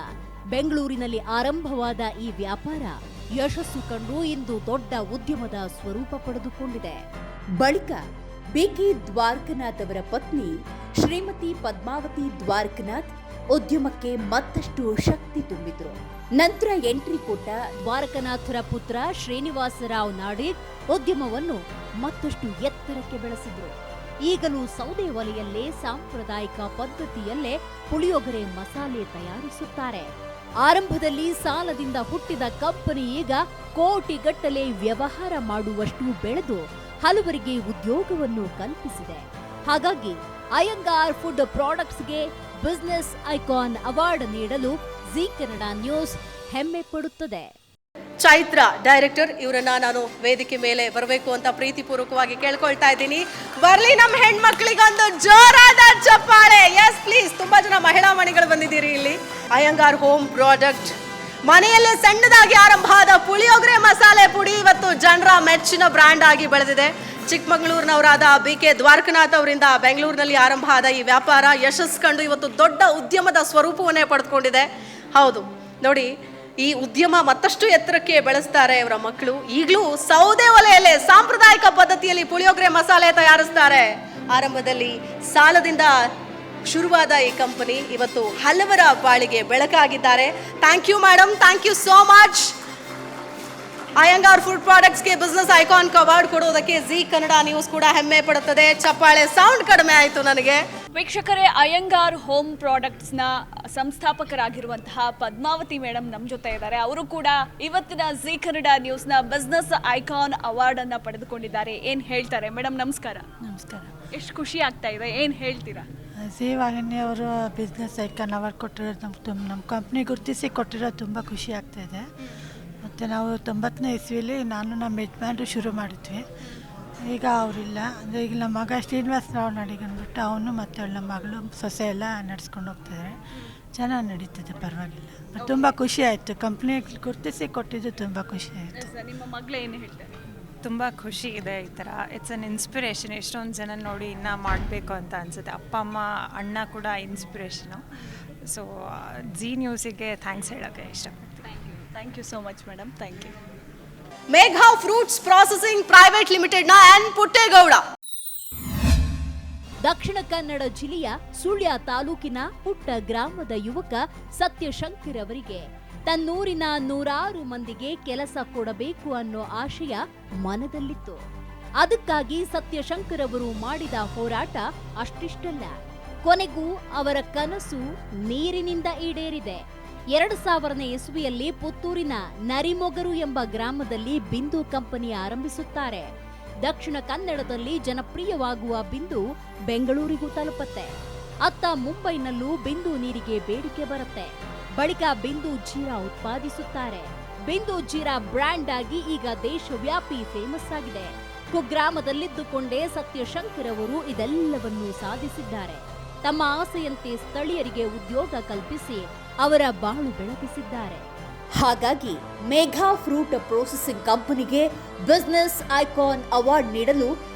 ಬೆಂಗಳೂರಿನಲ್ಲಿ ಆರಂಭವಾದ ಈ ವ್ಯಾಪಾರ ಯಶಸ್ಸು ಕಂಡು ಇಂದು ದೊಡ್ಡ ಉದ್ಯಮದ ಸ್ವರೂಪ ಪಡೆದುಕೊಂಡಿದೆ. ಬಳಿಕ BK ದ್ವಾರಕನಾಥ್ ಅವರ ಪತ್ನಿ ಶ್ರೀಮತಿ ಪದ್ಮಾವತಿ ದ್ವಾರಕನಾಥ್ ಉದ್ಯಮಕ್ಕೆ ಮತ್ತಷ್ಟು ಶಕ್ತಿ ತುಂಬಿದ್ರು. ನಂತರ ಎಂಟ್ರಿ ಕೊಟ್ಟ ದ್ವಾರಕನಾಥರ ಪುತ್ರ ಶ್ರೀನಿವಾಸರಾವ್ ನಾಡಿಗ್ ಉದ್ಯಮವನ್ನು ಮತ್ತಷ್ಟು ಎತ್ತರಕ್ಕೆ ಬೆಳೆಸಿದ್ರು. ಈಗಲೂ ಸೌದೆ ಒಲೆಯಲ್ಲೇ ಸಾಂಪ್ರದಾಯಿಕ ಪದ್ಧತಿಯಲ್ಲೇ ಪುಳಿಯೋಗರೆ ಮಸಾಲೆ ತಯಾರಿಸುತ್ತಾರೆ. ಆರಂಭದಲ್ಲಿ ಸಾಲದಿಂದ ಹುಟ್ಟಿದ ಕಂಪನಿ ಈಗ ಕೋಟಿಗಟ್ಟಲೆ ವ್ಯವಹಾರ ಮಾಡುವಷ್ಟು ಬೆಳೆದು ಹಲವರಿಗೆ ಉದ್ಯೋಗವನ್ನು ಕಲ್ಪಿಸಿದೆ. ಹಾಗಾಗಿ ಅಯ್ಯಂಗಾರ್ ಫುಡ್ ಪ್ರಾಡಕ್ಟ್ಸ್ಗೆ ಬಿಸಿನೆಸ್ ಐಕಾನ್ ಅವಾರ್ಡ್ ನೀಡಲು ಜಿ ಕನ್ನಡ ನ್ಯೂಸ್ ಹೆಮ್ಮೆ ಪಡುತ್ತದೆ. ಚೈತ್ರ ಡೈರೆಕ್ಟರ್ ಇವರನ್ನ ನಾನು ವೇದಿಕೆ ಮೇಲೆ ಬರಬೇಕು ಅಂತ ಪ್ರೀತಿಪೂರ್ವಕವಾಗಿ ಕೇಳ್ಕೊಳ್ತಾ ಇದ್ದೀನಿ. ಬರ್ಲಿ ನಮ್ಮ ಹೆಣ್ಮಕ್ಳಿಗೊಂದು ಜೋರಾದ ಚಪ್ಪಾಳೆ. Yes please. ತುಂಬಾ ಜನ ಮಹಿಳಾ ಮಣಿಗಳು ಬಂದಿದ್ದೀರಿ ಇಲ್ಲಿ. ಅಯ್ಯಂಗಾರ್ ಹೋಮ್ ಪ್ರಾಡಕ್ಟ್ ಮನೆಯಲ್ಲೇ ಸಣ್ಣದಾಗಿ ಆರಂಭ ಆದ ಪುಳಿಯೋಗರೆ ಮಸಾಲೆ ಪುಡಿ ಇವತ್ತು ಜನರ ಮೆಚ್ಚಿನ ಬ್ರ್ಯಾಂಡ್ ಆಗಿ ಬೆಳೆದಿದೆ. ಚಿಕ್ಕಮಗಳೂರಿನವರಾದ BK ದ್ವಾರಕನಾಥ್ ಅವರಿಂದ ಬೆಂಗಳೂರಿನಲ್ಲಿ ಆರಂಭ ಆದ ಈ ವ್ಯಾಪಾರ ಯಶಸ್ಸು ಕಂಡು ಇವತ್ತು ದೊಡ್ಡ ಉದ್ಯಮದ ಸ್ವರೂಪವನ್ನೇ ಪಡೆದುಕೊಂಡಿದೆ. ಹೌದು ನೋಡಿ, ಈ ಉದ್ಯಮ ಮತ್ತಷ್ಟು ಎತ್ತರಕ್ಕೆ ಬೆಳೆಸ್ತಾರೆ ಇವರ ಮಕ್ಕಳು. ಈಗಲೂ ಸೌದೆ ಒಲೆಯಲ್ಲೇ ಸಾಂಪ್ರದಾಯಿಕ ಪದ್ಧತಿಯಲ್ಲಿ ಪುಳಿಯೋಗರೆ ಮಸಾಲೆ ತಯಾರಿಸ್ತಾರೆ. ಆರಂಭದಲ್ಲಿ ಸಾಲದಿಂದ ಶುರುವಾದ ಈ ಕಂಪನಿ ಇವತ್ತು ಹಲವರ ಬಾಳಿಗೆ ಬೆಳಕಾಗಿದ್ದಾರೆ. Thank you madam, thank you so much. Iyengar food ಪ್ರಾಡಕ್ಟ್ಸ್ಗೆ ಬಿಸ್ನೆಸ್ ಐಕಾನ್ ಅವಾರ್ಡ್ ಕೊಡೋದಕ್ಕೆ ಜಿ ಕನ್ನಡ ನ್ಯೂಸ್ ಕೂಡ ಹೆಮ್ಮೆ ಪಡುತ್ತದೆ. ಚಪ್ಪಾಳೆ ಸೌಂಡ್ ಕಡಿಮೆ ಆಯಿತು ನನಗೆ. ವೀಕ್ಷಕರೇ, ಅಯ್ಯಂಗಾರ್ ಹೋಮ್ ಪ್ರಾಡಕ್ಟ್ಸ್ನ ಸಂಸ್ಥಾಪಕರಾಗಿರುವಂತಹ ಪದ್ಮಾವತಿ ಮೇಡಮ್ ನಮ್ಮ ಜೊತೆ ಇದ್ದಾರೆ. ಅವರು ಕೂಡ ಇವತ್ತಿನ ಜಿ ಕನ್ನಡ ನ್ಯೂಸ್ನ ಬಿಸ್ನೆಸ್ ಐಕಾನ್ ಅವಾರ್ಡನ್ನು ಪಡೆದುಕೊಂಡಿದ್ದಾರೆ. ಏನು ಹೇಳ್ತಾರೆ ಮೇಡಮ್? ನಮಸ್ಕಾರ. ನಮಸ್ಕಾರ. ಎಷ್ಟು ಖುಷಿ ಆಗ್ತಾ ಇದೆ, ಏನು ಹೇಳ್ತೀರಾ? ಜಿ ವಾಹಿನಿ ಅವರು ಬಿಸ್ನೆಸ್ ಐಕಾನ್ ಅವಾರ್ಡ್ ಕೊಟ್ಟಿರೋದು ನಮ್ಮ ಕಂಪ್ನಿ ಗುರುತಿಸಿ ಕೊಟ್ಟಿರೋದು ತುಂಬ ಖುಷಿ ಆಗ್ತಾಯಿದೆ. ಮತ್ತು ನಾವು 90ನೇ ಇಸ್ವಿಲಿ ನಾನು ನಮ್ಮ ಯಜಮಾನ್ರು ಶುರು ಮಾಡಿದ್ವಿ. ಈಗ ಅವರಿಲ್ಲ. ಅಂದರೆ ಈಗ ನಮ್ಮ ಮಗ ಶ್ರೀನಿವಾಸರಾವ್ ನಾಡಿಗ್ ಅಂದ್ಬಿಟ್ಟು ಅವನು ಮತ್ತು ನಮ್ಮ ಮಗಳು ಸೊಸೆ ಎಲ್ಲ ನಡೆಸ್ಕೊಂಡು ಹೋಗ್ತಿದ್ದಾರೆ. ಚೆನ್ನಾಗಿ ನಡೀತದೆ, ಪರವಾಗಿಲ್ಲ. ತುಂಬ ಖುಷಿ ಆಯಿತು. ಕಂಪ್ನಿ ಗುರುತಿಸಿ ಕೊಟ್ಟಿದ್ದು ತುಂಬ ಖುಷಿ ಆಯಿತು. ನಿಮ್ಮ ಮಗಳು ಏನು ಹೇಳ್ತಾರೆ? ತುಂಬ ಖುಷಿ ಇದೆ. ಈ ಥರ ಇಟ್ಸ್ ಅನ್ ಇನ್ಸ್ಪಿರೇಷನ್. ಎಷ್ಟೊಂದು ಜನ ನೋಡಿ ಇನ್ನೂ ಮಾಡಬೇಕು ಅಂತ ಅನಿಸುತ್ತೆ. ಅಪ್ಪ ಅಮ್ಮ ಅಣ್ಣ ಕೂಡ ಇನ್ಸ್ಪಿರೇಷನು. ಸೊ ಜಿ ನ್ಯೂಸಿಗೆ ಥ್ಯಾಂಕ್ಸ್ ಹೇಳೋಕ್ಕೆ ಇಷ್ಟಪಡ್ತೀನಿ. Thank you so much madam. Thank you. Megha fruits processing private ಲಿಮಿಟೆಡ್ನ ಎನ್ ಪುಟ್ಟೇಗೌಡ. ದಕ್ಷಿಣ ಕನ್ನಡ ಜಿಲ್ಲೆಯ ಸುಳ್ಯ ತಾಲೂಕಿನ ಪುಟ್ಟ ಗ್ರಾಮದ ಯುವಕ ಸತ್ಯಶಂಕರ್ ಅವರಿಗೆ ತನ್ನೂರಿನ 100 ಮಂದಿಗೆ ಕೆಲಸ ಕೊಡಬೇಕು ಅನ್ನೋ ಆಶಯ ಮನದಲ್ಲಿತ್ತು. ಅದಕ್ಕಾಗಿ ಸತ್ಯಶಂಕರ್ ಅವರು ಮಾಡಿದ ಹೋರಾಟ ಅಷ್ಟಿಷ್ಟಲ್ಲ. ಕೊನೆಗೂ ಅವರ ಕನಸು ನೀರಿನಿಂದ ಈಡೇರಿದೆ. 2000ನೇ ಇಸ್ವಿಯಲ್ಲಿ ಪುತ್ತೂರಿನ ನರಿಮೊಗರು ಎಂಬ ಗ್ರಾಮದಲ್ಲಿ ಬಿಂದು ಕಂಪನಿ ಆರಂಭಿಸುತ್ತಾರೆ. ದಕ್ಷಿಣ ಕನ್ನಡದಲ್ಲಿ ಜನಪ್ರಿಯವಾಗುವ ಬಿಂದು ಬೆಂಗಳೂರಿಗೂ ತಲುಪುತ್ತೆ. ಅತ್ತ ಮುಂಬೈನಲ್ಲೂ ಬಿಂದು ನೀರಿಗೆ ಬೇಡಿಕೆ ಬರುತ್ತೆ. ಬಳಿಕ ಬಿಂದು ಜೀರಾ ಉತ್ಪಾದಿಸುತ್ತಾರೆ. ಬಿಂದು ಜೀರಾ ಬ್ರ್ಯಾಂಡ್ ಆಗಿ ಈಗ ದೇಶವ್ಯಾಪಿ ಫೇಮಸ್ ಆಗಿದೆ. ಕುಗ್ರಾಮದಲ್ಲಿದ್ದುಕೊಂಡೇ ಸತ್ಯಶಂಕರ್ ಅವರು ಇದೆಲ್ಲವನ್ನೂ ಸಾಧಿಸಿದ್ದಾರೆ. ತಮ್ಮ ಆಸೆಯಂತೆ ಸ್ಥಳೀಯರಿಗೆ ಉದ್ಯೋಗ ಕಲ್ಪಿಸಿ ಅವರ ಬಾಳು ಬೆಳಗಿಸಿದ್ದಾರೆ. ಹಾಗಾಗಿ ಮೇಘಾ ಫ್ರೂಟ್ ಪ್ರೊಸೆಸಿಂಗ್ ಕಂಪನಿಗೆ ಬಿಸಿನೆಸ್ ಐಕಾನ್ ಅವಾರ್ಡ್ ನೀಡಲು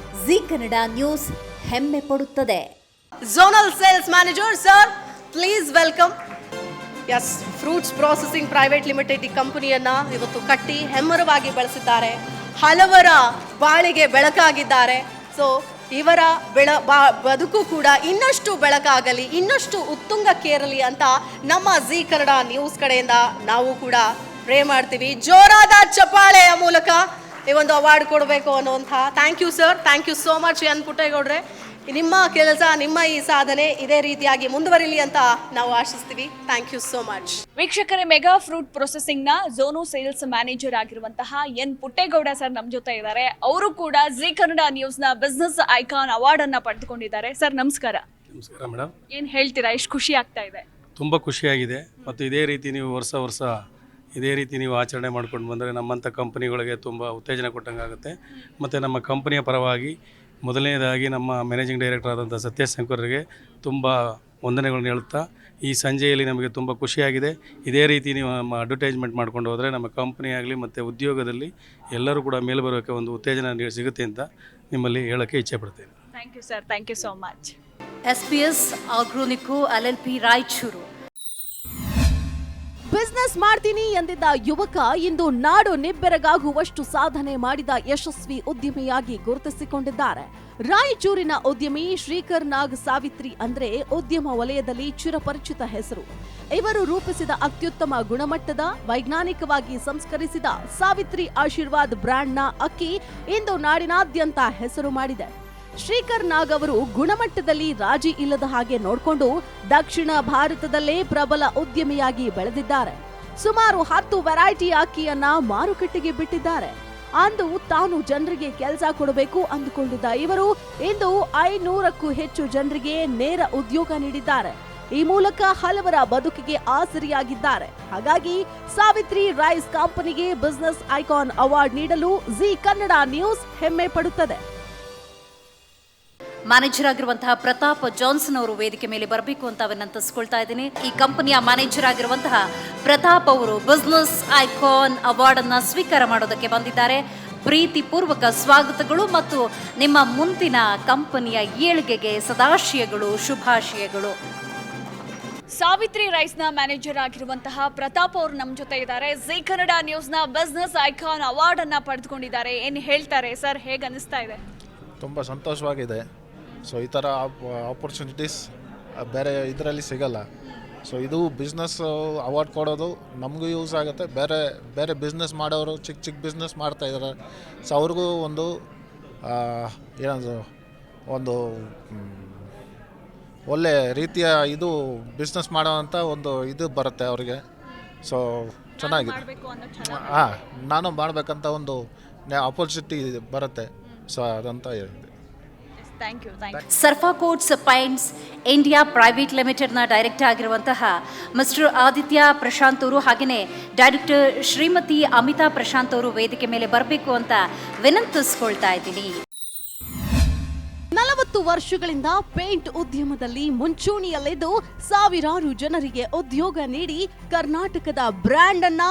ಜಿ ಕನ್ನಡ ನ್ಯೂಸ್ ಹೆಮ್ಮೆ ಪಡುತ್ತದೆ. Zonal sales manager sir, please welcome. Yes, fruits processing private limited ಈ ಕಂಪನಿಯನ್ನ ಇವತ್ತು ಕಟ್ಟಿ ಹೆಮ್ಮರವಾಗಿ ಬೆಳೆಸಿದ್ದಾರೆ. ಹಲವರ ಬಾಳಿಗೆ ಬೆಳಕಾಗಿದ್ದಾರೆ. ಸೊ ಇವರ ಬದುಕು ಕೂಡ ಇನ್ನಷ್ಟು ಬೆಳಕಾಗಲಿ, ಇನ್ನಷ್ಟು ಉತ್ತುಂಗಕ್ಕೇರಲಿ ಅಂತ ನಮ್ಮ ಜಿ ಕನ್ನಡ ನ್ಯೂಸ್ ಕಡೆಯಿಂದ ನಾವು ಕೂಡ ಪ್ರೇ ಮಾಡ್ತೀವಿ. ಜೋರಾದ ಚಪ್ಪಾಳೆಯ ಮೂಲಕ ಈ ಒಂದು ಅವಾರ್ಡ್ ಕೊಡಬೇಕು ಅನ್ನುವಂಥ. Thank you sir, thank you so much N ಪುಟ್ಟೇಗೌಡ್ರೆ. ನಿಮ್ಮ ಕೆಲಸ, ನಿಮ್ಮ ಈ ಸಾಧನೆ ಇದೇ ರೀತಿಯಾಗಿ ಮುಂದುವರಿಲಿ ಅಂತ ನಾವು ಆಶಿಸ್ತೀವಿ. Thank you so much. ವೀಕ್ಷಕರೇ, ಮೆಗಾ ಫ್ರೂಟ್ ಪ್ರೊಸೆಸಿಂಗ್ ನ ಝೋನು ಸೇಲ್ಸ್ ಮ್ಯಾನೇಜರ್ ಆಗಿರುವಂತಹ ಎನ್ ಪುಟ್ಟೇಗೌಡ ಸರ್ ನಮ್ಮ ಜೊತೆ ಇದ್ದಾರೆ. ಅವರು ಕೂಡ ಜಿ ಕನ್ನಡ ನ್ಯೂಸ್ ನ ಬಿಸಿನೆಸ್ ಐಕಾನ್ ಅವಾರ್ಡ್ ಅನ್ನ ಪಡೆದುಕೊಂಡಿದ್ದಾರೆ. ಸರ್ ನಮಸ್ಕಾರ. ನಮಸ್ಕಾರ ಮೇಡಮ್. ಏನ್ ಹೇಳ್ತೀರಾ, ಎಷ್ಟು ಖುಷಿ ಆಗ್ತಾ ಇದೆ? ತುಂಬ ಖುಷಿಯಾಗಿದೆ. ಮತ್ತು ಇದೇ ರೀತಿ ನೀವು ವರ್ಷ ಇದೇ ರೀತಿ ನೀವು ಆಚರಣೆ ಮಾಡ್ಕೊಂಡು ಬಂದರೆ ನಮ್ಮಂಥ ಕಂಪನಿಗಳಿಗೆ ತುಂಬ ಉತ್ತೇಜನ ಕೊಟ್ಟಂಗಾಗುತ್ತೆ. ಮತ್ತು ನಮ್ಮ ಕಂಪನಿಯ ಪರವಾಗಿ ಮೊದಲನೇದಾಗಿ ನಮ್ಮ ಮ್ಯಾನೇಜಿಂಗ್ ಡೈರೆಕ್ಟರ್ ಆದಂಥ ಸತ್ಯಶಂಕರ್ಗೆ ತುಂಬ ವಂದನೆಗಳನ್ನು ಹೇಳುತ್ತಾ, ಈ ಸಂಜೆಯಲ್ಲಿ ನಮಗೆ ತುಂಬ ಖುಷಿಯಾಗಿದೆ. ಇದೇ ರೀತಿ ನೀವು ನಮ್ಮ ಅಡ್ವರ್ಟೈಸ್ಮೆಂಟ್ ಮಾಡ್ಕೊಂಡು ಹೋದರೆ ನಮ್ಮ ಕಂಪನಿ ಆಗಲಿ ಮತ್ತು ಉದ್ಯೋಗದಲ್ಲಿ ಎಲ್ಲರೂ ಕೂಡ ಮೇಲೆ ಬರೋಕ್ಕೆ ಒಂದು ಉತ್ತೇಜನ ಸಿಗುತ್ತೆ ಅಂತ ನಿಮ್ಮಲ್ಲಿ ಹೇಳೋಕ್ಕೆ ಇಚ್ಛೆ ಪಡ್ತೇನೆ. Thank you sir, thank you so much. SPS Agronico LLP Raichur. Business ಮಾಡ್ತೀನಿ ಎಂದಿದ್ದ ಯುವಕ ಇಂದು ನಾಡು ನಿಬ್ಬೆರಗಾಗುವಷ್ಟು ಸಾಧನೆ ಮಾಡಿದ ಯಶಸ್ವಿ ಉದ್ಯಮಿಯಾಗಿ ಗುರುತಿಸಿಕೊಂಡಿದ್ದಾರೆ. ರಾಯಚೂರಿನ ಉದ್ಯಮಿ ಶ್ರೀಕರ್ ನಾಗ್ ಸಾವಿತ್ರಿ ಅಂದ್ರೆ ಉದ್ಯಮ ವಲಯದಲ್ಲಿ ಚಿರಪರಿಚಿತ ಹೆಸರು. ಇವರು ರೂಪಿಸಿದ ಅತ್ಯುತ್ತಮ ಗುಣಮಟ್ಟದ ವೈಜ್ಞಾನಿಕವಾಗಿ ಸಂಸ್ಕರಿಸಿದ ಸಾವಿತ್ರಿ ಆಶೀರ್ವಾದ್ ಬ್ರ್ಯಾಂಡ್ನ ಅಕ್ಕಿ ಇಂದು ನಾಡಿನಾದ್ಯಂತ ಹೆಸರು ಮಾಡಿದೆ. ಶ್ರೀಕರ್ ನಾಗ್ ಅವರು ಗುಣಮಟ್ಟದಲ್ಲಿ ರಾಜಿ ಇಲ್ಲದ ಹಾಗೆ ನೋಡಿಕೊಂಡು ದಕ್ಷಿಣ ಭಾರತದಲ್ಲೇ ಪ್ರಬಲ ಉದ್ಯಮಿಯಾಗಿ ಬೆಳೆದಿದ್ದಾರೆ. ಸುಮಾರು 10 ವೆರೈಟಿ ಅಕ್ಕಿಯನ್ನ ಮಾರುಕಟ್ಟೆಗೆ ಬಿಟ್ಟಿದ್ದಾರೆ. ಅಂದು ತಾನು ಜನರಿಗೆ ಕೆಲಸ ಕೊಡಬೇಕು ಅಂದುಕೊಂಡಿದ್ದ ಇವರು ಇಂದು 500ಕ್ಕೂ ಹೆಚ್ಚು ಜನರಿಗೆ ನೇರ ಉದ್ಯೋಗ ನೀಡಿದ್ದಾರೆ. ಈ ಮೂಲಕ ಹಲವರ ಬದುಕಿಗೆ ಆಸರಿಯಾಗಿದ್ದಾರೆ. ಹಾಗಾಗಿ ಸಾವಿತ್ರಿ ರೈಸ್ ಕಂಪನಿಗೆ ಬಿಸಿನೆಸ್ ಐಕಾನ್ ಅವಾರ್ಡ್ ನೀಡಲು ಜಿ ಕನ್ನಡ ನ್ಯೂಸ್ ಹೆಮ್ಮೆ ಪಡುತ್ತದೆ. ಮ್ಯಾನೇಜರ್ ಆಗಿರುವಂತಹ ಪ್ರತಾಪ್ ಜಾನ್ಸನ್ ಅವರು ವೇದಿಕೆ ಮೇಲೆ ಬರಬೇಕು ಅಂತ ವಿನಂತಿಸ್ಕೊಳ್ತಾ ಇದ್ದೀನಿ. ಈ ಕಂಪನಿಯ ಮ್ಯಾನೇಜರ್ ಆಗಿರುವಂತಹ ಪ್ರತಾಪ್ ಅವರು ಬಿಸಿನೆಸ್ ಐಕಾನ್ ಅವಾರ್ಡ್ ಅನ್ನ ಸ್ವೀಕಾರ ಮಾಡೋದಕ್ಕೆ ಬಂದಿದ್ದಾರೆ. ಪ್ರೀತಿಪೂರ್ವಕ ಸ್ವಾಗತಗಳು ಮತ್ತು ನಿಮ್ಮ ಮುಂದಿನ ಕಂಪನಿಯ ಏಳಿಗೆಗೆ ಸದಾಶಯಗಳು, ಶುಭಾಶಯಗಳು. ಸಾವಿತ್ರಿ ರೈಸ್ ನ ಮ್ಯಾನೇಜರ್ ಆಗಿರುವಂತಹ ಪ್ರತಾಪ್ ಅವರು ನಮ್ಮ ಜೊತೆ ಇದ್ದಾರೆ. ಜಿ ಕನ್ನಡ ನ್ಯೂಸ್ ನ ಬಿಸಿನೆಸ್ ಐಕಾನ್ ಅವಾರ್ಡ್ ಅನ್ನ ಪಡೆದುಕೊಂಡಿದ್ದಾರೆ. ಏನ್ ಹೇಳ್ತಾರೆ ಸರ್, ಹೇಗೆ ಅನಿಸ್ತಾ ಇದೆ? ತುಂಬ ಸಂತೋಷವಾಗಿದೆ. ಸೊ ಈ ಥರ ಆಪರ್ಚುನಿಟೀಸ್ ಬೇರೆ ಇದರಲ್ಲಿ ಸಿಗಲ್ಲ. ಸೊ ಇದು ಬಿಸ್ನೆಸ್ ಅವಾರ್ಡ್ ಕೊಡೋದು ನಮಗೂ ಯೂಸ್ ಆಗುತ್ತೆ. ಬೇರೆ ಬೇರೆ ಬಿಸ್ನೆಸ್ ಮಾಡೋರು ಚಿಕ್ಕ ಬಿಸ್ನೆಸ್ ಮಾಡ್ತಾಯಿದ್ದಾರೆ. ಸೊ ಅವ್ರಿಗೂ ಒಂದು ಏನದು ಒಂದು ಒಳ್ಳೆ ರೀತಿಯ ಇದು ಬಿಸ್ನೆಸ್ ಮಾಡೋವಂಥ ಒಂದು ಇದು ಬರುತ್ತೆ ಅವರಿಗೆ. ಸೊ ಚೆನ್ನಾಗಿದೆ. ನಾನು ಮಾಡಬೇಕಂತ ಒಂದು ಆಪರ್ಚುನಿಟಿ ಬರುತ್ತೆ. ಸೊ ಅದಂತ ಹೇಳಿದೆ. ಸರ್ಫಾ ಕೋಟ್ಸ್ ಪೈಂಟ್ಸ್ ಇಂಡಿಯಾ ಪ್ರೈವೇಟ್ ಲಿಮಿಟೆಡ್ನ ಡೈರೆಕ್ಟರ್ ಆಗಿರುವಂತಹ ಮಿಸ್ಟರ್ ಆದಿತ್ಯ ಪ್ರಶಾಂತ್ ಅವರು ಹಾಗೆಯೇ ಡೈರೆಕ್ಟರ್ ಶ್ರೀಮತಿ ಅಮಿತಾ ಪ್ರಶಾಂತ್ ಅವರು ವೇದಿಕೆ ಮೇಲೆ ಬರಬೇಕು ಅಂತ ವಿನಂತಿಸ್ಕೊಳ್ತಾ ಇದ್ದೀನಿ. 30 ವರ್ಷಗಳಿಂದ ಪೇಂಟ್ ಉದ್ಯಮದಲ್ಲಿ ಮುಂಚೂಣಿಯಲ್ಲಿದ್ದು ಸಾವಿರಾರು ಜನರಿಗೆ ಉದ್ಯೋಗ ನೀಡಿ ಕರ್ನಾಟಕದ ಬ್ರ್ಯಾಂಡ್ ಅನ್ನ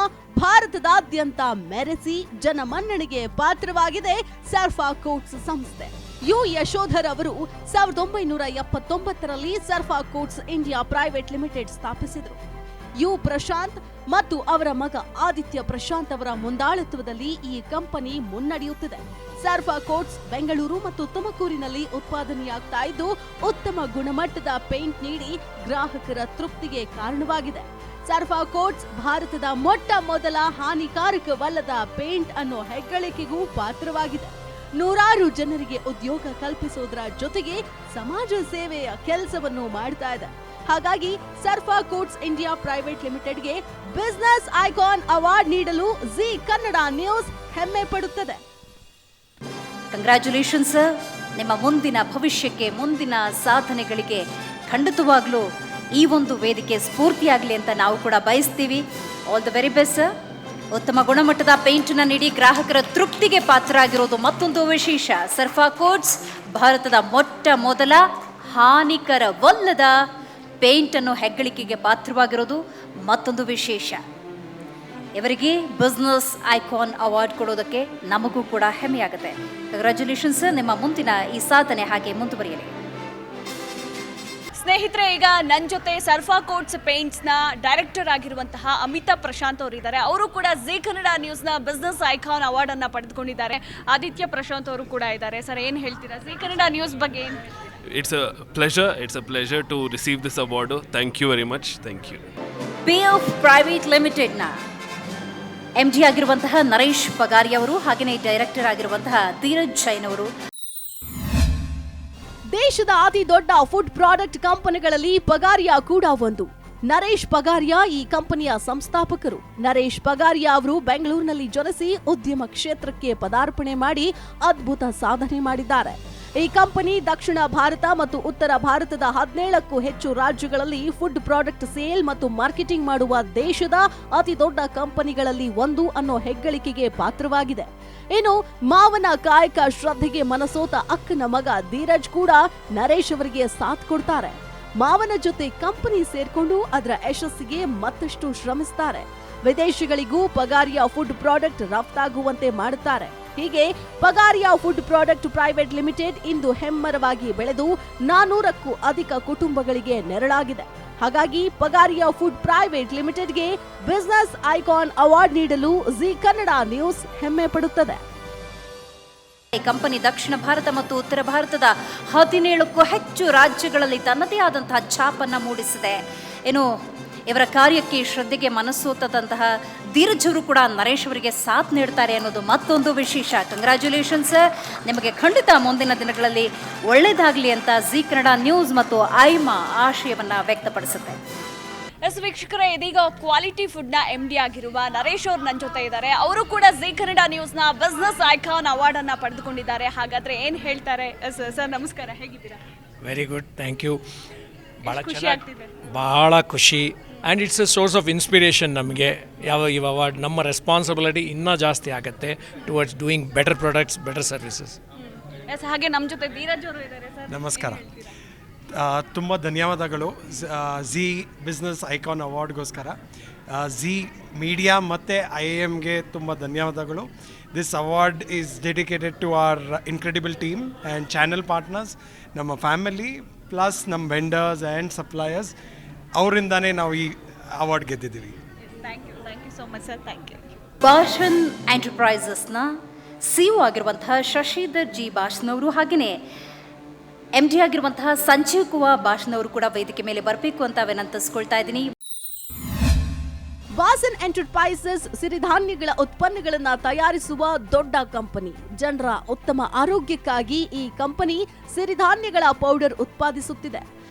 ಭಾರತದಾದ್ಯಂತ ಮೆರೆಸಿ ಜನಮನ್ನಣೆಗೆ ಪಾತ್ರವಾಗಿದೆ ಸರ್ಫಾ ಕೋಟ್ಸ್ ಸಂಸ್ಥೆ. ಯು ಯಶೋಧರ್ ಅವರು 1979ರಲ್ಲಿ ಸರ್ಫಾ ಕೋಟ್ಸ್ ಇಂಡಿಯಾ ಪ್ರೈವೇಟ್ ಲಿಮಿಟೆಡ್ ಸ್ಥಾಪಿಸಿದರು. ಯು ಪ್ರಶಾಂತ್ ಮತ್ತು ಅವರ ಮಗ ಆದಿತ್ಯ ಪ್ರಶಾಂತ್ ಅವರ ಮುಂದಾಳತ್ವದಲ್ಲಿ ಈ ಕಂಪನಿ ಮುನ್ನಡೆಯುತ್ತಿದೆ. ಸರ್ಫಾ ಕೋಟ್ಸ್ ಬೆಂಗಳೂರು ಮತ್ತು ತುಮಕೂರಿನಲ್ಲಿ ಉತ್ಪಾದನೆಯಾಗ್ತಾ ಇದ್ದು ಉತ್ತಮ ಗುಣಮಟ್ಟದ ಪೇಂಟ್ ನೀಡಿ ಗ್ರಾಹಕರ ತೃಪ್ತಿಗೆ ಕಾರಣವಾಗಿದೆ. ಸರ್ಫಾ ಕೋಟ್ಸ್ ಭಾರತದ ಮೊಟ್ಟ ಮೊದಲ ಹಾನಿಕಾರಕವಲ್ಲದ ಪೇಂಟ್ ಅನ್ನೋ ಹೆಗ್ಗಳಿಕೆಗೂ ಪಾತ್ರವಾಗಿದೆ. ನೂರಾರು ಜನರಿಗೆ ಉದ್ಯೋಗ ಕಲ್ಪಿಸೋದರ ಜೊತೆಗೆ ಸಮಾಜ ಸೇವೆಯ ಕೆಲಸವನ್ನು ಮಾಡ್ತಾ ಇದೆ. ಹಾಗಾಗಿ ಸರ್ಫಾ ಕೋಟ್ಸ್ ಇಂಡಿಯಾ ಪ್ರೈವೇಟ್ ಲಿಮಿಟೆಡ್ಗೆ ಬಿಸಿನೆಸ್ ಐಕಾನ್ ಅವಾರ್ಡ್ ನೀಡಲು ಜಿ ಕನ್ನಡ ನ್ಯೂಸ್ ಹೆಮ್ಮೆ ಪಡುತ್ತದೆ. Congratulations sir. ನಿಮ್ಮ ಮುಂದಿನ ಭವಿಷ್ಯಕ್ಕೆ, ಮುಂದಿನ ಸಾಧನೆಗಳಿಗೆ ಖಂಡಿತವಾಗ್ಲೂ ಈ ಒಂದು ವೇದಿಕೆ ಸ್ಫೂರ್ತಿಯಾಗಲಿ ಅಂತ ನಾವು ಕೂಡ ಬಯಸ್ತೀವಿ. All the very best sir. ಉತ್ತಮ ಗುಣಮಟ್ಟದ ಪೇಂಟನ್ನು ನೀಡಿ ಗ್ರಾಹಕರ ತೃಪ್ತಿಗೆ ಪಾತ್ರ ಆಗಿರೋದು ಮತ್ತೊಂದು ವಿಶೇಷ. ಸರ್ಫಾ ಕೋಟ್ಸ್ ಭಾರತದ ಮೊಟ್ಟ ಮೊದಲ ಹಾನಿಕರವಲ್ಲದ ಪೇಂಟನ್ನು ಹೆಗ್ಗಳಿಕೆಗೆ ಪಾತ್ರವಾಗಿರೋದು ಮತ್ತೊಂದು ವಿಶೇಷ. ಇವರಿಗೆ ಬಿಸ್ನೆಸ್ ಐಕಾನ್ ಅವಾರ್ಡ್ ಕೊಡೋದಕ್ಕೆ ನಮಗೂ ಕೂಡ ಹೆಮ್ಮೆಯಾಗುತ್ತೆ. ಕಂಗ್ರ್ಯಾಚುಲೇಷನ್ಸ್. ನಿಮ್ಮ ಮುಂದಿನ ಈ ಸಾಧನೆ ಹಾಗೆ ಮುಂದುವರಿಯಲಿ. ಸ್ನೇಹಿತರೆ, ಈಗ ನನ್ನ ಜೊತೆ ಸರ್ಫಾ ಕೋಟ್ಸ್ ಪೇಂಟ್ಸ್ನ ಡೈರೆಕ್ಟರ್ ಆಗಿರುವಂತಹ ಅಮಿತಾ ಪ್ರಶಾಂತ್ ಅವರು ಇದ್ದಾರೆ. ಅವರು ಕೂಡ ಜಿ ಕನ್ನಡ ನ್ಯೂಸ್ನ ಬಿಸ್ನೆಸ್ ಐಕಾನ್ ಅವಾರ್ಡ್ ಅನ್ನ ಪಡೆದುಕೊಂಡಿದ್ದಾರೆ. ಆದಿತ್ಯ ಪ್ರಶಾಂತ್ ಅವರು ಕೂಡ ಇದ್ದಾರೆ. ಸರ್, ಏನು ಹೇಳ್ತೀರಾ ಜಿ ಕನ್ನಡ ನ್ಯೂಸ್ ಬಗ್ಗೆ? It's a pleasure to receive this award. Thank you very much. Thank you. PF private ಲಿಮಿಟೆಡ್ನ MD ಆಗಿರುವಂತಹ ನರೇಶ್ ಪಗಾರಿ ಅವರು, ಹಾಗೆಯೇ ಡೈರೆಕ್ಟರ್ ಆಗಿರುವಂತಹ ಧೀರಜ್ ಜೈನ್ ಅವರು. ದೇಶದ ಅತಿ ದೊಡ್ಡ ಫುಡ್ ಪ್ರಾಡಕ್ಟ್ ಕಂಪನಿಗಳಲ್ಲಿ ಪಗಾರಿಯಾ ಕೂಡ ಒಂದು. ನರೇಶ್ ಪಗಾರಿಯಾ ಈ ಕಂಪನಿಯ ಸಂಸ್ಥಾಪಕರು. ನರೇಶ್ ಪಗಾರಿಯಾ ಅವರು ಬೆಂಗಳೂರಿನಲ್ಲಿ ಜನಿಸಿ ಉದ್ಯಮ ಕ್ಷೇತ್ರಕ್ಕೆ ಪದಾರ್ಪಣೆ ಮಾಡಿ ಅದ್ಭುತ ಸಾಧನೆ ಮಾಡಿದ್ದಾರೆ. ಈ ಕಂಪನಿ ದಕ್ಷಿಣ ಭಾರತ ಮತ್ತು ಉತ್ತರ ಭಾರತದ 17ಕ್ಕೂ ಹೆಚ್ಚು ರಾಜ್ಯಗಳಲ್ಲಿ ಫುಡ್ ಪ್ರಾಡಕ್ಟ್ ಸೇಲ್ ಮತ್ತು ಮಾರ್ಕೆಟಿಂಗ್ ಮಾಡುವ ದೇಶದ ಅತಿ ದೊಡ್ಡ ಕಂಪನಿಗಳಲ್ಲಿ ಒಂದು ಅನ್ನೋ ಹೆಗ್ಗಳಿಕೆಗೆ ಪಾತ್ರವಾಗಿದೆ. ಇನ್ನು ಮಾವನ ಕಾಯಕ ಶ್ರದ್ಧೆಗೆ ಮನಸೋತ ಅಕ್ಕನ ಮಗ ಧೀರಜ್ ಕೂಡ ನರೇಶ್ ಅವರಿಗೆ ಸಾಥ್ ಕೊಡ್ತಾರೆ. ಮಾವನ ಜೊತೆ ಕಂಪನಿ ಸೇರ್ಕೊಂಡು ಅದರ ಯಶಸ್ಸಿಗೆ ಮತ್ತಷ್ಟು ಶ್ರಮಿಸ್ತಾರೆ. ವಿದೇಶಿಗಳಿಗೂ ಪಗಾರಿಯಾ ಫುಡ್ ಪ್ರಾಡಕ್ಟ್ ರಫ್ತಾಗುವಂತೆ ಮಾಡುತ್ತಾರೆ. ಹೀಗೆ Pagariya food product private limited ಇಂದು ಹೆಮ್ಮರವಾಗಿ ಬೆಳೆದು 400ಕ್ಕೂ ಅಧಿಕ ಕುಟುಂಬಗಳಿಗೆ ನೆರಳಾಗಿದೆ. ಹಾಗಾಗಿ ಪಗಾರಿಯಾ ಫುಡ್ ಪ್ರೈವೇಟ್ ಲಿಮಿಟೆಡ್ಗೆ ಬಿಸಿನೆಸ್ ಐಕಾನ್ ಅವಾರ್ಡ್ ನೀಡಲು ಜಿ ಕನ್ನಡ ನ್ಯೂಸ್ ಹೆಮ್ಮೆ ಪಡುತ್ತದೆ. ಈ ಕಂಪನಿ ದಕ್ಷಿಣ ಭಾರತ ಮತ್ತು ಉತ್ತರ ಭಾರತದ 17ಕ್ಕೂ ಹೆಚ್ಚು ರಾಜ್ಯಗಳಲ್ಲಿ ತನ್ನದೇ ಆದಂತಹ ಛಾಪನ್ನು ಮೂಡಿಸಿದೆ. ಏನು ಇವರ ಕಾರ್ಯಕ್ಕೆ ಶ್ರದ್ಧೆಗೆ ಮನಸ್ಸೋತದಂತಹ ಧೀರಜ್ ಅವರು ಕೂಡ ನರೇಶ್ ಅವರಿಗೆ ಸಾಥ್ ನೀಡ್ತಾರೆ ಅನ್ನೋದು ಮತ್ತೊಂದು ವಿಶೇಷ. ಕಂಗ್ರ್ಯಾಚುಲೇಷನ್ಸ್. ನಿಮಗೆ ಖಂಡಿತ ಮುಂದಿನ ದಿನಗಳಲ್ಲಿ ಒಳ್ಳೆಯದಾಗಲಿ ಅಂತ ಜಿ ಕನ್ನಡ ನ್ಯೂಸ್ ಮತ್ತು ಐಮಾ ಆಶಯವನ್ನು ವ್ಯಕ್ತಪಡಿಸುತ್ತೆ. ಎಸ್ ವೀಕ್ಷಕರೇ, ಇದೀಗ ಕ್ವಾಲಿಟಿ ಫುಡ್ನ MD ಆಗಿರುವ ನರೇಶ್ ಅವರು ನನ್ನ ಜೊತೆ ಇದ್ದಾರೆ. ಅವರು ಕೂಡ ಜಿ ಕನ್ನಡ ನ್ಯೂಸ್ನ ಬಿಸ್ನೆಸ್ ಐಕಾನ್ ಅವಾರ್ಡ್ ಅನ್ನ ಪಡೆದುಕೊಂಡಿದ್ದಾರೆ. ಹಾಗಾದ್ರೆ ಏನು ಹೇಳ್ತಾರೆ? ಸರ್ ನಮಸ್ಕಾರ, ಹೇಗಿದ್ದೀರಾ? Very good, thank you. ಭಾಳ ಖುಷಿ ಆಗ್ತಿದೆ. ಭಾಳ ಖುಷಿ. And it's a source of inspiration ನಮಗೆ. ಈ ಅವಾರ್ಡ್ ನಮ್ಮ ರೆಸ್ಪಾನ್ಸಿಬಿಲಿಟಿ ಇನ್ನೂ ಜಾಸ್ತಿ ಆಗುತ್ತೆ towards doing better products, better services. Yes, ಹಾಗೆ ನಮ್ಮ ಜೊತೆ ಧೀರಜ್ ಅವರು ಇದ್ದಾರೆ. ಸರ್ ನಮಸ್ಕಾರ. ತುಂಬ ಧನ್ಯವಾದಗಳು ಝೀ ಬಿಸ್ನೆಸ್ ಐಕಾನ್ ಅವಾರ್ಡ್ಗೋಸ್ಕರ. ಝೀ ಮೀಡಿಯಾ ಮತ್ತು IIMಗೆ ತುಂಬ ಧನ್ಯವಾದಗಳು. This award is dedicated to our incredible team and channel partners, ನಮ್ಮ ಫ್ಯಾಮಿಲಿ ಪ್ಲಸ್ ನಮ್ಮ ವೆಂಡರ್ಸ್ ಆ್ಯಂಡ್ ಸಪ್ಲೈಯರ್ಸ್. ಅವರಿಂದಾನೇ ನಾವು ಈ ಅವಾರ್ಡ್ ಗೆದ್ದಿದ್ದೀವಿ. Thank you so much sir. Thank you. ಭಾಷನ್ ಎಂಟರ್ಪ್ರೈಸಸ್ನ CEO ಆಗಿರುವಂತಹ ಶಶಿಧರ್ ಜಿ ಭಾಷನ್ ಅವರು, ಹಾಗೆಯೇ MD ಆಗಿರುವಂತಹ ಸಂಜೀವ್ ಕುಮಾರ್ ಭಾಷನ್ ಅವರು ಕೂಡ ವೇದಿಕೆ ಮೇಲೆ ಬರಬೇಕು ಅಂತ ವಿನಂತಿಸ್ಕೊಳ್ತಾ ಇದ್ದೀನಿ. ಭಾಷನ್ ಎಂಟರ್ಪ್ರೈಸಸ್ ಸಿರಿಧಾನ್ಯಗಳ ಉತ್ಪನ್ನಗಳನ್ನು ತಯಾರಿಸುವ ದೊಡ್ಡ ಕಂಪನಿ. ಜನರ ಉತ್ತಮ ಆರೋಗ್ಯಕ್ಕಾಗಿ ಈ ಕಂಪನಿ ಸಿರಿಧಾನ್ಯಗಳ ಪೌಡರ್ ಉತ್ಪಾದಿಸುತ್ತಿದೆ.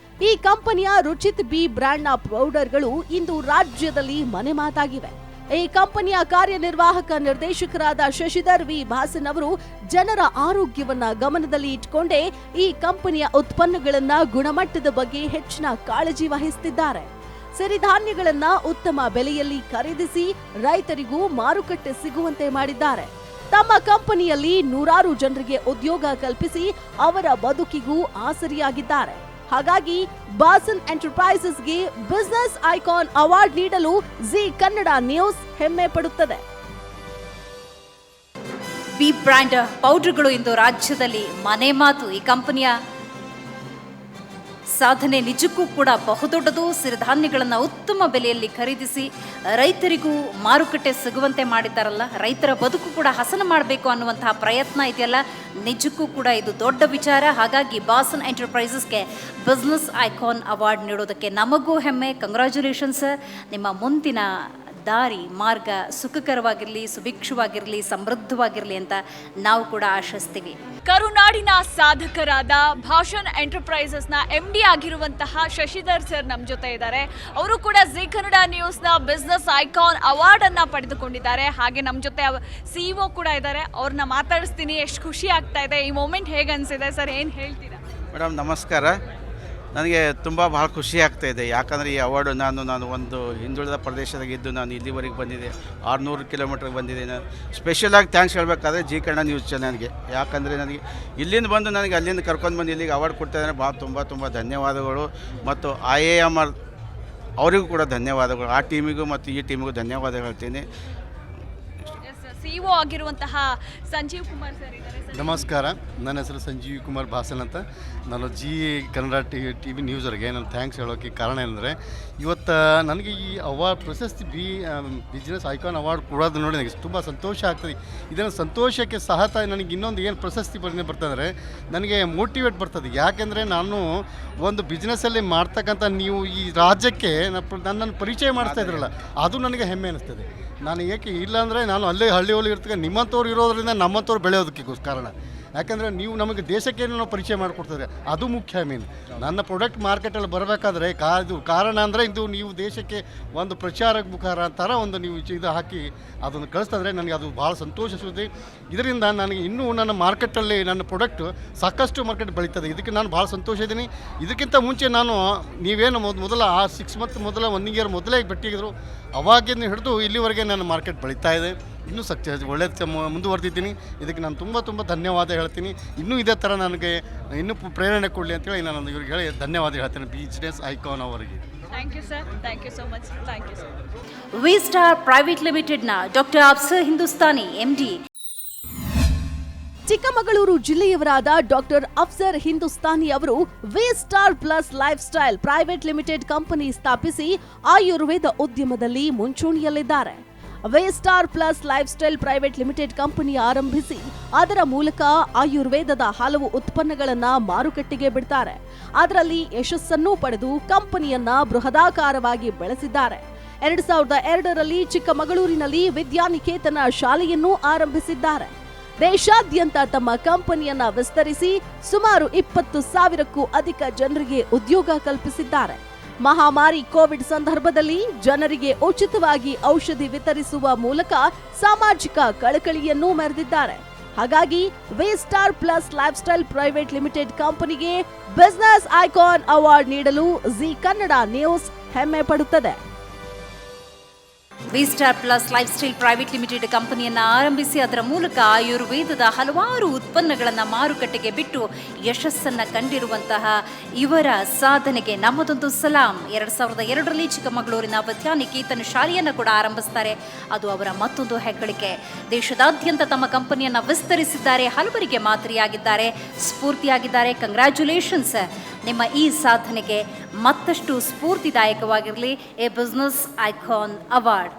ಈ ಕಂಪನಿಯ ರುಚಿತ್ ಬಿ ಬ್ರ್ಯಾಂಡ್ನ ಪೌಡರ್ಗಳು ಇಂದು ರಾಜ್ಯದಲ್ಲಿ ಮನೆ ಮಾತಾಗಿವೆ. ಈ ಕಂಪನಿಯ ಕಾರ್ಯನಿರ್ವಾಹಕ ನಿರ್ದೇಶಕರಾದ ಶಶಿಧರ್ ವಿ ಭಾಸನ್ ಅವರು ಜನರ ಆರೋಗ್ಯವನ್ನ ಗಮನದಲ್ಲಿ ಇಟ್ಕೊಂಡೇ ಈ ಕಂಪನಿಯ ಉತ್ಪನ್ನಗಳನ್ನ ಗುಣಮಟ್ಟದ ಬಗ್ಗೆ ಹೆಚ್ಚಿನ ಕಾಳಜಿ ವಹಿಸುತ್ತಿದ್ದಾರೆ. ಸಿರಿಧಾನ್ಯಗಳನ್ನ ಉತ್ತಮ ಬೆಲೆಯಲ್ಲಿ ಖರೀದಿಸಿ ರೈತರಿಗೂ ಮಾರುಕಟ್ಟೆ ಸಿಗುವಂತೆ ಮಾಡಿದ್ದಾರೆ. ತಮ್ಮ ಕಂಪನಿಯಲ್ಲಿ ನೂರಾರು ಜನರಿಗೆ ಉದ್ಯೋಗ ಕಲ್ಪಿಸಿ ಅವರ ಬದುಕಿಗೂ ಆಸರಿಯಾಗಿದ್ದಾರೆ. ಹಾಗಾಗಿ ಬಾಸನ್ ಎಂಟರ್ಪ್ರೈಸಸ್ಗೆ ಬಿಸಿನೆಸ್ ಐಕಾನ್ ಅವಾರ್ಡ್ ನೀಡಲು ಜಿ ಕನ್ನಡ ನ್ಯೂಸ್ ಹೆಮ್ಮೆ ಪಡುತ್ತದೆ. ಬಿ ಬ್ರ್ಯಾಂಡ್ ಪೌಡರ್ಗಳು ಇಂದು ರಾಜ್ಯದಲ್ಲಿ ಮನೆ ಮಾತು. ಈ ಕಂಪನಿಯ ಸಾಧನೆ ನಿಜಕ್ಕೂ ಕೂಡ ಬಹುದೊಡ್ಡದು. ಸಿರಿಧಾನ್ಯಗಳನ್ನು ಉತ್ತಮ ಬೆಲೆಯಲ್ಲಿ ಖರೀದಿಸಿ ರೈತರಿಗೂ ಮಾರುಕಟ್ಟೆ ಸಿಗುವಂತೆ ಮಾಡಿದ್ದಾರಲ್ಲ, ರೈತರ ಬದುಕು ಕೂಡ ಹಸನು ಮಾಡಬೇಕು ಅನ್ನುವಂತಹ ಪ್ರಯತ್ನ ಇದೆಯಲ್ಲ, ನಿಜಕ್ಕೂ ಕೂಡ ಇದು ದೊಡ್ಡ ವಿಚಾರ. ಹಾಗಾಗಿ ಬಾಸನ್ ಎಂಟರ್ಪ್ರೈಸಸ್ಗೆ ಬಿಸ್ನೆಸ್ ಐಕಾನ್ ಅವಾರ್ಡ್ ನೀಡೋದಕ್ಕೆ ನಮಗೂ ಹೆಮ್ಮೆ. ಕಂಗ್ರ್ಯಾಚುಲೇಷನ್ಸ್. ನಿಮ್ಮ ಮುಂದಿನ ದಾರಿ ಮಾರ್ಗ ಸುಖಕರವಾಗಿರಲಿ, ಸುಭಿಕ್ಷವಾಗಿರಲಿ, ಸಮೃದ್ಧವಾಗಿರಲಿ ಅಂತ ನಾವು ಕೂಡ ಆಶಿಸ್ತೀವಿ. ಕರುನಾಡಿನ ಸಾಧಕರಾದ ಭಾಷನ್ ಎಂಟರ್ಪ್ರೈಸಸ್ನ MD ಆಗಿರುವಂತಹ ಶಶಿಧರ್ ಸರ್ ನಮ್ಮ ಜೊತೆ ಇದ್ದಾರೆ. ಅವರು ಕೂಡ ಜಿ ಕನ್ನಡ ನ್ಯೂಸ್ನ ಬಿಸ್ನೆಸ್ ಐಕಾನ್ ಅವಾರ್ಡ್ ಅನ್ನ ಪಡೆದುಕೊಂಡಿದ್ದಾರೆ. ಹಾಗೆ ನಮ್ಮ ಜೊತೆ CEO ಕೂಡ ಇದ್ದಾರೆ. ಅವ್ರನ್ನ ಮಾತಾಡಿಸ್ತೀನಿ. ಎಷ್ಟು ಖುಷಿ ಆಗ್ತಾ ಇದೆ, ಈ ಮೂಮೆಂಟ್ ಹೇಗೆ ಅನಿಸಿದೆ ಸರ್, ಏನು ಹೇಳ್ತೀರಾ? ಮೇಡಮ್ ನಮಸ್ಕಾರ. ನನಗೆ ಭಾಳ ಖುಷಿ ಆಗ್ತಾಯಿದೆ. ಯಾಕಂದರೆ ಈ ಅವಾರ್ಡು ನಾನು ಒಂದು ಹಿಂದುಳಿದ ಪ್ರದೇಶದಾಗಿದ್ದು ನಾನು ಇಲ್ಲಿವರೆಗೆ ಬಂದಿದ್ದೆ, 600 ಕಿಲೋಮೀಟ್ರಿಗೆ ಬಂದಿದ್ದೇನೆ. ಸ್ಪೆಷಲಾಗಿ ಥ್ಯಾಂಕ್ಸ್ ಹೇಳಬೇಕಾದ್ರೆ ಜಿ ಕನ್ನಡ ನ್ಯೂಸ್ ಚಾನಲ್ಗೆ. ಯಾಕಂದರೆ ನನಗೆ ಇಲ್ಲಿಂದ ಬಂದು ನನಗೆ ಅಲ್ಲಿಂದ ಕರ್ಕೊಂಡು ಬಂದು ಇಲ್ಲಿಗೆ ಅವಾರ್ಡ್ ಕೊಡ್ತಾಯಿದ್ದಾರೆ. ಭಾಳ ತುಂಬ ಧನ್ಯವಾದಗಳು. ಮತ್ತು IAM ಅವರಿಗೂ ಕೂಡ ಧನ್ಯವಾದಗಳು. ಆ ಟೀಮಿಗೂ ಮತ್ತು ಈ ಟೀಮಿಗೂ ಧನ್ಯವಾದ ಹೇಳ್ತೀನಿ. CEO ಆಗಿರುವಂತಹ ಸಂಜೀವ್ ಕುಮಾರ್ ಸರ್ ಇದ್ದಾರೆ. ನಮಸ್ಕಾರ, ನನ್ನ ಹೆಸರು ಸಂಜೀವ್ ಕುಮಾರ್ ಭಾಸನ್ ಅಂತ. ನಾನು ಜಿ ಕನ್ನಡ TV ನ್ಯೂಸರ್ಗೆ ನಾನು ಥ್ಯಾಂಕ್ಸ್ ಹೇಳೋಕ್ಕೆ ಕಾರಣ ಏನಂದರೆ, ಇವತ್ತು ನನಗೆ ಈ ಅವಾರ್ಡ್ ಪ್ರಶಸ್ತಿ ಬಿಸ್ನೆಸ್ ಐಕಾನ್ ಅವಾರ್ಡ್ ಕೊಡೋದು ನೋಡಿ ನನಗೆ ತುಂಬ ಸಂತೋಷ ಆಗ್ತದೆ. ಇದನ್ನು ಸಂತೋಷಕ್ಕೆ ಸಹತ ನನಗೆ ಇನ್ನೊಂದು ಏನು ಪ್ರಶಸ್ತಿ ಬರ್ತಂದರೆ ನನಗೆ ಮೋಟಿವೇಟ್ ಬರ್ತದೆ. ಯಾಕೆಂದರೆ ನಾನು ಒಂದು ಬಿಸ್ನೆಸ್ಸಲ್ಲಿ ಮಾಡ್ತಕ್ಕಂಥ ನೀವು ಈ ರಾಜ್ಯಕ್ಕೆ ನನ್ನನ್ನು ಪರಿಚಯ ಮಾಡಿಸ್ತಾ ಇದ್ರಲ್ಲ, ಅದು ನನಗೆ ಹೆಮ್ಮೆ ಅನ್ನಿಸ್ತದೆ. ನಾನು ಏಕೆ ಇಲ್ಲಾಂದರೆ ನಾನು ಅಲ್ಲೇ ಹಳ್ಳಿಯಲ್ಲಿ ಇರ್ತಕ್ಕ ನಿಮ್ಮಂಥವ್ರು ಇರೋದ್ರಿಂದ ನಮ್ಮಂಥವ್ರು ಬೆಳೆಯೋದಕ್ಕೆ ಕಾರಣ. ಯಾಕಂದರೆ ನೀವು ನಮಗೆ ದೇಶಕ್ಕೆ ನಾವು ಪರಿಚಯ ಮಾಡಿಕೊಡ್ತಾರೆ, ಅದು ಮುಖ್ಯ. ಮೀನು ನನ್ನ ಪ್ರಾಡಕ್ಟ್ ಮಾರ್ಕೆಟಲ್ಲಿ ಬರಬೇಕಾದ್ರೆ ಇದು ಕಾರಣ ಅಂದರೆ ಇದು ನೀವು ದೇಶಕ್ಕೆ ಒಂದು ಪ್ರಚಾರ ಮುಖಾರ ಥರ ಒಂದು ನೀವು ಇದು ಹಾಕಿ ಅದನ್ನು ಕಳಿಸ್ತಂದರೆ ನನಗೆ ಅದು ಭಾಳ ಸಂತೋಷ ಸುದ್ದಿ. ಇದರಿಂದ ನನಗೆ ಇನ್ನೂ ನನ್ನ ಮಾರ್ಕೆಟಲ್ಲಿ ನನ್ನ ಪ್ರಾಡಕ್ಟು ಸಾಕಷ್ಟು ಮಾರ್ಕೆಟ್ ಬೆಳೀತದೆ. ಇದಕ್ಕೆ ನಾನು ಭಾಳ ಸಂತೋಷ ಇದ್ದೀನಿ. ಇದಕ್ಕಿಂತ ಮುಂಚೆ ನಾನು ನೀವೇನು ಮೊದಲ 6 ಮಂತ್ ಮೊದಲ 1 ಇಯರ್ ಮೊದಲೇ ಭೇಟಿಯಾಗಿದ್ರು, ಅವಾಗಿಂದ ಹಿಡಿದು ಇಲ್ಲಿವರೆಗೆ ನನ್ನ ಮಾರ್ಕೆಟ್ ಬೆಳೀತಾ ಇದೆ. ಇನ್ನೂ ಒಳ್ಳೆಯ ಮುಂದುವರೆದಿದ್ದೀನಿ. ಇದಕ್ಕೆ ನಾನು ತುಂಬ ಧನ್ಯವಾದ ಹೇಳ್ತೀನಿ. ಇನ್ನೂ ಇದೇ ಥರ ನನಗೆ ಇನ್ನೂ ಪ್ರೇರಣೆ ಕೊಡಲಿ ಅಂತೇಳಿ ನಾನು ಇವ್ರಿಗೆ ಹೇಳಿ ಧನ್ಯವಾದ ಹೇಳ್ತೀನಿ, ಬಿಸ್ನೆಸ್ ಐಕಾನ್ ಅವರಿಗೆ. Thank you sir, thank you so much. Thank you sir. V star private ಲಿಮಿಟೆಡ್ನ ಡಾಕ್ಟರ್ ಅಫ್ಸರ್ ಹಿಂದೂಸ್ತಾನಿ MD. ಚಿಕ್ಕಮಗಳೂರು ಜಿಲ್ಲೆಯವರಾದ ಡಾಕ್ಟರ್ ಅಫ್ಸರ್ ಹಿಂದೂಸ್ತಾನಿ ಅವರು V star plus life style private limited company ಸ್ಥಾಪಿಸಿ ಆಯುರ್ವೇದ ಉದ್ಯಮದಲ್ಲಿ ಮುಂಚೂಣಿಯಲ್ಲಿದ್ದಾರೆ. V star plus life style private limited company ಆರಂಭಿಸಿ ಅದರ ಮೂಲಕ ಆಯುರ್ವೇದದ ಹಲವು ಉತ್ಪನ್ನಗಳನ್ನ ಮಾರುಕಟ್ಟೆಗೆ ಬಿಡ್ತಾರೆ. ಅದರಲ್ಲಿ ಯಶಸ್ಸನ್ನು ಪಡೆದು ಕಂಪನಿಯನ್ನ ಬೃಹದಾಕಾರವಾಗಿ ಬೆಳೆಸಿದ್ದಾರೆ. 2002ರಲ್ಲಿ ಚಿಕ್ಕಮಗಳೂರಿನಲ್ಲಿ ವಿದ್ಯಾನಿಕೇತನ ಶಾಲೆಯನ್ನು ಆರಂಭಿಸಿದ್ದಾರೆ. ದೇಶಾದ್ಯಂತ ತಮ್ಮ ಕಂಪನಿಯನ್ನ ವಿಸ್ತರಿಸಿ ಸುಮಾರು 20,000ಕ್ಕೂ ಅಧಿಕ ಜನರಿಗೆ ಉದ್ಯೋಗ ಕಲ್ಪಿಸಿದ್ದಾರೆ. ಮಹಾಮಾರಿ ಕೋವಿಡ್ ಸಂದರ್ಭದಲ್ಲಿ ಜನರಿಗೆ ಉಚಿತವಾಗಿ ಔಷಧಿ ವಿತರಿಸುವ ಮೂಲಕ ಸಾಮಾಜಿಕ ಕಳಕಳಿಯನ್ನು ಮೆರೆದಿದ್ದಾರೆ. ಹಾಗಾಗಿ V star plus life style private limited ಕಂಪನಿಗೆ ಬಿಸ್ನೆಸ್ ಐಕಾನ್ ಅವಾರ್ಡ್ ನೀಡಲು ಜಿ ಕನ್ನಡ ನ್ಯೂಸ್ ಹೆಮ್ಮೆ ಪಡುತ್ತದೆ. V star plus life style private limited ಕಂಪನಿಯನ್ನು ಆರಂಭಿಸಿ ಅದರ ಮೂಲಕ ಆಯುರ್ವೇದದ ಹಲವಾರು ಉತ್ಪನ್ನಗಳನ್ನು ಮಾರುಕಟ್ಟೆಗೆ ಬಿಟ್ಟು ಯಶಸ್ಸನ್ನು ಕಂಡಿರುವಂತಹ ಇವರ ಸಾಧನೆಗೆ ನಮ್ಮದೊಂದು ಸಲಾಂ. 2002ರಲ್ಲಿ ಚಿಕ್ಕಮಗಳೂರಿನ ವಿದ್ಯಾನಿಕೇತನ ಶಾಲೆಯನ್ನು ಕೂಡ ಆರಂಭಿಸ್ತಾರೆ. ಅದು ಅವರ ಮತ್ತೊಂದು ಹೆಗ್ಗಳಿಕೆ. ದೇಶದಾದ್ಯಂತ ತಮ್ಮ ಕಂಪನಿಯನ್ನು ವಿಸ್ತರಿಸಿದ್ದಾರೆ, ಹಲವರಿಗೆ ಮಾದರಿಯಾಗಿದ್ದಾರೆ, ಸ್ಫೂರ್ತಿಯಾಗಿದ್ದಾರೆ. ಕಂಗ್ರ್ಯಾಚುಲೇಷನ್ಸ್. ನಿಮ್ಮ ಈ ಸಾಧನೆಗೆ ಮತ್ತಷ್ಟು ಸ್ಫೂರ್ತಿದಾಯಕವಾಗಿರಲಿ ಎ ಬಿಸ್ನೆಸ್ ಐಕಾನ್ ಅವಾರ್ಡ್.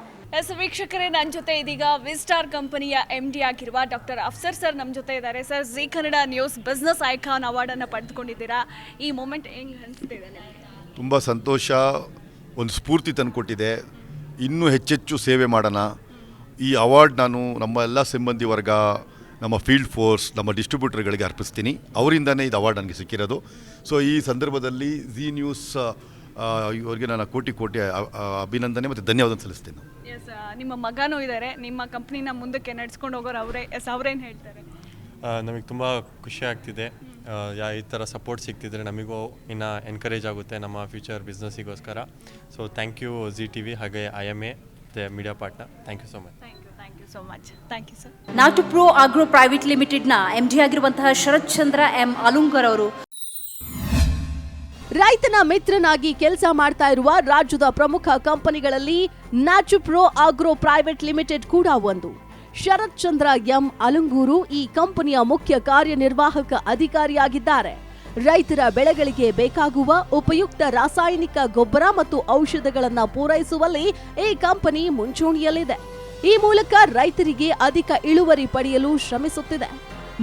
ವೀಕ್ಷಕರೇ, ನನ್ನ ಜೊತೆ ಇದೀಗ ವಿ ಸ್ಟಾರ್ ಕಂಪನಿಯ MD ಆಗಿರುವ ಡಾಕ್ಟರ್ ಅಫ್ಸರ್ ಸರ್ ನಮ್ಮ ಜೊತೆ ಇದ್ದಾರೆ. Sir, Zee Kannada news business icon ಅವಾರ್ಡನ್ನು ಪಡೆದುಕೊಂಡಿದ್ದೀರಾ. ಈ ಮೂಮೆಂಟ್ ಹೆಂಗೆ ಅನಿಸ್ತಿದೆ ನಿಮಗೆ? ತುಂಬ ಸಂತೋಷ, ಒಂದು ಸ್ಫೂರ್ತಿ ತಂದುಕೊಟ್ಟಿದೆ. ಇನ್ನೂ ಹೆಚ್ಚೆಚ್ಚು ಸೇವೆ ಮಾಡೋಣ. ಈ ಅವಾರ್ಡ್ ನಾನು ನಮ್ಮ ಎಲ್ಲ ಸಿಬ್ಬಂದಿ ವರ್ಗ, ನಮ್ಮ ಫೀಲ್ಡ್ ಫೋರ್ಸ್, ನಮ್ಮ ಡಿಸ್ಟ್ರಿಬ್ಯೂಟರ್ಗಳಿಗೆ ಅರ್ಪಿಸ್ತೀನಿ. ಅವರಿಂದನೇ ಇದು ಅವಾರ್ಡ್ ನನಗೆ ಸಿಕ್ಕಿರೋದು. ಸೊ ಈ ಸಂದರ್ಭದಲ್ಲಿ ಜಿ ನ್ಯೂಸ್ ಇವರಿಗೆ ನಾನು ಕೋಟಿ ಅಭಿನಂದನೆ ಮತ್ತು ಧನ್ಯವಾದ ಸಲ್ಲಿಸ್ತೀನಿ. ಎಸ್, ನಿಮ್ಮ ಮಗನೂ ಇದ್ದಾರೆ, ನಿಮ್ಮ ಕಂಪ್ನಿನ ಮುಂದಕ್ಕೆ ನಡೆಸ್ಕೊಂಡು ಹೋಗೋರು ಅವರೇ. ಅವ್ರೇನು ಹೇಳ್ತಾರೆ? ನಮಗೆ ತುಂಬ ಖುಷಿ ಆಗ್ತಿದೆ. ಈ ಥರ ಸಪೋರ್ಟ್ ಸಿಗ್ತಿದ್ರೆ ನಮಗೂ ಇನ್ನು ಎನ್ಕರೇಜ್ ಆಗುತ್ತೆ ನಮ್ಮ ಫ್ಯೂಚರ್ ಬಿಸ್ನೆಸ್ಸಿಗೋಸ್ಕರ. So thank you Zee TV ಹಾಗೆ IMA media partner. Thank you so much. Thank you. You so much. Thank you sir. ನಾಟು ಪ್ರೋ ಆಗ್ರೋ ಪ್ರೈವೇಟ್ ಲಿಮಿಟೆಡ್ನ MD ಆಗಿರುವಂತಹ ಶರತ್ ಚಂದ್ರ M. ಅಲುಂಗರ್ ಅವರು ರೈತನ ಮಿತ್ರನಾಗಿ ಕೆಲಸ ಮಾಡ್ತಾ ಇರುವ ರಾಜ್ಯದ ಪ್ರಮುಖ ಕಂಪನಿಗಳಲ್ಲಿ ನ್ಯಾಚುಪ್ರೋ ಆಗ್ರೋ ಪ್ರೈವೇಟ್ ಲಿಮಿಟೆಡ್ ಕೂಡ ಒಂದು. ಶರತ್ ಚಂದ್ರ M. ಅಲುಂಗೂರು ಈ ಕಂಪನಿಯ ಮುಖ್ಯ ಕಾರ್ಯನಿರ್ವಾಹಕ ಅಧಿಕಾರಿಯಾಗಿದ್ದಾರೆ. ರೈತರ ಬೆಳೆಗಳಿಗೆ ಬೇಕಾಗುವ ಉಪಯುಕ್ತ ರಾಸಾಯನಿಕ ಗೊಬ್ಬರ ಮತ್ತು ಔಷಧಗಳನ್ನು ಪೂರೈಸುವಲ್ಲಿ ಈ ಕಂಪನಿ ಮುಂಚೂಣಿಯಲ್ಲಿದೆ. ಈ ಮೂಲಕ ರೈತರಿಗೆ ಅಧಿಕ ಇಳುವರಿ ಪಡೆಯಲು ಶ್ರಮಿಸುತ್ತಿದೆ.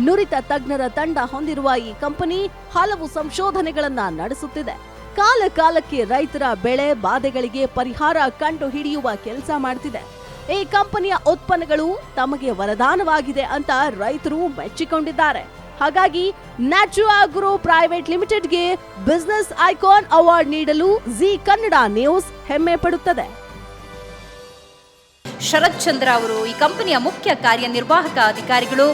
ನುರಿತ ತಜ್ಞರ ತಂಡ ಹೊಂದಿರುವ ಈ ಕಂಪನಿ ಹಲವು ಸಂಶೋಧನೆಗಳನ್ನ ನಡೆಸುತ್ತಿದೆ. ಕಾಲ ಕಾಲಕ್ಕೆ ರೈತರ ಬೆಳೆ ಬಾಧೆಗಳಿಗೆ ಪರಿಹಾರ ಕಂಡು ಹಿಡಿಯುವ ಕೆಲಸ ಮಾಡ್ತಿದೆ. ಈ ಕಂಪನಿಯ ಉತ್ಪನ್ನಗಳು ತಮಗೆ ವರದಾನವಾಗಿದೆ ಅಂತ ರೈತರು ಮೆಚ್ಚಿಕೊಂಡಿದ್ದಾರೆ. ಹಾಗಾಗಿ ನ್ಯಾಚು ಆಗ್ರೋ ಪ್ರೈವೇಟ್ ಲಿಮಿಟೆಡ್ಗೆ ಬಿಸಿನೆಸ್ ಐಕಾನ್ ಅವಾರ್ಡ್ ನೀಡಲು ಜಿ ಕನ್ನಡ ನ್ಯೂಸ್ ಹೆಮ್ಮೆ ಪಡುತ್ತದೆ. ಶರತ್ ಚಂದ್ರ ಅವರು ಈ ಕಂಪನಿಯ ಮುಖ್ಯ ಕಾರ್ಯನಿರ್ವಾಹಕ ಅಧಿಕಾರಿಗಳು.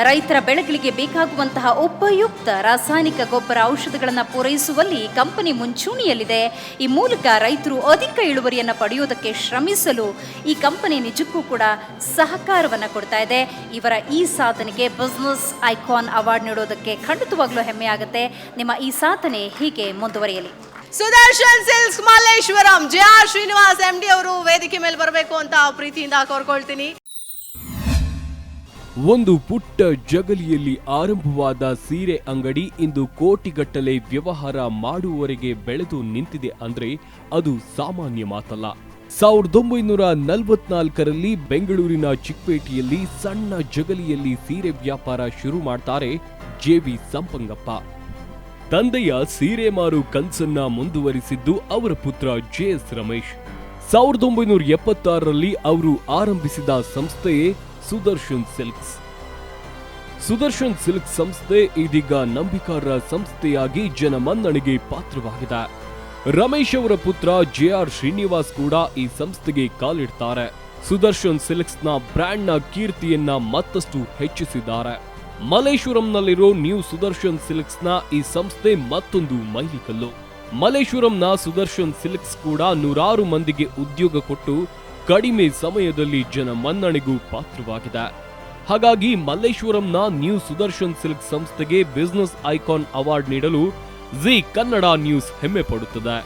ರೈತರ ಬೆಳೆಗಳಿಗೆ ಬೇಕಾಗುವಂತಹ ಉಪಯುಕ್ತ ರಾಸಾಯನಿಕ ಗೊಬ್ಬರ ಔಷಧಗಳನ್ನು ಪೂರೈಸುವಲ್ಲಿ ಕಂಪನಿ ಮುಂಚೂಣಿಯಲ್ಲಿದೆ. ಈ ಮೂಲಕ ರೈತರು ಅಧಿಕ ಇಳುವರಿಯನ್ನು ಪಡೆಯುವುದಕ್ಕೆ ಶ್ರಮಿಸಲು ಈ ಕಂಪನಿ ನಿಜಕ್ಕೂ ಕೂಡ ಸಹಕಾರವನ್ನು ಕೊಡ್ತಾ ಇದೆ. ಇವರ ಈ ಸಾಧನೆಗೆ ಬಿಸಿನೆಸ್ ಐಕಾನ್ ಅವಾರ್ಡ್ ನೀಡೋದಕ್ಕೆ ಖಂಡಿತವಾಗ್ಲೂ ಹೆಮ್ಮೆ ಆಗುತ್ತೆ. ನಿಮ್ಮ ಈ ಸಾಧನೆ ಹೀಗೆ ಮುಂದುವರಿಯಲಿ. Sudarshan silks Malleswaram JR Srinivas MD ಅವರು ವೇದಿಕೆ ಮೇಲೆ ಬರಬೇಕು ಅಂತ ಪ್ರೀತಿಯಿಂದ ಕೋರ್ಕೊಳ್ತೀನಿ. ಒಂದು ಪುಟ್ಟ ಜಗಲಿಯಲ್ಲಿ ಆರಂಭವಾದ ಸೀರೆ ಅಂಗಡಿ ಇಂದು ಕೋಟಿಗಟ್ಟಲೆ ವ್ಯವಹಾರ ಮಾಡುವವರೆಗೆ ಬೆಳೆದು ನಿಂತಿದೆ ಅಂದ್ರೆ ಅದು ಸಾಮಾನ್ಯ ಮಾತಲ್ಲ. 1944ರಲ್ಲಿ ಬೆಂಗಳೂರಿನ ಚಿಕ್ಕಪೇಟೆಯಲ್ಲಿ ಸಣ್ಣ ಜಗಲಿಯಲ್ಲಿ ಸೀರೆ ವ್ಯಾಪಾರ ಶುರು ಮಾಡ್ತಾರೆ JV ಸಂಪಂಗಪ್ಪ. ತಂದೆಯ ಸೀರೆ ಮಾರು ಕನಸನ್ನ ಮುಂದುವರಿಸಿದ್ದು ಅವರ ಪುತ್ರ JS ರಮೇಶ್. 1976ರಲ್ಲಿ ಅವರು ಆರಂಭಿಸಿದ ಸಂಸ್ಥೆಯೇ ಸುದರ್ಶನ್ ಸಿಲ್ಕ್ಸ್. ಸುದರ್ಶನ್ ಸಿಲ್ಕ್ ಸಂಸ್ಥೆ ಇದೀಗ ನಂಬಿಕಾರ್ಹ ಸಂಸ್ಥೆಯಾಗಿ ಜನಮನ್ನಣೆಗೆ ಪಾತ್ರವಾಗಿದೆ. ರಮೇಶ್ ಅವರ ಪುತ್ರ JR ಶ್ರೀನಿವಾಸ್ ಕೂಡ ಈ ಸಂಸ್ಥೆಗೆ ಕಾಲಿಡ್ತಾರೆ. ಸುದರ್ಶನ್ ಸಿಲ್ಕ್ಸ್ನ ಬ್ರ್ಯಾಂಡ್ನ ಕೀರ್ತಿಯನ್ನ ಮತ್ತಷ್ಟು ಹೆಚ್ಚಿಸಿದ್ದಾರೆ. ಮಲ್ಲೇಶ್ವರಂನಲ್ಲಿರೋ ನ್ಯೂ ಸುದರ್ಶನ್ ಸಿಲ್ಕ್ಸ್ನ ಈ ಸಂಸ್ಥೆ ಮತ್ತೊಂದು ಮೈಲಿಕಲ್ಲು. ಮಲ್ಲೇಶ್ವರಂನ ಸುದರ್ಶನ್ ಸಿಲ್ಕ್ಸ್ ಕೂಡ ನೂರಾರು ಮಂದಿಗೆ ಉದ್ಯೋಗ ಕೊಟ್ಟು ಕಡಿಮೆ ಸಮಯದಲ್ಲಿ ಜನ ಮನ್ನಣೆಗೂ ಪಾತ್ರವಾಗಿದೆ. ಹಾಗಾಗಿ ಮಲ್ಲೇಶ್ವರಂನ ನ್ಯೂ ಸುದರ್ಶನ್ ಸಿಲ್ಕ್ ಸಂಸ್ಥೆಗೆ ಬಿಸಿನೆಸ್ ಐಕಾನ್ ಅವಾರ್ಡ್ ನೀಡಲು ಜಿ ಕನ್ನಡ ನ್ಯೂಸ್ ಹೆಮ್ಮೆ ಪಡುತ್ತದೆ.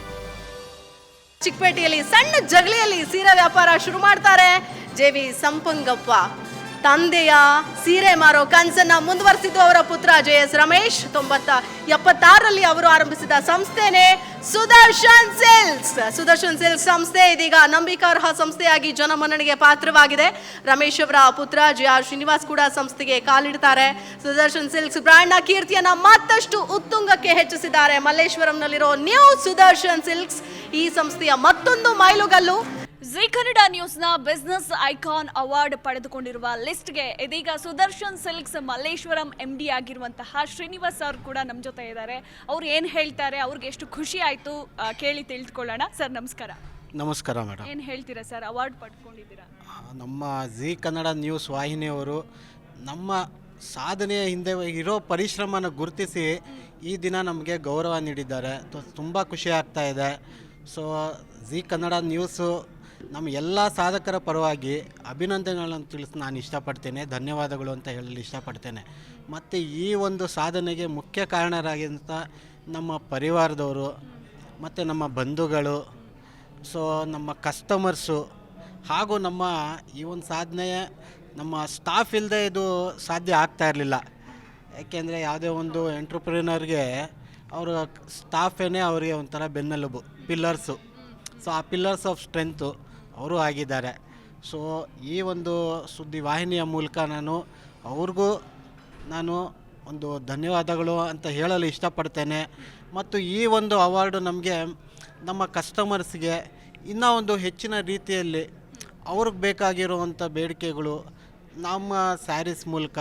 ಚಿಕ್ಕಪೇಟೆಯಲ್ಲಿ ಸಣ್ಣ ಜಗಲಿಯಲ್ಲಿ ಸೀರೆ ವ್ಯಾಪಾರ ಶುರು ಮಾಡ್ತಾರೆ JV ಸಂಪಂಗಪ್ಪ. ತಂದೆಯ ಸೀರೆ ಮಾರೋ ಕನಸನ್ನ ಮುಂದುವರಿಸಿದ್ದು ಅವರ ಪುತ್ರ JS ರಮೇಶ್. 1976ರಲ್ಲಿ ಅವರು ಆರಂಭಿಸಿದ ಸಂಸ್ಥೆನೇ ಸುದರ್ಶನ್ ಸಿಲ್ಕ್ಸ್. ಸುದರ್ಶನ್ ಸಿಲ್ಕ್ಸ್ ಸಂಸ್ಥೆ ಇದೀಗ ನಂಬಿಕಾರ್ಹ ಸಂಸ್ಥೆಯಾಗಿ ಜನಮನ್ನಣೆಗೆ ಪಾತ್ರವಾಗಿದೆ. ರಮೇಶ್ ಅವರ ಪುತ್ರ JR ಶ್ರೀನಿವಾಸ್ ಕೂಡ ಸಂಸ್ಥೆಗೆ ಕಾಲಿಡ್ತಾರೆ. ಸುದರ್ಶನ್ ಸಿಲ್ಕ್ಸ್ ಬ್ರ್ಯಾಂಡ್ನ ಕೀರ್ತಿಯನ್ನ ಮತ್ತಷ್ಟು ಉತ್ತುಂಗಕ್ಕೆ ಹೆಚ್ಚಿಸಿದ್ದಾರೆ. ಮಲ್ಲೇಶ್ವರಂನಲ್ಲಿರೋ ನ್ಯೂ ಸುದರ್ಶನ್ ಸಿಲ್ಕ್ಸ್ ಈ ಸಂಸ್ಥೆಯ ಮತ್ತೊಂದು ಮೈಲುಗಲ್ಲು. ಜಿ ಕನ್ನಡ ನ್ಯೂಸ್ನ ಬಿಸ್ನೆಸ್ ಐಕಾನ್ ಅವಾರ್ಡ್ ಪಡೆದುಕೊಂಡಿರುವ ಲಿಸ್ಟ್ಗೆ ಇದೀಗ ಸುದರ್ಶನ್ ಸಿಲ್ಕ್ಸ್ ಮಲ್ಲೇಶ್ವರಂ MD ಆಗಿರುವಂತಹ ಶ್ರೀನಿವಾಸ್ ಅವರು ಕೂಡ ನಮ್ಮ ಜೊತೆ ಇದ್ದಾರೆ. ಅವ್ರು ಏನು ಹೇಳ್ತಾರೆ, ಅವ್ರಿಗೆ ಎಷ್ಟು ಖುಷಿ ಆಯಿತು ಕೇಳಿ ತಿಳಿದುಕೊಳ್ಳೋಣ. ಸರ್ ನಮಸ್ಕಾರ. ನಮಸ್ಕಾರ ಮೇಡಮ್. ಏನು ಹೇಳ್ತೀರಾ ಸರ್, ಅವಾರ್ಡ್ ಪಡ್ಕೊಂಡಿದ್ದೀರಾ? ನಮ್ಮ ಜಿ ಕನ್ನಡ ನ್ಯೂಸ್ ವಾಹಿನಿಯವರು ನಮ್ಮ ಸಾಧನೆಯ ಹಿಂದೆ ಇರೋ ಪರಿಶ್ರಮನ ಗುರುತಿಸಿ ಈ ದಿನ ನಮಗೆ ಗೌರವ ನೀಡಿದ್ದಾರೆ. ತುಂಬ ಖುಷಿ ಆಗ್ತಾ ಇದೆ. ಸೊ ಜಿ ಕನ್ನಡ ನ್ಯೂಸು ನಮ್ಮ ಎಲ್ಲ ಸಾಧಕರ ಪರವಾಗಿ ಅಭಿನಂದನೆಗಳನ್ನು ತಿಳಿಸಿ ನಾನು ಇಷ್ಟಪಡ್ತೇನೆ. ಧನ್ಯವಾದಗಳು ಅಂತ ಹೇಳಲು ಇಷ್ಟಪಡ್ತೇನೆ. ಮತ್ತು ಈ ಒಂದು ಸಾಧನೆಗೆ ಮುಖ್ಯ ಕಾರಣರಾಗಿದ್ದಂಥ ನಮ್ಮ ಪರಿವಾರದವರು ಮತ್ತು ನಮ್ಮ ಬಂಧುಗಳು, ಸೊ ನಮ್ಮ ಕಸ್ಟಮರ್ಸು ಹಾಗೂ ನಮ್ಮ ಈ ಒಂದು ಸಾಧನೆ ನಮ್ಮ ಸ್ಟಾಫ್ ಇಲ್ಲದೆ ಇದು ಸಾಧ್ಯ ಆಗ್ತಾ ಇರಲಿಲ್ಲ. ಯಾಕೆಂದರೆ ಯಾವುದೇ ಒಂದು ಎಂಟ್ರಪ್ರಿನರ್ಗೆ ಅವರ ಸ್ಟಾಫೇನೇ ಅವರಿಗೆ ಒಂಥರ ಬೆನ್ನೆಲುಬು, ಪಿಲ್ಲರ್ಸು. ಸೊ ಆ ಪಿಲ್ಲರ್ಸ್ ಆಫ್ ಸ್ಟ್ರೆಂತು ಅವರು ಆಗಿದ್ದಾರೆ. ಸೊ ಈ ಒಂದು ಸುದ್ದಿ ವಾಹಿನಿಯ ಮೂಲಕ ಅವ್ರಿಗೂ ನಾನು ಒಂದು ಧನ್ಯವಾದಗಳು ಅಂತ ಹೇಳಲು ಇಷ್ಟಪಡ್ತೇನೆ. ಮತ್ತು ಈ ಒಂದು ಅವಾರ್ಡು ನಮಗೆ ನಮ್ಮ ಕಸ್ಟಮರ್ಸ್ಗೆ ಇನ್ನೂ ಒಂದು ಹೆಚ್ಚಿನ ರೀತಿಯಲ್ಲಿ ಅವ್ರಿಗೆ ಬೇಕಾಗಿರುವಂಥ ಬೇಡಿಕೆಗಳು ನಮ್ಮ ಸ್ಯಾರೀಸ್ ಮೂಲಕ,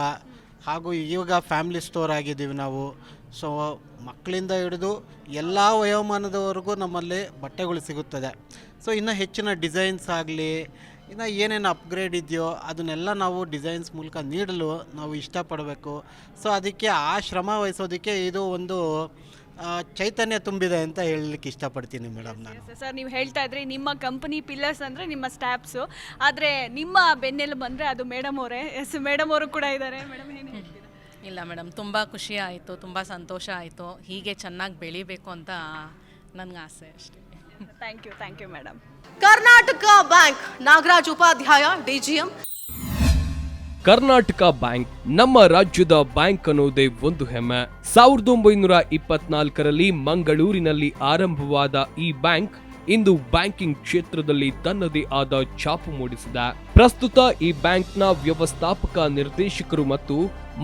ಹಾಗೂ ಈಗ ಫ್ಯಾಮಿಲಿ ಸ್ಟೋರ್ ಆಗಿದ್ದೀವಿ ನಾವು. ಸೊ ಮಕ್ಕಳಿಂದ ಹಿಡಿದು ಎಲ್ಲ ವಯೋಮಾನದವರೆಗೂ ನಮ್ಮಲ್ಲಿ ಬಟ್ಟೆಗಳು ಸಿಗುತ್ತದೆ. ಸೊ ಇನ್ನೂ ಹೆಚ್ಚಿನ ಡಿಸೈನ್ಸ್ ಆಗಲಿ, ಇನ್ನು ಏನೇನು ಅಪ್ಗ್ರೇಡ್ ಇದೆಯೋ ಅದನ್ನೆಲ್ಲ ನಾವು ಡಿಸೈನ್ಸ್ ಮೂಲಕ ನೀಡಲು ನಾವು ಇಷ್ಟಪಡಬೇಕು. ಸೊ ಅದಕ್ಕೆ ಆ ಶ್ರಮ ವಹಿಸೋದಕ್ಕೆ ಇದು ಒಂದು ಚೈತನ್ಯ ತುಂಬಿದೆ ಅಂತ ಹೇಳಲಿಕ್ಕೆ ಇಷ್ಟಪಡ್ತೀನಿ ಮೇಡಮ್ ನಾನು. ಸರ್ ನೀವು ಹೇಳ್ತಾ ಇದ್ರಿ ನಿಮ್ಮ ಕಂಪನಿ ಪಿಲ್ಲರ್ಸ್ ಅಂದರೆ ನಿಮ್ಮ ಸ್ಟಾಫ್ಸು, ಆದರೆ ನಿಮ್ಮ ಬೆನ್ನೆಲು ಬಂದರೆ ಅದು ಮೇಡಮ್ ಅವರೇ. ಎಸ್, ಮೇಡಮ್ ಅವರು ಕೂಡ ಇದ್ದಾರೆ. ಮೇಡಮ್ ಏನು ಹೇಳ್ತೀರಾ? ಇಲ್ಲ ಮೇಡಮ್, ತುಂಬ ಖುಷಿ ಆಯಿತು, ತುಂಬ ಸಂತೋಷ ಆಯಿತು. ಹೀಗೆ ಚೆನ್ನಾಗಿ ಬೆಳಿಬೇಕು ಅಂತ ನನಗೆ ಆಸೆ ಅಷ್ಟೇ. Thank you madam. Karnataka bank Nagaraj Upadhyaya DGM. Karnataka bank ನಮ್ಮ ರಾಜ್ಯದ ಬ್ಯಾಂಕ್ ಅನ್ನೋದೇ ಒಂದು ಹೆಮ್ಮೆ. 1924ರಲ್ಲಿ ಮಂಗಳೂರಿನಲ್ಲಿ ಆರಂಭವಾದ ಈ ಬ್ಯಾಂಕ್ ಇಂದು ಬ್ಯಾಂಕಿಂಗ್ ಕ್ಷೇತ್ರದಲ್ಲಿ ತನ್ನದೇ ಆದ ಛಾಪು ಮೂಡಿಸಿದೆ. ಪ್ರಸ್ತುತ ಈ ಬ್ಯಾಂಕ್ನ ವ್ಯವಸ್ಥಾಪಕ ನಿರ್ದೇಶಕರು ಮತ್ತು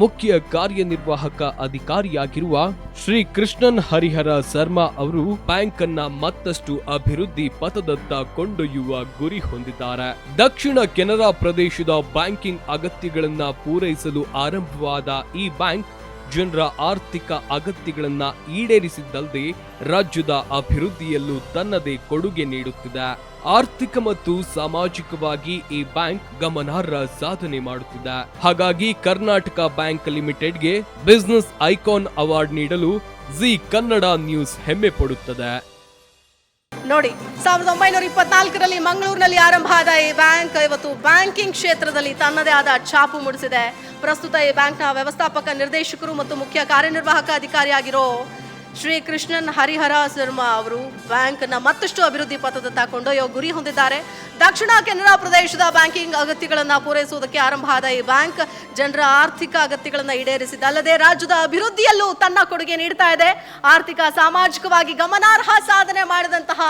ಮುಖ್ಯ ಕಾರ್ಯನಿರ್ವಾಹಕ ಅಧಿಕಾರಿಯಾಗಿರುವ ಶ್ರೀ ಕೃಷ್ಣನ್ ಹರಿಹರ ಶರ್ಮಾ ಅವರು ಬ್ಯಾಂಕ್ ಅನ್ನ ಮತ್ತಷ್ಟು ಅಭಿವೃದ್ಧಿ ಪಥದತ್ತ ಕೊಂಡೊಯ್ಯುವ ಗುರಿ ಹೊಂದಿದ್ದಾರೆ. ದಕ್ಷಿಣ ಕೆನರಾ ಪ್ರದೇಶದ ಬ್ಯಾಂಕಿಂಗ್ ಅಗತ್ಯಗಳನ್ನ ಪೂರೈಸಲು ಆರಂಭವಾದ ಈ ಬ್ಯಾಂಕ್ ಜನರ ಆರ್ಥಿಕ ಅಗತ್ಯಗಳನ್ನ ಈಡೇರಿಸಿದ್ದಲ್ಲದೆ ರಾಜ್ಯದ ಅಭಿವೃದ್ಧಿಯಲ್ಲೂ ತನ್ನದೇ ಕೊಡುಗೆ ನೀಡುತ್ತಿದೆ. ಆರ್ಥಿಕ ಮತ್ತು ಸಾಮಾಜಿಕವಾಗಿ ಈ ಬ್ಯಾಂಕ್ ಗಮನಾರ್ಹ ಸಾಧನೆ ಮಾಡುತ್ತಿದೆ. ಹಾಗಾಗಿ ಕರ್ನಾಟಕ ಬ್ಯಾಂಕ್ ಲಿಮಿಟೆಡ್ಗೆ ಬಿಸಿನೆಸ್ ಐಕಾನ್ ಅವಾರ್ಡ್ ನೀಡಲು ಜಿ ಕನ್ನಡ ನ್ಯೂಸ್ ಹೆಮ್ಮೆ ಪಡುತ್ತದೆ. ನೋಡಿ, 1924ರಲ್ಲಿ ಮಂಗಳೂರಿನಲ್ಲಿ ಆರಂಭ ಆದ ಈ ಬ್ಯಾಂಕ್ ಇವತ್ತು ಬ್ಯಾಂಕಿಂಗ್ ಕ್ಷೇತ್ರದಲ್ಲಿ ತನ್ನದೇ ಆದ ಛಾಪು ಮೂಡಿಸಿದೆ. ಪ್ರಸ್ತುತ ಈ ಬ್ಯಾಂಕ್ನ ವ್ಯವಸ್ಥಾಪಕ ನಿರ್ದೇಶಕರು ಮತ್ತು ಮುಖ್ಯ ಕಾರ್ಯನಿರ್ವಾಹಕ ಅಧಿಕಾರಿಯಾಗಿರೋ ಶ್ರೀ ಕೃಷ್ಣನ್ ಹರಿಹರ ಶರ್ಮಾ ಅವರು ಬ್ಯಾಂಕ್ನ ಮತ್ತಷ್ಟು ಅಭಿವೃದ್ಧಿ ಪಥದತ್ತ ಕೊಂಡೊಯ್ಯೋ ಗುರಿ ಹೊಂದಿದ್ದಾರೆ. ದಕ್ಷಿಣ ಕೆನರಾ ಪ್ರದೇಶದ ಬ್ಯಾಂಕಿಂಗ್ ಅಗತ್ಯಗಳನ್ನು ಪೂರೈಸುವುದಕ್ಕೆ ಆರಂಭ ಆದ ಈ ಬ್ಯಾಂಕ್ ಜನರ ಆರ್ಥಿಕ ಅಗತ್ಯಗಳನ್ನು ಈಡೇರಿಸಿದ್ದಲ್ಲದೆ ರಾಜ್ಯದ ಅಭಿವೃದ್ಧಿಯಲ್ಲೂ ತನ್ನ ಕೊಡುಗೆ ನೀಡ್ತಾ ಇದೆ. ಆರ್ಥಿಕ ಸಾಮಾಜಿಕವಾಗಿ ಗಮನಾರ್ಹ ಸಾಧನೆ ಮಾಡಿದಂತಹ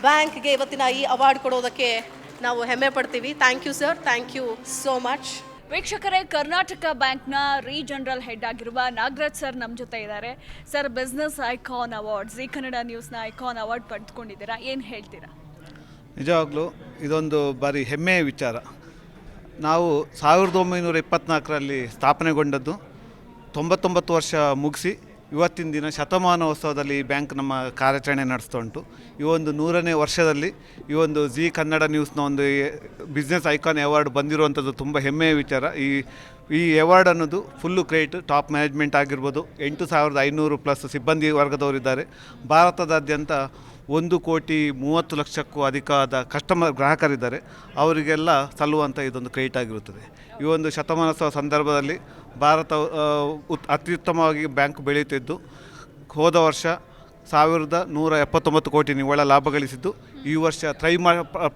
ಬ್ಯಾಂಕ್ಗೆ ಇವತ್ತಿನ ಈ ಅವಾರ್ಡ್ ಕೊಡೋದಕ್ಕೆ ನಾವು ಹೆಮ್ಮೆ ಪಡ್ತೀವಿ. Thank you sir, thank you so much. ವೀಕ್ಷಕರೇ, ಕರ್ನಾಟಕ ಬ್ಯಾಂಕ್ನ ರೀಜನರಲ್ ಹೆಡ್ ಆಗಿರುವ ನಾಗರಾಜ್ ಸರ್ ನಮ್ಮ ಜೊತೆ ಇದ್ದಾರೆ. Sir, business icon award, Zee Kannada ನ್ಯೂಸ್ನ ಐಕಾನ್ ಅವಾರ್ಡ್ ಪಡೆದುಕೊಂಡಿದ್ದೀರಾ, ಏನು ಹೇಳ್ತೀರಾ? ನಿಜವಾಗ್ಲೂ ಇದೊಂದು ಬಾರಿ ಹೆಮ್ಮೆಯ ವಿಚಾರ. ನಾವು 1924ರಲ್ಲಿ ಸ್ಥಾಪನೆಗೊಂಡದ್ದು, 99 ವರ್ಷ ಮುಗಿಸಿ ಇವತ್ತಿನ ದಿನ ಶತಮಾನೋತ್ಸವದಲ್ಲಿ ಈ ಬ್ಯಾಂಕ್ ನಮ್ಮ ಕಾರ್ಯಾಚರಣೆ ನಡೆಸ್ತಾ ಉಂಟು. ಈ ಒಂದು 100ನೇ ವರ್ಷದಲ್ಲಿ ಈ ಒಂದು ಜಿ ಕನ್ನಡ ನ್ಯೂಸ್ನ ಒಂದು ಬಿಸ್ನೆಸ್ ಐಕಾನ್ ಅವಾರ್ಡ್ ಬಂದಿರುವಂಥದ್ದು ತುಂಬ ಹೆಮ್ಮೆಯ ವಿಚಾರ. ಈ ಅವಾರ್ಡ್ ಅನ್ನೋದು ಫುಲ್ಲು ಕ್ರೆಡಿಟ್ ಟಾಪ್ ಮ್ಯಾನೇಜ್ಮೆಂಟ್ ಆಗಿರ್ಬೋದು. 8500+ ಸಿಬ್ಬಂದಿ ವರ್ಗದವರಿದ್ದಾರೆ. ಭಾರತದಾದ್ಯಂತ 1,30,30,00,000ಕ್ಕೂ ಅಧಿಕವಾದ ಗ್ರಾಹಕರಿದ್ದಾರೆ. ಅವರಿಗೆಲ್ಲ ಸಲ್ಲುವಂಥ ಇದೊಂದು ಕ್ರೆಡಿಟ್ ಆಗಿರುತ್ತದೆ. ಈ ಒಂದು ಶತಮಾನೋತ್ಸವ ಸಂದರ್ಭದಲ್ಲಿ ಭಾರತ ಅತ್ಯುತ್ತಮವಾಗಿ ಬ್ಯಾಂಕ್ ಬೆಳೆಯುತ್ತಿದ್ದು, ಹೋದ ವರ್ಷ 1,179 ಕೋಟಿ ನಿವ್ವಳ ಲಾಭ ಗಳಿಸಿದ್ದು, ಈ ವರ್ಷ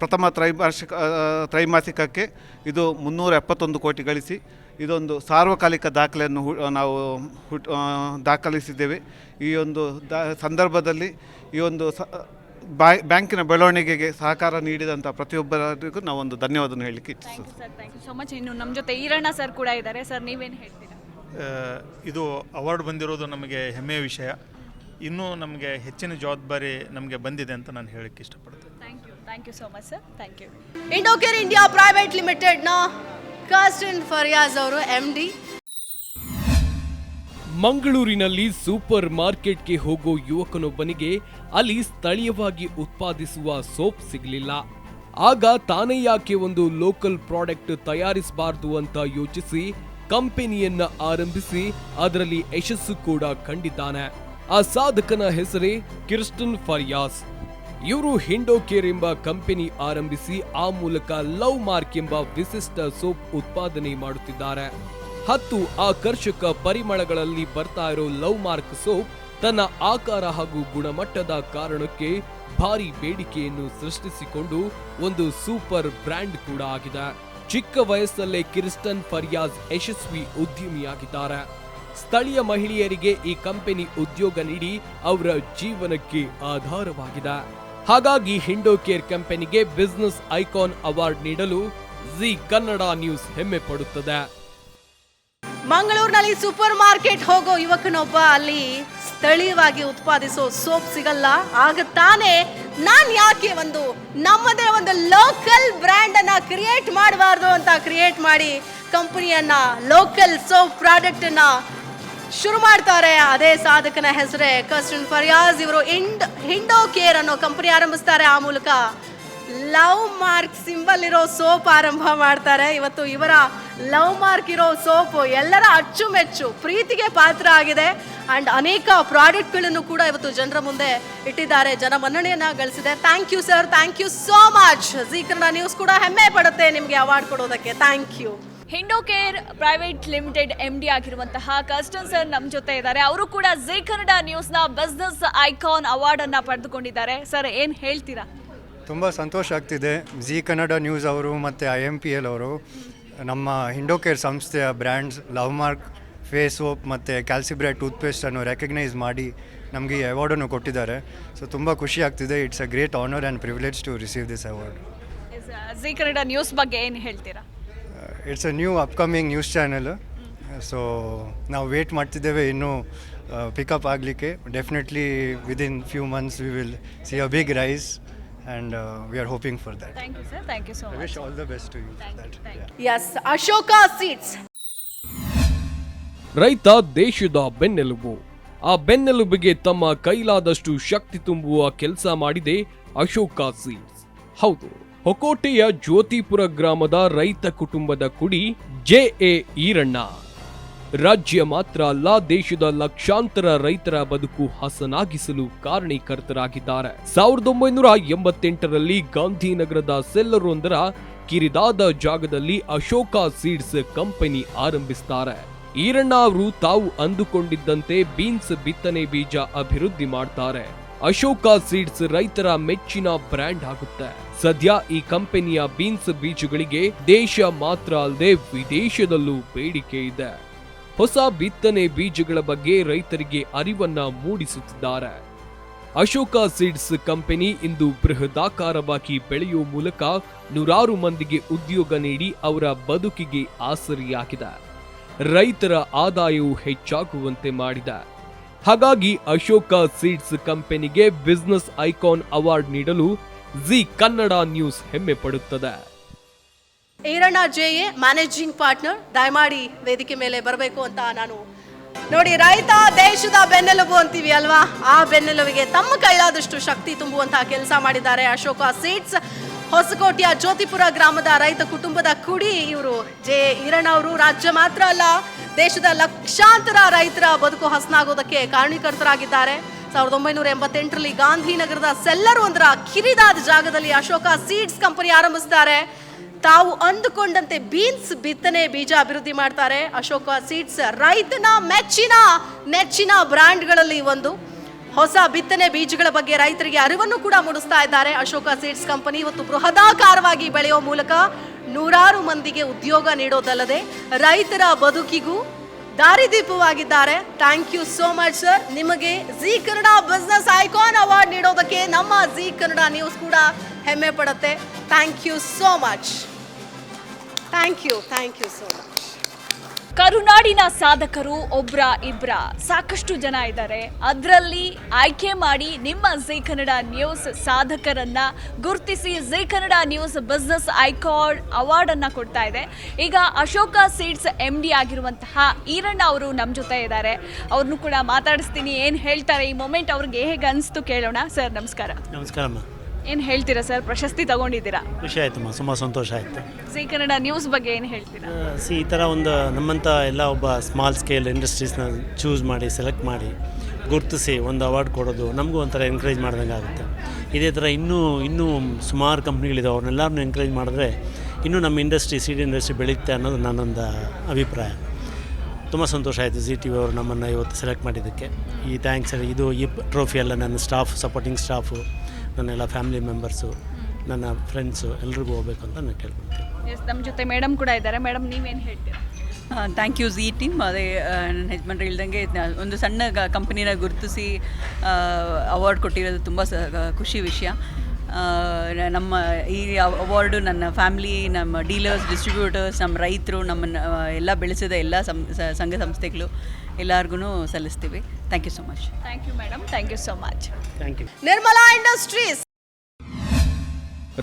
ಪ್ರಥಮ ತ್ರೈಮಾಸಿಕಕ್ಕೆ ಇದು 371 ಕೋಟಿ ಗಳಿಸಿ ಇದೊಂದು ಸಾರ್ವಕಾಲಿಕ ದಾಖಲೆಯನ್ನು ನಾವು ದಾಖಲಿಸಿದ್ದೇವೆ. ಈ ಒಂದು ಸಂದರ್ಭದಲ್ಲಿ ಈ ಒಂದು ಬ್ಯಾಂಕಿನ ಬೆಳವಣಿಗೆಗೆ ಸಹಕಾರ ನೀಡಿದಂಥ ಪ್ರತಿಯೊಬ್ಬರಿಗೂ ನಾವೊಂದು ಧನ್ಯವಾದವನ್ನು ಹೇಳಲಿಕ್ಕೆ ಇಚ್ಛಿಸುತ್ತೇವೆ. Sir, thank you so much. ಇನ್ನು ನಮ್ಮ ಜೊತೆ ಈರಣ್ಣ ಸರ್ ಕೂಡ ಇದ್ದಾರೆ. ಸರ್, ನೀವೇನು ಹೇಳ್ತೀರಾ? ಇದು ಅವಾರ್ಡ್ ಬಂದಿರೋದು ನಮಗೆ ಹೆಮ್ಮೆಯ ವಿಷಯ. ಇನ್ನೂ ನಮಗೆ ಹೆಚ್ಚಿನ ಜವಾಬ್ದಾರಿ ನಮಗೆ ಬಂದಿದೆ ಅಂತ ನಾನು ಹೇಳಕ್ಕೆ ಇಷ್ಟಪಡ್ತೇನೆ. Thank you so much sir, thank you. Indocare India private ಲಿಮಿಟೆಡ್ನ ಕಸ್ಟಿನ್ ಫರಿಯಾಜ್ ಅವರು MD. ಮಂಗಳೂರಿನಲ್ಲಿ ಸೂಪರ್ ಮಾರ್ಕೆಟ್ಗೆ ಹೋಗೋ ಯುವಕನೊಬ್ಬನಿಗೆ ಅಲ್ಲಿ ಸ್ಥಳೀಯವಾಗಿ ಉತ್ಪಾದಿಸುವ ಸೋಪ್ ಸಿಗಲಿಲ್ಲ. ಆಗ ತಾನೇ ಯಾಕೆ ಒಂದು ಲೋಕಲ್ ಪ್ರಾಡಕ್ಟ್ ತಯಾರಿಸಬಾರದು ಅಂತ ಯೋಚಿಸಿ ಕಂಪನಿಯನ್ನ ಆರಂಭಿಸಿ ಅದರಲ್ಲಿ ಯಶಸ್ಸು ಕೂಡ ಕಂಡಿದ್ದಾನೆ. ಆ ಸಾಧಕನ ಹೆಸರೇ ಕೃಷ್ಣನ್ ಫರಿಯಾಜ್. ಇವರು ಹಿಂಡೋಕೇರ್ ಎಂಬ ಕಂಪನಿ ಆರಂಭಿಸಿ ಆ ಮೂಲಕ ಲವ್ ಮಾರ್ಕ್ ಎಂಬ ವಿಶಿಷ್ಟ ಸೋಪ್ ಉತ್ಪಾದನೆ ಮಾಡುತ್ತಿದ್ದಾರೆ. 10 ಆಕರ್ಷಕ ಪರಿಮಳಗಳಲ್ಲಿ ಬರ್ತಾ ಇರೋ ಲವ್ ಮಾರ್ಕ್ ಸೋಪ್ ತನ್ನ ಆಕಾರ ಹಾಗೂ ಗುಣಮಟ್ಟದ ಕಾರಣಕ್ಕೆ ಭಾರಿ ಬೇಡಿಕೆಯನ್ನು ಸೃಷ್ಟಿಸಿಕೊಂಡು ಒಂದು ಸೂಪರ್ ಬ್ರ್ಯಾಂಡ್ ಕೂಡ ಆಗಿದೆ. ಚಿಕ್ಕ ವಯಸ್ಸಲ್ಲೇ ಕೃಷ್ಣನ್ ಫರಿಯಾಜ್ ಯಶಸ್ವಿ ಉದ್ಯಮಿಯಾಗಿದ್ದಾರೆ. ಸ್ಥಳೀಯ ಮಹಿಳೆಯರಿಗೆ ಈ ಕಂಪನಿ ಉದ್ಯೋಗ ನೀಡಿ ಅವರ ಜೀವನಕ್ಕೆ ಆಧಾರವಾಗಿದೆ. ಹಾಗಾಗಿ ಹಿಂಡೋಕೇರ್ ಕಂಪನಿಗೆ ಬಿಸಿನೆಸ್ ಐಕಾನ್ ಅವಾರ್ಡ್ ನೀಡಲು ಜಿ ಕನ್ನಡ ನ್ಯೂಸ್ ಹೆಮ್ಮೆ ಪಡುತ್ತದೆ. ಮಂಗಳೂರಿನಲ್ಲಿ ಸೂಪರ್ ಮಾರ್ಕೆಟ್ ಹೋಗೋ ಯುವಕನೊಬ್ಬ ಅಲ್ಲಿ ಸ್ಥಳೀಯವಾಗಿ ಉತ್ಪಾದಿಸೋ ಸೋಪ್ ಸಿಗಲ್ಲ. ಆಗ ತಾನೇ ನಾನ್ ಯಾಕೆ ನಮ್ಮದೇ ಒಂದು ಲೋಕಲ್ ಬ್ರ್ಯಾಂಡ್ ಅನ್ನ ಕ್ರಿಯೇಟ್ ಮಾಡಬಾರ್ದು ಅಂತ ಕ್ರಿಯೇಟ್ ಮಾಡಿ ಕಂಪನಿಯನ್ನ ಲೋಕಲ್ ಸೋಪ್ ಪ್ರಾಡಕ್ಟ್ ಅನ್ನ ಶುರು ಮಾಡ್ತಾರೆ. ಅದೇ ಸಾಧಕನ ಹೆಸರೇ ಕಸ್ಟಿನ್ ಫರಿಯಾಜ್. ಇವರು ಹಿಂಡೋಕೇರ್ ಅನ್ನೋ ಕಂಪನಿ ಆರಂಭಿಸ್ತಾರೆ. ಆ ಮೂಲಕ ಲವ್ ಮಾರ್ಕ್ ಸಿಂಬಲ್ ಇರೋ ಸೋಪ್ ಆರಂಭ ಮಾಡ್ತಾರೆ. ಇವತ್ತು ಇವರ ಲವ್ ಮಾರ್ಕ್ ಇರೋ ಸೋಪು ಎಲ್ಲರ ಅಚ್ಚುಮೆಚ್ಚು ಪ್ರೀತಿಗೆ ಪಾತ್ರ ಆಗಿದೆ ಅಂಡ್ ಅನೇಕ ಪ್ರಾಡಕ್ಟ್ಗಳನ್ನು ಕೂಡ ಇವತ್ತು ಜನರ ಮುಂದೆ ಇಟ್ಟಿದ್ದಾರೆ, ಜನ ಮನ್ನಣೆಯನ್ನ ಗಳಿಸಿದೆ. Thank you sir, thank you so much. Ji Kannada news ಕೂಡ ಹೆಮ್ಮೆ ಪಡುತ್ತೆ ನಿಮಗೆ ಅವಾರ್ಡ್ ಕೊಡೋದಕ್ಕೆ. Thank you. Indocare private limited MD ಆಗಿರುವಂತಹ ಕಸ್ಟನ್ ಸರ್ ನಮ್ಮ ಜೊತೆ ಇದ್ದಾರೆ. ಅವರು ಕೂಡ ಜೀ ಕನ್ನಡ ನ್ಯೂಸ್ನ ಬಿಸ್ನೆಸ್ ಐಕಾನ್ ಅವಾರ್ಡ್ ಅನ್ನ ಪಡೆದುಕೊಂಡಿದ್ದಾರೆ. ಸರ್ ಏನು ಹೇಳ್ತೀರಾ? ತುಂಬ ಸಂತೋಷ ಆಗ್ತಿದೆ. ಜೀ ಕನ್ನಡ ನ್ಯೂಸ್ ಅವರು ಮತ್ತು IMPL ಅವರು ನಮ್ಮ ಹಿಂಡೋಕೇರ್ ಸಂಸ್ಥೆಯ brands love mark face soap ಮತ್ತು ಕ್ಯಾಲ್ಸಿಬ್ರೈಟ್ ಟೂತ್ಪೇಸ್ಟನ್ನು ರೆಕಗ್ನೈಸ್ ಮಾಡಿ ನಮಗೆ ಈ ಅವಾರ್ಡನ್ನು ಕೊಟ್ಟಿದ್ದಾರೆ. ಸೊ ತುಂಬ ಖುಷಿ ಆಗ್ತಿದೆ. It's a great honour and privilege to receive this award. Zee Kannada news ಬಗ್ಗೆ ಏನು ಹೇಳ್ತೀರಾ? It's a new upcoming news channel. So ನಾವು ವೇಟ್ ಮಾಡ್ತಿದ್ದೇವೆ ಇನ್ನೂ ಪಿಕಪ್ ಆಗಲಿಕ್ಕೆ. Definitely within few months we will see a big rise and we are hoping for that. Thank you sir, thank you so much. I wish all the best to you. Yes, Ashoka Seeds. ರೈತ ದೇಶದ ಬೆನ್ನೆಲುಬು. ಆ ಬೆನ್ನೆಲುಬಿಗೆ ತಮ್ಮ ಕೈಲಾದಷ್ಟು ಶಕ್ತಿ ತುಂಬುವ ಕೆಲಸ ಮಾಡಿದೆ Ashoka seeds. ಹೌದು, ಹೊಕೋಟೆಯ ಜ್ಯೋತಿಪುರ ಗ್ರಾಮದ ರೈತ ಕುಟುಂಬದ ಕುಡಿ JA ಈರಣ್ಣ ರಾಜ್ಯ ಮಾತ್ರ ಅಲ್ಲ, ದೇಶದ ಲಕ್ಷಾಂತರ ರೈತರ ಬದುಕು ಹಸನಾಗಿಸಲು ಕಾರಣೀಕರ್ತರಾಗಿದ್ದಾರೆ. 1988ರಲ್ಲಿ ಗಾಂಧಿನಗರದ ಸೆಲ್ಲರೊಂದರ ಕಿರಿದಾದ ಜಾಗದಲ್ಲಿ ಅಶೋಕ ಸೀಡ್ಸ್ ಕಂಪನಿ ಆರಂಭಿಸುತ್ತಾರೆ. ಈರಣ್ಣ ಅವರು ತಾವು ಅಂದುಕೊಂಡಿದ್ದಂತೆ ಬೀನ್ಸ್ ಬಿತ್ತನೆ ಬೀಜ ಅಭಿವೃದ್ಧಿ ಮಾಡ್ತಾರೆ. ಅಶೋಕ ಸೀಡ್ಸ್ ರೈತರ ಮೆಚ್ಚಿನ ಬ್ರ್ಯಾಂಡ್ ಆಗುತ್ತೆ. ಸದ್ಯ ಈ ಕಂಪನಿಯ ಬೀನ್ಸ್ ಬೀಜಗಳಿಗೆ ದೇಶ ಮಾತ್ರ ಅಲ್ಲದೆ ವಿದೇಶದಲ್ಲೂ ಬೇಡಿಕೆ ಇದೆ. ಹೊಸ ಬಿತ್ತನೆ ಬೀಜಗಳ ಬಗ್ಗೆ ರೈತರಿಗೆ ಅರಿವನ್ನ ಮೂಡಿಸುತ್ತಿದ್ದಾರೆ. ಅಶೋಕ ಸೀಡ್ಸ್ ಕಂಪನಿ ಇಂದು ಬೃಹದಾಕಾರವಾಗಿ ಬೆಳೆಯುವ ಮೂಲಕ ನೂರಾರು ಮಂದಿಗೆ ಉದ್ಯೋಗ ನೀಡಿ ಅವರ ಬದುಕಿಗೆ ಆಸರಿಯಾಗಿದೆ. ರೈತರ ಆದಾಯವು ಹೆಚ್ಚಾಗುವಂತೆ ಮಾಡಿದೆ. ಹಾಗಾಗಿ ಅಶೋಕ ಸೀಡ್ಸ್ ಕಂಪನಿಗೆ ಬಿಸಿನೆಸ್ ಐಕಾನ್ ಅವಾರ್ಡ್ ನೀಡಲು ಜೀ ಕನ್ನಡ ನ್ಯೂಸ್ ಹೆಮ್ಮೆ ಪಡುತ್ತದೆ. ಈರಣ್ಣ JA ಮ್ಯಾನೇಜಿಂಗ್ ಪಾರ್ಟ್ನರ್ ದಯಮಾಡಿ ವೇದಿಕೆ ಮೇಲೆ ಬರಬೇಕು ಅಂತ ನಾನು ನೋಡಿ. ರೈತ ದೇಶದ ಬೆನ್ನೆಲುಬು ಅಂತೀವಿ ಅಲ್ವಾ, ಆ ಬೆನ್ನೆಲುಬಿಗೆ ತಮ್ಮ ಕೈಲಾದಷ್ಟು ಶಕ್ತಿ ತುಂಬುವಂತಹ ಕೆಲಸ ಮಾಡಿದ್ದಾರೆ ಅಶೋಕ ಸೀಡ್ಸ್. ಹೊಸಕೋಟೆಯ ಜ್ಯೋತಿಪುರ ಗ್ರಾಮದ ರೈತ ಕುಟುಂಬದ ಕುಡಿ ಇವರು JA ಈರಣ್ಣ ಅವರು. ರಾಜ್ಯ ಮಾತ್ರ ಅಲ್ಲ, ದೇಶದ ಲಕ್ಷಾಂತರ ರೈತರ ಬದುಕು ಹಸನಾಗೋದಕ್ಕೆ ಕಾರಣೀಕರ್ತರಾಗಿದ್ದಾರೆ. 1988ರಲ್ಲಿ ಗಾಂಧಿನಗರದ ಸೆಲ್ಲರ್ ಒಂದರ ಕಿರಿದಾದ ಜಾಗದಲ್ಲಿ ಅಶೋಕ ಸೀಡ್ಸ್ ಕಂಪನಿ ಆರಂಭಿಸಿದ್ದಾರೆ. ತಾವು ಅಂದುಕೊಂಡಂತೆ ಬೀನ್ಸ್ ಬಿತ್ತನೆ ಬೀಜ ಅಭಿವೃದ್ಧಿ ಮಾಡ್ತಾರೆ. ಅಶೋಕ ಸೀಡ್ಸ್ ರೈತನ ನೆಚ್ಚಿನ ಬ್ರ್ಯಾಂಡ್ಗಳಲ್ಲಿ ಒಂದು. ಹೊಸ ಬಿತ್ತನೆ ಬೀಜಗಳ ಬಗ್ಗೆ ರೈತರಿಗೆ ಅರಿವನ್ನು ಕೂಡ ಮೂಡಿಸ್ತಾ ಇದ್ದಾರೆ. ಅಶೋಕ ಸೀಡ್ಸ್ ಕಂಪನಿ ಇವತ್ತು ಬೃಹದಾಕಾರವಾಗಿ ಬೆಳೆಯುವ ಮೂಲಕ ನೂರಾರು ಮಂದಿಗೆ ಉದ್ಯೋಗ ನೀಡೋದಲ್ಲದೆ ರೈತರ ಬದುಕಿಗೂ ದಾರಿದೀಪವಾಗಿದ್ದಾರೆ. Thank you so much sir. ನಿಮಗೆ Zee Kannada business icon award ನೀಡೋದಕ್ಕೆ ನಮ್ಮ ಜೀ ಕನ್ನಡ ನ್ಯೂಸ್ ಕೂಡ ಹೆಮ್ಮೆ ಪಡುತ್ತೆ. Thank you so much. Thank you so much. ಕರುನಾಡಿನ ಸಾಧಕರು ಒಬ್ರ ಇಬ್ರ ಸಾಕಷ್ಟು ಜನ ಇದ್ದಾರೆ. ಅದರಲ್ಲಿ ಆಯ್ಕೆ ಮಾಡಿ ನಿಮ್ಮ ಜೀ ಕನ್ನಡ ನ್ಯೂಸ್ ಸಾಧಕರನ್ನ ಗುರುತಿಸಿ Zee Kannada news business icon award ಅನ್ನ ಕೊಡ್ತಾ ಇದೆ. ಈಗ ಅಶೋಕ ಸೀಡ್ಸ್ MD ಆಗಿರುವಂತಹ ಈರಣ್ಣ ಅವರು ನಮ್ಮ ಜೊತೆ ಇದ್ದಾರೆ. ಅವ್ರನ್ನೂ ಕೂಡ ಮಾತಾಡಿಸ್ತೀನಿ, ಏನು ಹೇಳ್ತಾರೆ ಈ ಮೊಮೆಂಟ್ ಅವ್ರಿಗೆ ಹೇಗೆ ಅನಿಸ್ತು ಕೇಳೋಣ. ಸರ್ ನಮಸ್ಕಾರ. ನಮಸ್ಕಾರಮ್ಮ. ಏನು ಹೇಳ್ತೀರಾ ಸರ್? ಪ್ರಶಸ್ತಿ ತಗೊಂಡಿದ್ದೀರಾ, ಖುಷಿ ಆಯ್ತಮ್ಮ, ತುಂಬ ಸಂತೋಷ ಆಯಿತು. ಜೀ ಕನ್ನಡ ನ್ಯೂಸ್ ಬಗ್ಗೆ ಏನು ಹೇಳ್ತೀರಾ? ಈ ಥರ ಒಂದು ನಮ್ಮಂಥ ಎಲ್ಲ ಒಬ್ಬ ಸ್ಮಾಲ್ ಸ್ಕೇಲ್ ಇಂಡಸ್ಟ್ರೀಸ್ನ ಚೂಸ್ ಮಾಡಿ ಸೆಲೆಕ್ಟ್ ಮಾಡಿ ಗುರುತಿಸಿ ಒಂದು ಅವಾರ್ಡ್ ಕೊಡೋದು ನಮಗೂ ಒಂಥರ ಎನ್ಕರೇಜ್ ಮಾಡ್ದಂಗೆ ಆಗುತ್ತೆ. ಇದೇ ಥರ ಇನ್ನೂ ಸುಮಾರು ಕಂಪ್ನಿಗಳಿದೆ, ಅವ್ರನ್ನೆಲ್ಲರನ್ನೂ ಎನ್ಕರೇಜ್ ಮಾಡಿದ್ರೆ ಇನ್ನೂ ನಮ್ಮ ಇಂಡಸ್ಟ್ರಿ ಸೀಡ್ ಇಂಡಸ್ಟ್ರಿ ಬೆಳೆಯುತ್ತೆ ಅನ್ನೋದು ನನ್ನೊಂದು ಅಭಿಪ್ರಾಯ. ತುಂಬ ಸಂತೋಷ ಆಯಿತು ಜಿ ಟಿ ವಿ ಅವರು ನಮ್ಮನ್ನು ಇವತ್ತು ಸೆಲೆಕ್ಟ್ ಮಾಡಿದ್ದಕ್ಕೆ. ಈ ಥ್ಯಾಂಕ್ಸ್. ಈ ಟ್ರೋಫಿ ಎಲ್ಲ ನನ್ನ ಸ್ಟಾಫ್, ಸಪೋರ್ಟಿಂಗ್ ಸ್ಟಾಫು, ನನ್ನೆಲ್ಲ ಫ್ಯಾಮಿಲಿ ಮೆಂಬರ್ಸು, ನನ್ನ ಫ್ರೆಂಡ್ಸು ಎಲ್ರಿಗೂ ಹೋಗ್ಬೇಕು ಅಂತ ನಾನು ಕೇಳ್ಕೊಳ್ತೀನಿ. ನಮ್ಮ ಜೊತೆ ಮೇಡಮ್ ಕೂಡ ಇದ್ದಾರೆ. ಮೇಡಮ್ ನೀವೇನು ಹೇಳ್ತೀರಾ? Thank you Zee team. ಅದೇ ನನ್ನ ಯಜಮಾನ್ರು ಹೇಳ್ದಂಗೆ ಒಂದು ಸಣ್ಣ ಕಂಪನಿನ ಗುರುತಿಸಿ ಅವಾರ್ಡ್ ಕೊಟ್ಟಿರೋದು ತುಂಬ ಖುಷಿ ವಿಷಯ. ನಮ್ಮ ಈ ಅವಾರ್ಡು ನನ್ನ ಫ್ಯಾಮ್ಲಿ, ನಮ್ಮ ಡೀಲರ್ಸ್, ಡಿಸ್ಟ್ರಿಬ್ಯೂಟರ್ಸ್, ನಮ್ಮ ರೈತರು, ನಮ್ಮನ್ನು ಎಲ್ಲ ಬೆಳೆಸಿದ ಎಲ್ಲ ಸಂಘ ಸಂಸ್ಥೆಗಳು ಎಲ್ಲರಿಗೂ ಸಲ್ಲಿಸ್ತೀವಿ. Thank you so much. Thank you madam. Thank you so much. Thank you. Nirmala industries.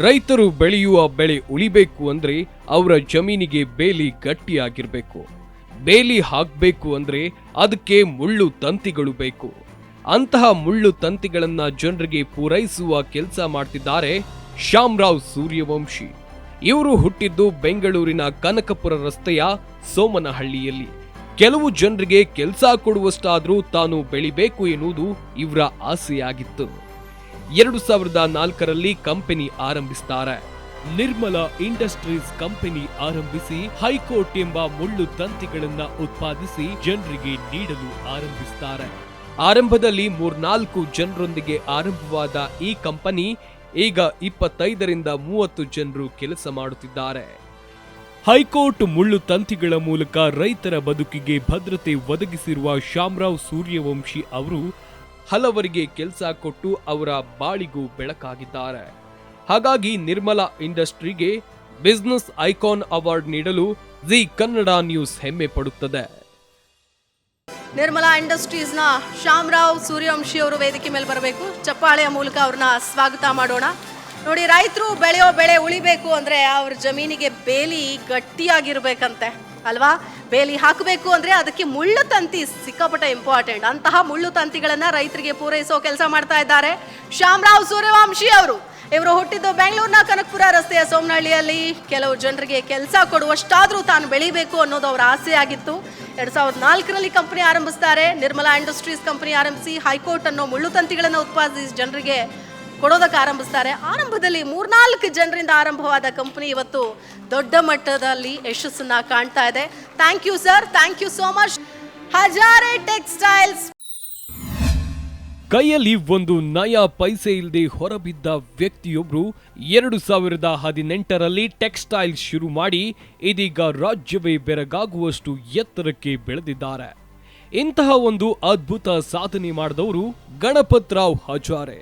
ರೈತರು ಬೆಳೆಯುವ ಬೆಳೆ ಉಳಿಬೇಕು ಅಂದ್ರೆ ಅವರ ಜಮೀನಿಗೆ ಬೇಲಿ ಗಟ್ಟಿಯಾಗಿರ್ಬೇಕು. ಬೇಲಿ ಹಾಕಬೇಕು ಅಂದ್ರೆ ಅದಕ್ಕೆ ಮುಳ್ಳು ತಂತಿಗಳು ಬೇಕು. ಅಂತಹ ಮುಳ್ಳು ತಂತಿಗಳನ್ನ ಜನರಿಗೆ ಪೂರೈಸುವ ಕೆಲಸ ಮಾಡ್ತಿದ್ದಾರೆ ಶ್ಯಾಮರಾವ್ ಸೂರ್ಯವಂಶಿ. ಇವರು ಹುಟ್ಟಿದ್ದು ಬೆಂಗಳೂರಿನ ಕನಕಪುರ ರಸ್ತೆಯ ಸೋಮನಹಳ್ಳಿಯಲ್ಲಿ. ಕೆಲವು ಜನರಿಗೆ ಕೆಲಸ ಕೊಡುವಷ್ಟಾದ್ರೂ ತಾನು ಬೆಳಿಬೇಕು ಎನ್ನುವುದು ಇವರ ಆಸೆಯಾಗಿತ್ತು. 2004ರಲ್ಲಿ ಕಂಪನಿ ಆರಂಭಿಸ್ತಾರೆ. ನಿರ್ಮಲಾ ಇಂಡಸ್ಟ್ರೀಸ್ ಕಂಪನಿ ಆರಂಭಿಸಿ ಹೈಕೋರ್ಟ್ ಎಂಬ ಮುಳ್ಳು ತಂತಿಗಳನ್ನ ಉತ್ಪಾದಿಸಿ ಜನರಿಗೆ ನೀಡಲು ಆರಂಭಿಸ್ತಾರೆ. ಆರಂಭದಲ್ಲಿ 3-4 ಜನರೊಂದಿಗೆ ಆರಂಭವಾದ ಈ ಕಂಪನಿ ಈಗ 25ರಿಂದ 30 ಜನರು ಕೆಲಸ ಮಾಡುತ್ತಿದ್ದಾರೆ. ಹೈಕೋರ್ಟ್ ಮುಳ್ಳು ತಂತಿಗಳ ಮೂಲಕ ರೈತರ ಬದುಕಿಗೆ ಭದ್ರತೆ ಒದಗಿಸಿರುವ ಶ್ಯಾಮರಾವ್ ಸೂರ್ಯವಂಶಿ ಅವರು ಹಲವರಿಗೆ ಕೆಲಸ ಕೊಟ್ಟು ಅವರ ಬಾಳಿಗೂ ಬೆಳಕಾಗಿದ್ದಾರೆ. ಹಾಗಾಗಿ ನಿರ್ಮಲಾ ಇಂಡಸ್ಟ್ರಿಗೆ ಬಿಸಿನೆಸ್ ಐಕಾನ್ ಅವಾರ್ಡ್ ನೀಡಲು ಜಿ ಕನ್ನಡ ನ್ಯೂಸ್ ಹೆಮ್ಮೆ ಪಡುತ್ತದೆ. ನಿರ್ಮಲಾ ಇಂಡಸ್ಟ್ರೀಸ್ನ ಶ್ಯಾಮರಾವ್ ಸೂರ್ಯವಂಶಿ ಅವರು ವೇದಿಕೆ ಮೇಲೆ ಬರಬೇಕು. ಚಪ್ಪಾಳೆಯ ಮೂಲಕ ಅವ್ರನ್ನ ಸ್ವಾಗತ ಮಾಡೋಣ. ನೋಡಿ, ರೈತರು ಬೆಳೆಯೋ ಬೆಳೆ ಉಳಿಬೇಕು ಅಂದರೆ ಅವ್ರ ಜಮೀನಿಗೆ ಬೇಲಿ ಗಟ್ಟಿಯಾಗಿರ್ಬೇಕಂತೆ ಅಲ್ವಾ? ಬೇಲಿ ಹಾಕಬೇಕು ಅಂದರೆ ಅದಕ್ಕೆ ಮುಳ್ಳು ತಂತಿ ಸಿಕ್ಕಾಪಟ್ಟೆ ಇಂಪಾರ್ಟೆಂಟ್. ಅಂತಹ ಮುಳ್ಳು ತಂತಿಗಳನ್ನು ರೈತರಿಗೆ ಪೂರೈಸೋ ಕೆಲಸ ಮಾಡ್ತಾ ಇದ್ದಾರೆ ಶ್ಯಾಮರಾವ್ ಸೂರ್ಯವಂಶಿ ಅವರು. ಇವರು ಹುಟ್ಟಿದ್ದು ಬೆಂಗಳೂರಿನ ಕನಕಪುರ ರಸ್ತೆಯ ಸೋಮನಹಳ್ಳಿಯಲ್ಲಿ. ಕೆಲವು ಜನರಿಗೆ ಕೆಲಸ ಕೊಡುವಷ್ಟಾದರೂ ತಾನು ಬೆಳಿಬೇಕು ಅನ್ನೋದು ಅವರ ಆಸೆ ಆಗಿತ್ತು. 2004ರಲ್ಲಿ ಕಂಪನಿ ಆರಂಭಿಸ್ತಾರೆ. ನಿರ್ಮಲಾ ಇಂಡಸ್ಟ್ರೀಸ್ ಕಂಪನಿ ಆರಂಭಿಸಿ ಹೈಕೋರ್ಟ್ ಅನ್ನೋ ಮುಳ್ಳು ತಂತಿಗಳನ್ನು ಉತ್ಪಾದಿಸಿ ಜನರಿಗೆ ಕೊಡೋದಕ್ಕೆ ಆರಂಭಿಸ್ತಾರೆ. ಆರಂಭದಲ್ಲಿ 3-4 ಜನರಿಂದ ಆರಂಭವಾದ ಕಂಪನಿ ಇವತ್ತು ದೊಡ್ಡ ಮಟ್ಟದಲ್ಲಿ ಯಶಸ್ಸನ್ನ ಕಾಣ್ತಾ ಇದೆ. Thank you sir, thank you so much. Hazare textiles. ಕೈಯಲ್ಲಿ ಒಂದು ನಯಾ ಪೈಸೆ ಇಲ್ಲದೆ ಹೊರಬಿದ್ದ ವ್ಯಕ್ತಿಯೊಬ್ರು 2018ರಲ್ಲಿ ಟೆಕ್ಸ್ಟೈಲ್ ಶುರು ಮಾಡಿ ಇದೀಗ ರಾಜ್ಯವೇ ಬೆರಗಾಗುವಷ್ಟು ಎತ್ತರಕ್ಕೆ ಬೆಳೆದಿದ್ದಾರೆ. ಇಂತಹ ಒಂದು ಅದ್ಭುತ ಸಾಧನೆ ಮಾಡಿದವರು ಗಣಪತರಾವ್ ಹಜಾರೆ.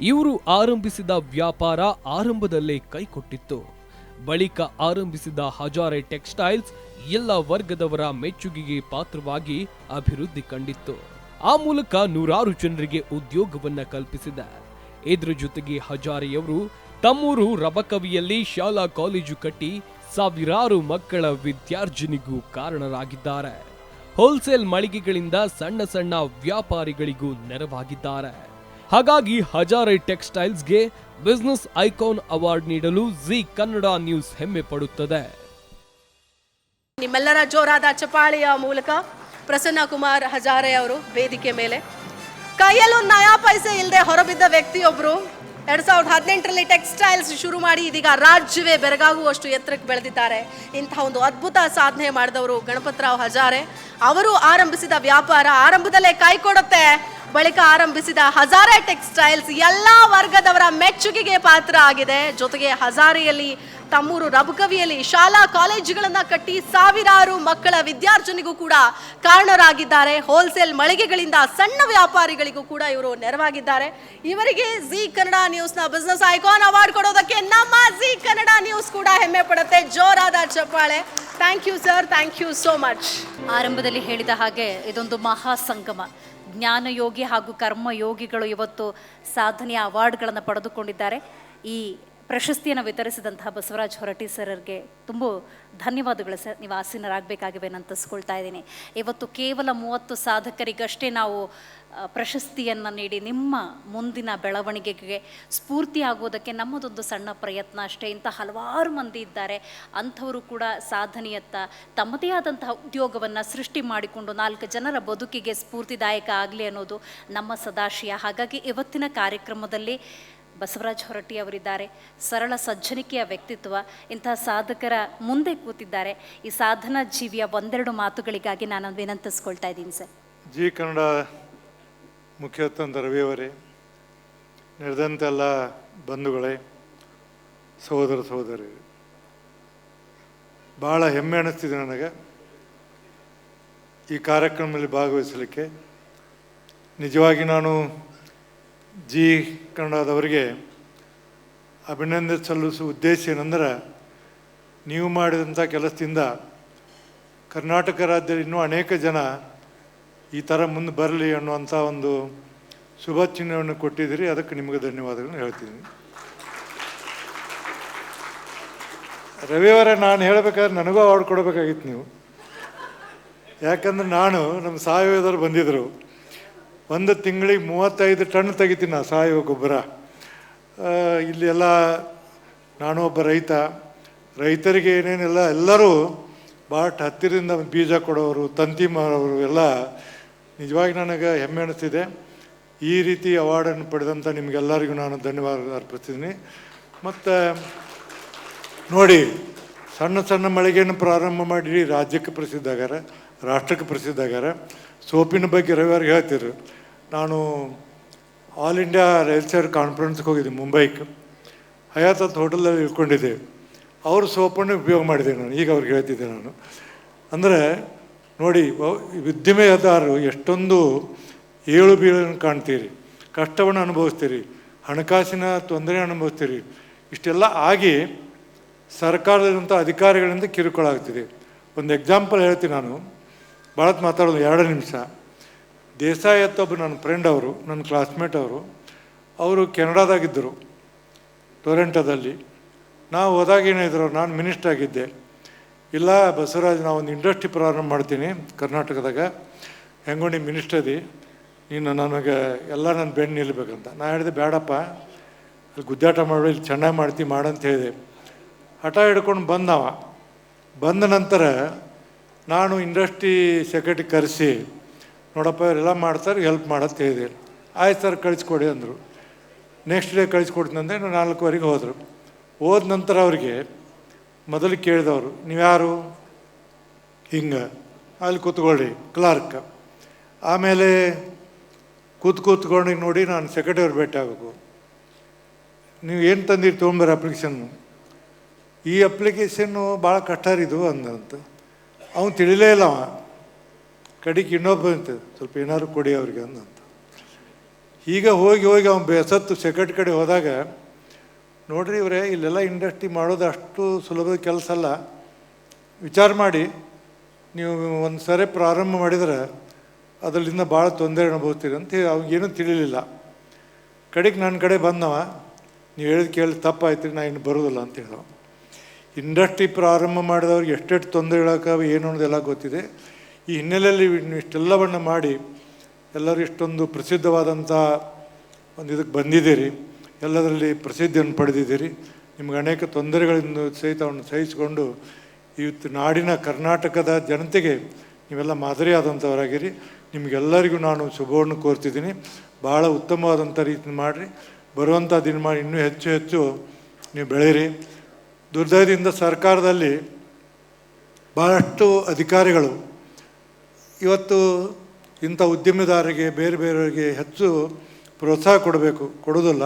ಇವರು ಆರಂಭಿಸಿದ ವ್ಯಾಪಾರ ಆರಂಭದಲ್ಲೇ ಕೈಕೊಟ್ಟಿತ್ತು. ಬಳಿಕ ಆರಂಭಿಸಿದ ಹಜಾರೆ ಟೆಕ್ಸ್ಟೈಲ್ಸ್ ಎಲ್ಲ ವರ್ಗದವರ ಮೆಚ್ಚುಗೆಗೆ ಪಾತ್ರವಾಗಿ ಅಭಿವೃದ್ಧಿ ಕಂಡಿತ್ತು. ಆ ಮೂಲಕ ನೂರಾರು ಜನರಿಗೆ ಉದ್ಯೋಗವನ್ನ ಕಲ್ಪಿಸಿದೆ. ಇದರ ಜೊತೆಗೆ ಹಜಾರೆಯವರು ತಮ್ಮೂರು ರಬಕವಿಯಲ್ಲಿ ಶಾಲಾ ಕಾಲೇಜು ಕಟ್ಟಿ ಸಾವಿರಾರು ಮಕ್ಕಳ ವಿದ್ಯಾರ್ಜನೆಗೂ ಕಾರಣರಾಗಿದ್ದಾರೆ. ಹೋಲ್ಸೇಲ್ ಮಳಿಗೆಗಳಿಂದ ಸಣ್ಣ ಸಣ್ಣ ವ್ಯಾಪಾರಿಗಳಿಗೂ ನೆರವಾಗಿದ್ದಾರೆ. ಹಾಗಾಗಿ ಹಜಾರೆ ಟೆಕ್ಸ್ಟೈಲ್ಸ್ಗೆ ಬಿಸಿನೆಸ್ ಐಕಾನ್ ಅವಾರ್ಡ್ ನೀಡಲು ಜಿ ಕನ್ನಡ ನ್ಯೂಸ್ ಹೆಮ್ಮೆ ಪಡುತ್ತದೆ. ನಿಮ್ಮೆಲ್ಲರ ಜೋರಾದ ಚಪ್ಪಾಳೆಯ ಮೂಲಕ ಪ್ರಸನ್ನ ಕುಮಾರ್ ಹಜಾರೆ ಅವರು ವೇದಿಕೆ ಮೇಲೆ. ಕೈಯಲ್ಲೂ ನಯಾ ಪೈಸೆ ಇಲ್ಲದೆ ಹೊರಬಿದ್ದ ವ್ಯಕ್ತಿಯೊಬ್ಬರು 2018ರಲ್ಲಿ ಟೆಕ್ಸ್ಟೈಲ್ಸ್ ಶುರು ಮಾಡಿ ಇದೀಗ ರಾಜ್ಯವೇ ಬೆರಗಾಗುವಷ್ಟು ಎತ್ತರಕ್ಕೆ ಬೆಳೆದಿದ್ದಾರೆ. ಇಂತಹ ಒಂದು ಅದ್ಭುತ ಸಾಧನೆ ಮಾಡಿದವರು ಗಣಪತರಾವ್ ಹಜಾರೆ. ಅವರು ಆರಂಭಿಸಿದ ವ್ಯಾಪಾರ ಆರಂಭದಲ್ಲೇ ಕೈ ಕೊಡುತ್ತೆ. ಬಳಿಕ ಆರಂಭಿಸಿದ ಹಜಾರೆ ಟೆಕ್ಸ್ಟೈಲ್ಸ್ ಎಲ್ಲ ವರ್ಗದವರ ಮೆಚ್ಚುಗೆಗೆ ಪಾತ್ರ ಆಗಿದೆ. ಜೊತೆಗೆ ಹಜಾರೆಯಲ್ಲಿ ತಮ್ಮೂರು ರಬಕವಿಯಲ್ಲಿ ಶಾಲಾ ಕಾಲೇಜುಗಳನ್ನು ಕಟ್ಟಿ ಸಾವಿರಾರು ಮಕ್ಕಳ ವಿದ್ಯಾರ್ಜನೆಗೂ ಕೂಡ ಕಾರಣರಾಗಿದ್ದಾರೆ. ಹೋಲ್ಸೇಲ್ ಮಳಿಗೆಗಳಿಂದ ಸಣ್ಣ ವ್ಯಾಪಾರಿಗಳಿಗೂ ಕೂಡ ಇವರು ನೆರವಾಗಿದ್ದಾರೆ. ಇವರಿಗೆ ಜಿ ಕನ್ನಡ ನ್ಯೂಸ್ನ ಬಿಸಿನೆಸ್ ಐಕಾನ್ ಅವಾರ್ಡ್ ಕೊಡೋದಕ್ಕೆ ನಮ್ಮ ಜಿ ಕನ್ನಡ ನ್ಯೂಸ್ ಕೂಡ ಹೆಮ್ಮೆ ಪಡುತ್ತೆ. ಜೋರಾದ ಚಪ್ಪಾಳೆ. Thank you sir, thank you so much. ಆರಂಭದಲ್ಲಿ ಹೇಳಿದ ಹಾಗೆ ಇದೊಂದು ಮಹಾಸಂಗಮ. ಜ್ಞಾನಯೋಗಿ ಹಾಗೂ ಕರ್ಮಯೋಗಿಗಳು ಇವತ್ತು ಸಾಧನೆಯ ಅವಾರ್ಡ್ಗಳನ್ನು ಪಡೆದುಕೊಂಡಿದ್ದಾರೆ. ಈ ಪ್ರಶಸ್ತಿಯನ್ನು ವಿತರಿಸಿದಂತಹ ಬಸವರಾಜ್ ಹೊರಟ್ಟಿ ಸರ್ಗೆ ತುಂಬ ಧನ್ಯವಾದಗಳು ಸರ್. ನೀವು ಆಸೀನರಾಗಬೇಕಾಗಿವೆ ನಂತಿಸ್ಕೊಳ್ತಾ ಇದ್ದೀನಿ. ಇವತ್ತು ಕೇವಲ 30 ಸಾಧಕರಿಗಷ್ಟೇ ನಾವು ಪ್ರಶಸ್ತಿಯನ್ನು ನೀಡಿ ನಿಮ್ಮ ಮುಂದಿನ ಬೆಳವಣಿಗೆಗೆ ಸ್ಫೂರ್ತಿಯಾಗುವುದಕ್ಕೆ ನಮ್ಮದೊಂದು ಸಣ್ಣ ಪ್ರಯತ್ನ ಅಷ್ಟೇ. ಇಂಥ ಹಲವಾರು ಮಂದಿ ಇದ್ದಾರೆ. ಅಂಥವರು ಕೂಡ ಸಾಧನೆಯತ್ತ ತಮ್ಮದೇ ಆದಂತಹ ಉದ್ಯೋಗವನ್ನು ಸೃಷ್ಟಿ ಮಾಡಿಕೊಂಡು 4 ಜನರ ಬದುಕಿಗೆ ಸ್ಫೂರ್ತಿದಾಯಕ ಆಗಲಿ ಅನ್ನೋದು ನಮ್ಮ ಸದಾಶಯ. ಹಾಗಾಗಿ ಇವತ್ತಿನ ಕಾರ್ಯಕ್ರಮದಲ್ಲಿ ಬಸವರಾಜ್ ಹೊರಟ್ಟಿ ಅವರಿದ್ದಾರೆ. ಸರಳ ಸಜ್ಜನಿಕೆಯ ವ್ಯಕ್ತಿತ್ವ. ಇಂತಹ ಸಾಧಕರ ಮುಂದೆ ಕೂತಿದ್ದಾರೆ. ಈ ಸಾಧನಾ ಜೀವಿಯ ಒಂದೆರಡು ಮಾತುಗಳಿಗಾಗಿ ನಾನು ವಿನಂತಿಸ್ಕೊಳ್ತಾ ಇದ್ದೀನಿ ಸರ್. ಜಿ ಕನ್ನಡ ಮುಖ್ಯಸ್ಥಂತ ರವಿಯವರೇ, ನಡೆದಂತೆಲ್ಲ ಬಂಧುಗಳೇ, ಸಹೋದರ ಸಹೋದರಿ, ಭಾಳ ಹೆಮ್ಮೆ ಅನ್ನಿಸ್ತಿದೆ ನನಗೆ ಈ ಕಾರ್ಯಕ್ರಮದಲ್ಲಿ ಭಾಗವಹಿಸಲಿಕ್ಕೆ. ನಿಜವಾಗಿ ನಾನು ಜಿ ಕನ್ನಡದವರಿಗೆ ಅಭಿನಂದನೆ ಸಲ್ಲಿಸುವ ಉದ್ದೇಶ ಏನಂದ್ರೆ, ನೀವು ಮಾಡಿದಂಥ ಕೆಲಸದಿಂದ ಕರ್ನಾಟಕ ರಾಜ್ಯದಲ್ಲಿ ಇನ್ನೂ ಅನೇಕ ಜನ ಈ ಥರ ಮುಂದೆ ಬರಲಿ ಅನ್ನುವಂಥ ಒಂದು ಶುಭ ಚಿಹ್ನೆಯನ್ನು ಕೊಟ್ಟಿದ್ದೀರಿ. ಅದಕ್ಕೆ ನಿಮಗೆ ಧನ್ಯವಾದಗಳನ್ನು ಹೇಳ್ತೀನಿ. ರವಿಯವರೇ, ನಾನು ಹೇಳಬೇಕಾದ್ರೆ ನನಗೂ ಅವಾರ್ಡ್ ಕೊಡಬೇಕಾಗಿತ್ತು ನೀವು. ಯಾಕಂದ್ರೆ ನಾನು ನಮ್ಮ ಸಾವಯವದವ್ರು ಬಂದಿದ್ದರು. ಒಂದು ತಿಂಗಳಿಗೆ 35 ಟನ್ ತೆಗಿತೀನಿ ಸಾವಯವ ಗೊಬ್ಬರ. ಇಲ್ಲಿ ಎಲ್ಲ ನಾನು ಒಬ್ಬ ರೈತ, ರೈತರಿಗೆ ಏನೇನೆಲ್ಲ ಎಲ್ಲರೂ ಭಾಳ ಹತ್ತಿರದಿಂದ ಬೀಜ ಕೊಡೋರು, ತಂತಿ ಮಾರೋರು ಎಲ್ಲ ನಿಜವಾಗಿ ನನಗೆ ಹೆಮ್ಮೆ ಅನಿಸ್ತಿದೆ. ಈ ರೀತಿ ಅವಾರ್ಡನ್ನು ಪಡೆದಂಥ ನಿಮಗೆಲ್ಲರಿಗೂ ನಾನು ಧನ್ಯವಾದ ಅರ್ಪಿಸ್ತೀನಿ. ಮತ್ತು ನೋಡಿ, ಸಣ್ಣ ಸಣ್ಣ ಮಳಿಗೆಯನ್ನು ಪ್ರಾರಂಭ ಮಾಡಿ ರಾಜ್ಯಕ್ಕೆ ಪ್ರಸಿದ್ಧ ಆಗ್ಯಾರ, ರಾಷ್ಟ್ರಕ್ಕೆ ಪ್ರಸಿದ್ಧ ಆಗ್ಯಾರ. ಸೋಪಿನ ಬಗ್ಗೆ ರವಿವಾರಿಗೆ ಹೇಳ್ತಿದ್ರು. ನಾನು ಆಲ್ ಇಂಡಿಯಾ ವೆಲ್ಫೇರ್ ಕಾನ್ಫರೆನ್ಸ್ಗೆ ಹೋಗಿದ್ದೆ ಮುಂಬೈಗೆ. ಹಯಾತ್ ಅಂತ ಹೋಟೆಲಲ್ಲಿ ಇಳ್ಕೊಂಡಿದ್ದೆ. ಅವರು ಸೋಪನ್ನು ಉಪಯೋಗ ಮಾಡಿದೆ ನಾನು. ಈಗ ಅವ್ರಿಗೆ ಹೇಳ್ತಿದ್ದೆ ನಾನು. ಅಂದರೆ ನೋಡಿ, ಉದ್ಯಮೆದಾರರು ಎಷ್ಟೊಂದು ಏಳು ಬೀಳನ್ನು ಕಾಣ್ತೀರಿ, ಕಷ್ಟವನ್ನು ಅನುಭವಿಸ್ತೀರಿ, ಹಣಕಾಸಿನ ತೊಂದರೆ ಅನುಭವಿಸ್ತೀರಿ. ಇಷ್ಟೆಲ್ಲ ಆಗಿ ಸರ್ಕಾರದಂಥ ಅಧಿಕಾರಿಗಳಿಂದ ಕಿರುಕುಳ ಆಗ್ತಿದೆ. ಒಂದು ಎಕ್ಸಾಂಪಲ್ ಹೇಳ್ತೀನಿ ನಾನು, ಭಾಳ ಮಾತಾಡೋದು 2 ನಿಮಿಷ. ದೇಸಾಯಿ ಅಂತ ಒಬ್ಬರು ನನ್ನ ಫ್ರೆಂಡ್, ಅವರು ನನ್ನ ಕ್ಲಾಸ್ಮೇಟ್. ಅವರು ಕೆನಡಾದಾಗಿದ್ದರು, ಟೊರೆಂಟೋದಲ್ಲಿ. ನಾವು ಹೋದಾಗ ಏನಿದ್ರು, ನಾನು ಮಿನಿಸ್ಟರ್ ಆಗಿದ್ದೆ. ಇಲ್ಲ ಬಸವರಾಜ್, ನಾವು ಒಂದು ಇಂಡಸ್ಟ್ರಿ ಪ್ರಾರಂಭ ಮಾಡ್ತೀನಿ ಕರ್ನಾಟಕದಾಗ, ಹೆಂಗೋ ನೀವು ಮಿನಿಸ್ಟರ್ ಅದಿ, ನೀನು ನನಗೆ ಎಲ್ಲ ನನ್ನ ಬೆನ್ನು ನಿಲ್ಲಬೇಕಂತ. ನಾನು ಹೇಳಿದೆ, ಬೇಡಪ್ಪ, ಅಲ್ಲಿ ಗುದ್ದಾಟ ಮಾಡಿ ಇಲ್ಲಿ ಚೆನ್ನಾಗಿ ಮಾಡ್ತೀವಿ ಮಾಡಂತ ಹೇಳಿದೆ. ಹಠ ಹಿಡ್ಕೊಂಡು ಬಂದವ. ಬಂದ ನಂತರ ನಾನು ಇಂಡಸ್ಟ್ರಿ ಸೆಕ್ರೆಟರಿ ಕರೆಸಿ, ನೋಡಪ್ಪ ಇವರೆಲ್ಲ ಮಾಡ್ತಾರೆ, ಹೆಲ್ಪ್ ಮಾಡಂತ ಹೇಳಿದೆ. ಆಯ್ತು ಸರ್, ಕಳಿಸ್ಕೊಡಿ ಅಂದರು. ನೆಕ್ಸ್ಟ್ ಡೇ ಕಳಿಸ್ಕೊಡ್ತೀನಿ ಅಂದರೆ 4:15 ಹೋದರು. ಹೋದ ನಂತರ ಅವ್ರಿಗೆ ಮೊದಲು ಕೇಳಿದವರು, ನೀವ್ಯಾರು? ಹಿಂಗೆ ಅಲ್ಲಿ ಕೂತ್ಕೊಳ್ಳಿ, ಕ್ಲಾರ್ಕ್. ಆಮೇಲೆ ಕೂತ್ಕೊಂಡು ನೋಡಿ, ನಾನು ಸೆಕ್ರೆಟರಿ ಅವ್ರು ಭೇಟಿ ಆಗಬೇಕು. ನೀವು ಏನು ತಂದಿರಿ ತೊಗೊಂಬರ್ರಿ ಅಪ್ಲಿಕೇಶನ್ನು. ಈ ಅಪ್ಲಿಕೇಶನ್ನು ಭಾಳ ಕಷ್ಟ ಇದು ಅಂದಂತ. ಅವನು ತಿಳಿಲೇ ಇಲ್ಲ. ಅವ ಕಡೆಗೆ ಇನ್ನೊಬ್ಬ ಅಂತ, ಸ್ವಲ್ಪ ಏನಾದ್ರು ಕೊಡಿ ಅವ್ರಿಗೆ ಅಂದಂತ. ಈಗ ಹೋಗಿ ಅವ್ನು ಬೇಸತ್ತು ಸೆಕ್ರೆಟರಿ ಕಡೆ ಹೋದಾಗ, ನೋಡ್ರಿ ಇವರೇ, ಇಲ್ಲೆಲ್ಲ ಇಂಡಸ್ಟ್ರಿ ಮಾಡೋದು ಅಷ್ಟು ಸುಲಭದ ಕೆಲಸ ಅಲ್ಲ. ವಿಚಾರ ಮಾಡಿ, ನೀವು ಒಂದು ಸರಿ ಪ್ರಾರಂಭ ಮಾಡಿದ್ರೆ ಅದರಿಂದ ಭಾಳ ತೊಂದರೆ ಅನುಭವಿಸ್ತೀರಿ ಅಂತ ಅವ್ನಿಗೇನೂ ತಿಳಿಲಿಲ್ಲ. ಕಡೆಗೆ ನನ್ನ ಕಡೆ ಬಂದವ, ನೀವು ಹೇಳಿದ ಕೇಳಿ ತಪ್ಪಾಯ್ತು, ನಾನು ಇನ್ನು ಬರೋದಿಲ್ಲ ಅಂತ ಹೇಳಿದವ. ಇಂಡಸ್ಟ್ರಿ ಪ್ರಾರಂಭ ಮಾಡಿದವ್ರಿಗೆ ಎಷ್ಟೆಷ್ಟು ತೊಂದರೆಗಳಾಗವೆ ಏನು ಅನ್ನೋದೆಲ್ಲ ಗೊತ್ತಿದೆ. ಈ ಹಿನ್ನೆಲೆಯಲ್ಲಿ ಇಷ್ಟೆಲ್ಲವನ್ನು ಮಾಡಿ ಎಲ್ಲರೂ ಇಷ್ಟೊಂದು ಪ್ರಸಿದ್ಧವಾದಂಥ ಒಂದು ಇದಕ್ಕೆ ಬಂದಿದ್ದೀರಿ, ಎಲ್ಲದರಲ್ಲಿ ಪ್ರಸಿದ್ಧಿಯನ್ನು ಪಡೆದಿದ್ದೀರಿ. ನಿಮ್ಗೆ ಅನೇಕ ತೊಂದರೆಗಳಿಂದ ಸಹಿತವನ್ನು ಸಹಿಸಿಕೊಂಡು ಇವತ್ತು ನಾಡಿನ ಕರ್ನಾಟಕದ ಜನತೆಗೆ ನೀವೆಲ್ಲ ಮಾದರಿಯಾದಂಥವರಾಗಿರಿ. ನಿಮಗೆಲ್ಲರಿಗೂ ನಾನು ಶುಭವನ್ನು ಕೋರ್ತಿದ್ದೀನಿ. ಭಾಳ ಉತ್ತಮವಾದಂಥ ರೀತಿ ಮಾಡಿರಿ. ಬರುವಂಥ ದಿನ ಇನ್ನೂ ಹೆಚ್ಚು ಹೆಚ್ಚು ನೀವು ಬೆಳೀರಿ. ದುರ್ದೈವದಿಂದ ಸರ್ಕಾರದಲ್ಲಿ ಭಾಳಷ್ಟು ಅಧಿಕಾರಿಗಳು ಇವತ್ತು ಇಂಥ ಉದ್ಯಮಿದಾರರಿಗೆ ಬೇರೆ ಬೇರೆಯವರಿಗೆ ಹೆಚ್ಚು ಪ್ರೋತ್ಸಾಹ ಕೊಡೋದಿಲ್ಲ.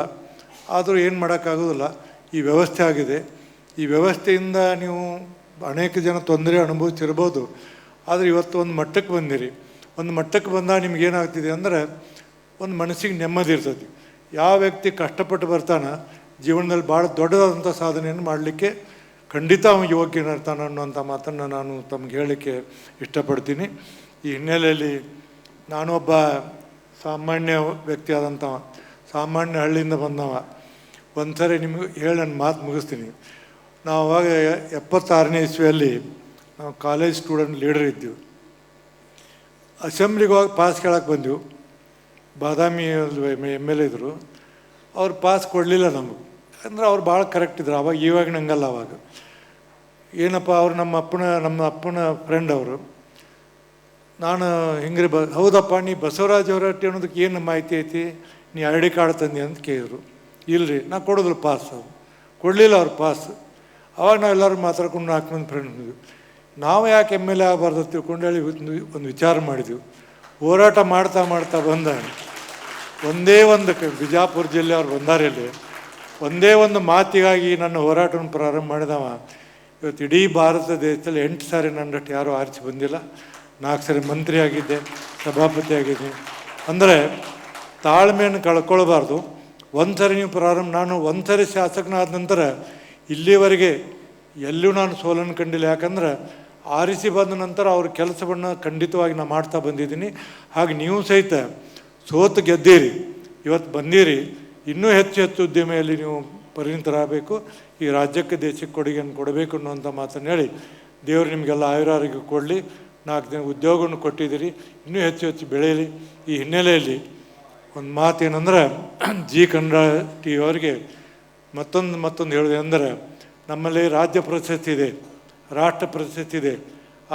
ಆದರೂ ಏನು ಮಾಡೋಕ್ಕಾಗೋದಿಲ್ಲ, ಈ ವ್ಯವಸ್ಥೆ ಆಗಿದೆ. ಈ ವ್ಯವಸ್ಥೆಯಿಂದ ನೀವು ಅನೇಕ ಜನ ತೊಂದರೆ ಅನುಭವಿಸಿರ್ಬೋದು. ಆದರೆ ಇವತ್ತು ಒಂದು ಮಟ್ಟಕ್ಕೆ ಬಂದಿರಿ. ಒಂದು ಮಟ್ಟಕ್ಕೆ ಬಂದಾಗ ನಿಮಗೇನಾಗ್ತಿದೆ ಅಂದರೆ, ಒಂದು ಮನಸ್ಸಿಗೆ ನೆಮ್ಮದಿ ಇರ್ತದೆ. ಯಾವ ವ್ಯಕ್ತಿ ಕಷ್ಟಪಟ್ಟು ಬರ್ತಾನೆ ಜೀವನದಲ್ಲಿ ಭಾಳ ದೊಡ್ಡದಾದಂಥ ಸಾಧನೆಯನ್ನು ಮಾಡಲಿಕ್ಕೆ ಖಂಡಿತ ಅವನು ಯೋಗ್ಯನಿರ್ತಾನೆ ಅನ್ನುವಂಥ ಮಾತನ್ನು ನಾನು ತಮಗೆ ಹೇಳಲಿಕ್ಕೆ ಇಷ್ಟಪಡ್ತೀನಿ. ಈ ಹಿನ್ನೆಲೆಯಲ್ಲಿ ನಾನು ಒಬ್ಬ ಸಾಮಾನ್ಯ ವ್ಯಕ್ತಿ ಆದಂಥವ, ಸಾಮಾನ್ಯ ಹಳ್ಳಿಯಿಂದ ಬಂದವ. ಒಂದು ಸರಿ ನಿಮಗೆ ಹೇಳಿ ನನ್ನ ಮಾತು ಮುಗಿಸ್ತೀನಿ. ನಾವು ಅವಾಗ 76ನೇ ಇಸ್ವಿಯಲ್ಲಿ ನಾವು ಕಾಲೇಜ್ ಸ್ಟೂಡೆಂಟ್ ಲೀಡರ್ ಇದ್ದೀವಿ. ಅಸೆಂಬ್ಲಿಗೆ ಹೋಗಿ ಪಾಸ್ ಕೇಳಕ್ಕೆ ಬಂದೆವು. ಬಾದಾಮಿ MLA ಇದ್ದರು. ಅವ್ರು ಪಾಸ್ ಕೊಡಲಿಲ್ಲ ನಮಗೆ. ಅಂದರೆ ಅವ್ರು ಭಾಳ ಕರೆಕ್ಟ್ ಇದ್ರು ಅವಾಗ, ಇವಾಗ ನಂಗಲ್ಲ. ಅವಾಗ ಏನಪ್ಪ, ಅವ್ರು ನಮ್ಮ ಅಪ್ಪನ ಫ್ರೆಂಡ್ ಅವರು. ನಾನು ಹಿಂಗ್ರಿ ಹೌದಪ್ಪ, ನೀ ಬಸವರಾಜ್ ಹೊರಟ್ಟಿ ಅನ್ನೋದಕ್ಕೆ ಏನು ಮಾಹಿತಿ ಐತಿ, ನೀ ID ಕಾರ್ಡ್ ತಂದಿ ಅಂತ ಕೇಳಿದ್ರು. ಇಲ್ಲರಿ, ನಾ ಕೊಡೋದಿಲ್ಲ ಪಾಸ್. ಅವ್ರು ಕೊಡಲಿಲ್ಲ ಅವ್ರು ಪಾಸ್. ಅವಾಗ ನಾವೆಲ್ಲರೂ ಮಾತಾಡ್ಕೊಂಡು 4 ಮಂದಿ ಫ್ರೆಂಡ್ ಬಂದ್ವಿ. ನಾವು ಯಾಕೆ MLA ಆಗಬಾರ್ದು ತಿಳ್ಕೊಂಡು ಹೇಳಿ ಒಂದು ವಿಚಾರ ಮಾಡಿದ್ವಿ. ಹೋರಾಟ ಮಾಡ್ತಾ ಬಂದ ಒಂದೇ ಒಂದು ಬಿಜಾಪುರ ಜಿಲ್ಲೆ ಅವ್ರು ಬಂದಾರಲ್ಲಿ ಒಂದೇ ಒಂದು ಮಾತಿಗಾಗಿ ನನ್ನ ಹೋರಾಟವನ್ನು ಪ್ರಾರಂಭ ಮಾಡಿದವ. ಇವತ್ತು ಇಡೀ ಭಾರತ ದೇಶದಲ್ಲಿ 8 ಸಾರಿ ನನ್ನಷ್ಟು ಯಾರೂ ಆರಿಸಿ ಬಂದಿಲ್ಲ. 4 ಸಾರಿ ಮಂತ್ರಿ ಆಗಿದ್ದೆ, ಸಭಾಪತಿ ಆಗಿದ್ದೀನಿ. ಅಂದರೆ ತಾಳ್ಮೆಯನ್ನು ಕಳ್ಕೊಳ್ಬಾರ್ದು. ಒಂದು ಸರಿ ನೀವು ಪ್ರಾರಂಭ, ನಾನು ಒಂದು ಸರಿ ಶಾಸಕನಾದ ನಂತರ ಇಲ್ಲಿವರೆಗೆ ಎಲ್ಲೂ ನಾನು ಸೋಲನ್ನು ಕಂಡಿಲ್ಲ. ಯಾಕಂದ್ರೆ ಆರಿಸಿ ಬಂದ ನಂತರ ಅವ್ರ ಕೆಲಸವನ್ನು ಖಂಡಿತವಾಗಿ ನಾನು ಮಾಡ್ತಾ ಬಂದಿದ್ದೀನಿ. ಹಾಗೆ ನೀವು ಸಹಿತ ಸೋತು ಗೆದ್ದೀರಿ, ಇವತ್ತು ಬಂದೀರಿ. ಇನ್ನೂ ಹೆಚ್ಚು ಹೆಚ್ಚು ಉದ್ಯಮೆಯಲ್ಲಿ ನೀವು ಪರಿಣಿತರಾಗಬೇಕು. ಈ ರಾಜ್ಯಕ್ಕೆ ದೇಶಕ್ಕೆ ಕೊಡುಗೆಯನ್ನು ಕೊಡಬೇಕು ಅನ್ನುವಂಥ ಮಾತನ್ನು ಹೇಳಿ, ದೇವರು ನಿಮಗೆಲ್ಲ ಆಯುರಾರೋಗ್ಯ ಕೊಡಲಿ. 4 ದಿನ ಉದ್ಯೋಗವನ್ನು ಕೊಟ್ಟಿದ್ದೀರಿ, ಇನ್ನೂ ಹೆಚ್ಚು ಹೆಚ್ಚು ಬೆಳೆಯಲಿ. ಈ ಹಿನ್ನೆಲೆಯಲ್ಲಿ ಒಂದು ಮಾತೇನೆಂದ್ರೆ, ಜಿ ಕನ್ನಡ TV ಅವರಿಗೆ ಮತ್ತೊಂದು ಹೇಳಿದೆ ಅಂದರೆ, ನಮ್ಮಲ್ಲಿ ರಾಜ್ಯ ಪ್ರಶಸ್ತಿ ಇದೆ, ರಾಷ್ಟ್ರ ಪ್ರಶಸ್ತಿ ಇದೆ.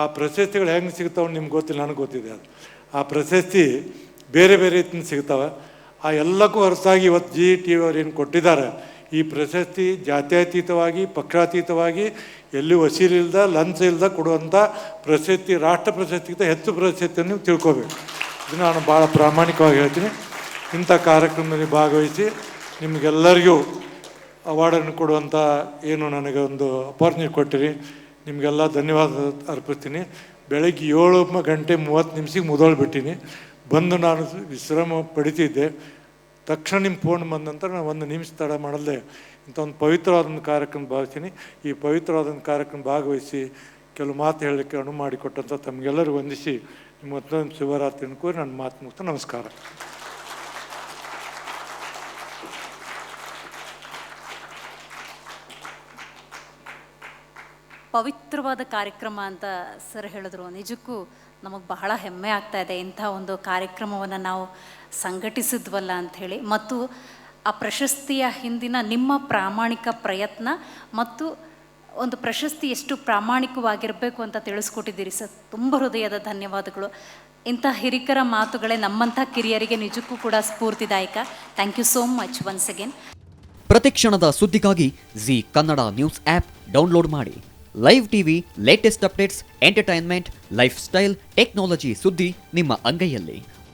ಆ ಪ್ರಶಸ್ತಿಗಳು ಹೆಂಗೆ ಸಿಗ್ತಾವೆ ನಿಮ್ಗೆ ಗೊತ್ತಿಲ್ಲ, ನನಗೆ ಗೊತ್ತಿದೆ. ಅದು ಆ ಪ್ರಶಸ್ತಿ ಬೇರೆ ಬೇರೆ ರೀತಿಯಿಂದ ಸಿಗ್ತಾವೆ. ಆ ಎಲ್ಲಕ್ಕೂ ಹೊರತಾಗಿ ಇವತ್ತು ಜಿ ಟಿ ವಿ ಅವ್ರು ಏನು ಕೊಟ್ಟಿದ್ದಾರೆ, ಈ ಪ್ರಶಸ್ತಿ ಜಾತ್ಯತೀತವಾಗಿ ಪಕ್ಷಾತೀತವಾಗಿ ಎಲ್ಲಿ ವಸೀಲಿಲ್ದ ಲಂಚ ಇಲ್ದ ಕೊಡುವಂಥ ಪ್ರಶಸ್ತಿ, ರಾಷ್ಟ್ರ ಪ್ರಶಸ್ತಿಗಿಂತ ಹೆಚ್ಚು ಪ್ರಶಸ್ತಿಯನ್ನು ನೀವು ತಿಳ್ಕೊಬೇಕು. ಇದು ನಾನು ಭಾಳ ಪ್ರಾಮಾಣಿಕವಾಗಿ ಹೇಳ್ತೀನಿ. ಇಂಥ ಕಾರ್ಯಕ್ರಮದಲ್ಲಿ ಭಾಗವಹಿಸಿ ನಿಮಗೆಲ್ಲರಿಗೂ ಅವಾರ್ಡನ್ನು ಕೊಡುವಂಥ ಏನು ನನಗೆ ಒಂದು ಅಪಾರ್ಚುನಿಟಿ ಕೊಟ್ಟಿರಿ, ನಿಮಗೆಲ್ಲ ಧನ್ಯವಾದ ಅರ್ಪಿಸ್ತೀನಿ. ಬೆಳಗ್ಗೆ 7:30 ಮುದೋಳು ಬಿಟ್ಟಿನಿ. ಬಂದು ನಾನು ವಿಶ್ರಾಮ ಪಡಿತಿದ್ದೆ. ತಕ್ಷಣ ನಿಮ್ಮ ಫೋನ್ ಬಂದ ನಂತರ ನಾನು 1 ನಿಮಿಷ ತಡ ಮಾಡಲ್ದೆ ಇಂಥ ಒಂದು ಪವಿತ್ರವಾದ ಕಾರ್ಯಕ್ರಮ ಭಾವಿಸ್ತೀನಿ. ಈ ಪವಿತ್ರವಾದ ಕಾರ್ಯಕ್ರಮ ಭಾಗವಹಿಸಿ ಕೆಲವು ಮಾತು ಹೇಳಲಿಕ್ಕೆ ಅನುವು ಮಾಡಿಕೊಟ್ಟಂಥ ತಮಗೆಲ್ಲರೂ ವಂದಿಸಿ ನಿಮ್ಮ ಮತ್ತೊಂದು ಶಿವರಾತ್ರಿ ಕೋರಿ ನನ್ನ ಮಾತು ಮುಕ್ತ. ನಮಸ್ಕಾರ. ಪವಿತ್ರವಾದ ಕಾರ್ಯಕ್ರಮ ಅಂತ ಸರ್ ಹೇಳಿದ್ರು. ನಿಜಕ್ಕೂ ನಮಗೆ ಬಹಳ ಹೆಮ್ಮೆ ಆಗ್ತಾ ಇದೆ ಇಂಥ ಒಂದು ಕಾರ್ಯಕ್ರಮವನ್ನು ನಾವು ಸಂಘಟಿಸಿದ್ವಲ್ಲ ಅಂಥೇಳಿ. ಮತ್ತು ಆ ಪ್ರಶಸ್ತಿಯ ಹಿಂದಿನ ನಿಮ್ಮ ಪ್ರಾಮಾಣಿಕ ಪ್ರಯತ್ನ ಮತ್ತು ಒಂದು ಪ್ರಶಸ್ತಿ ಎಷ್ಟು ಪ್ರಾಮಾಣಿಕವಾಗಿರಬೇಕು ಅಂತ ತಿಳಿಸ್ಕೊಟ್ಟಿದ್ದೀರಿ ಸರ್. ತುಂಬ ಹೃದಯದ ಧನ್ಯವಾದಗಳು. ಇಂಥ ಹಿರಿಕರ ಮಾತುಗಳೇ ನಮ್ಮಂಥ ಕಿರಿಯರಿಗೆ ನಿಜಕ್ಕೂ ಕೂಡ ಸ್ಫೂರ್ತಿದಾಯಕ. Thank you so much once again. ಪ್ರತಿಕ್ಷಣದ ಸುದ್ದಿಗಾಗಿ Zee Kannada news app download ಮಾಡಿ. Live TV, latest updates, entertainment, lifestyle, technology ಸುದ್ದಿ ನಿಮ್ಮ ಅಂಗೈಯಲ್ಲಿ.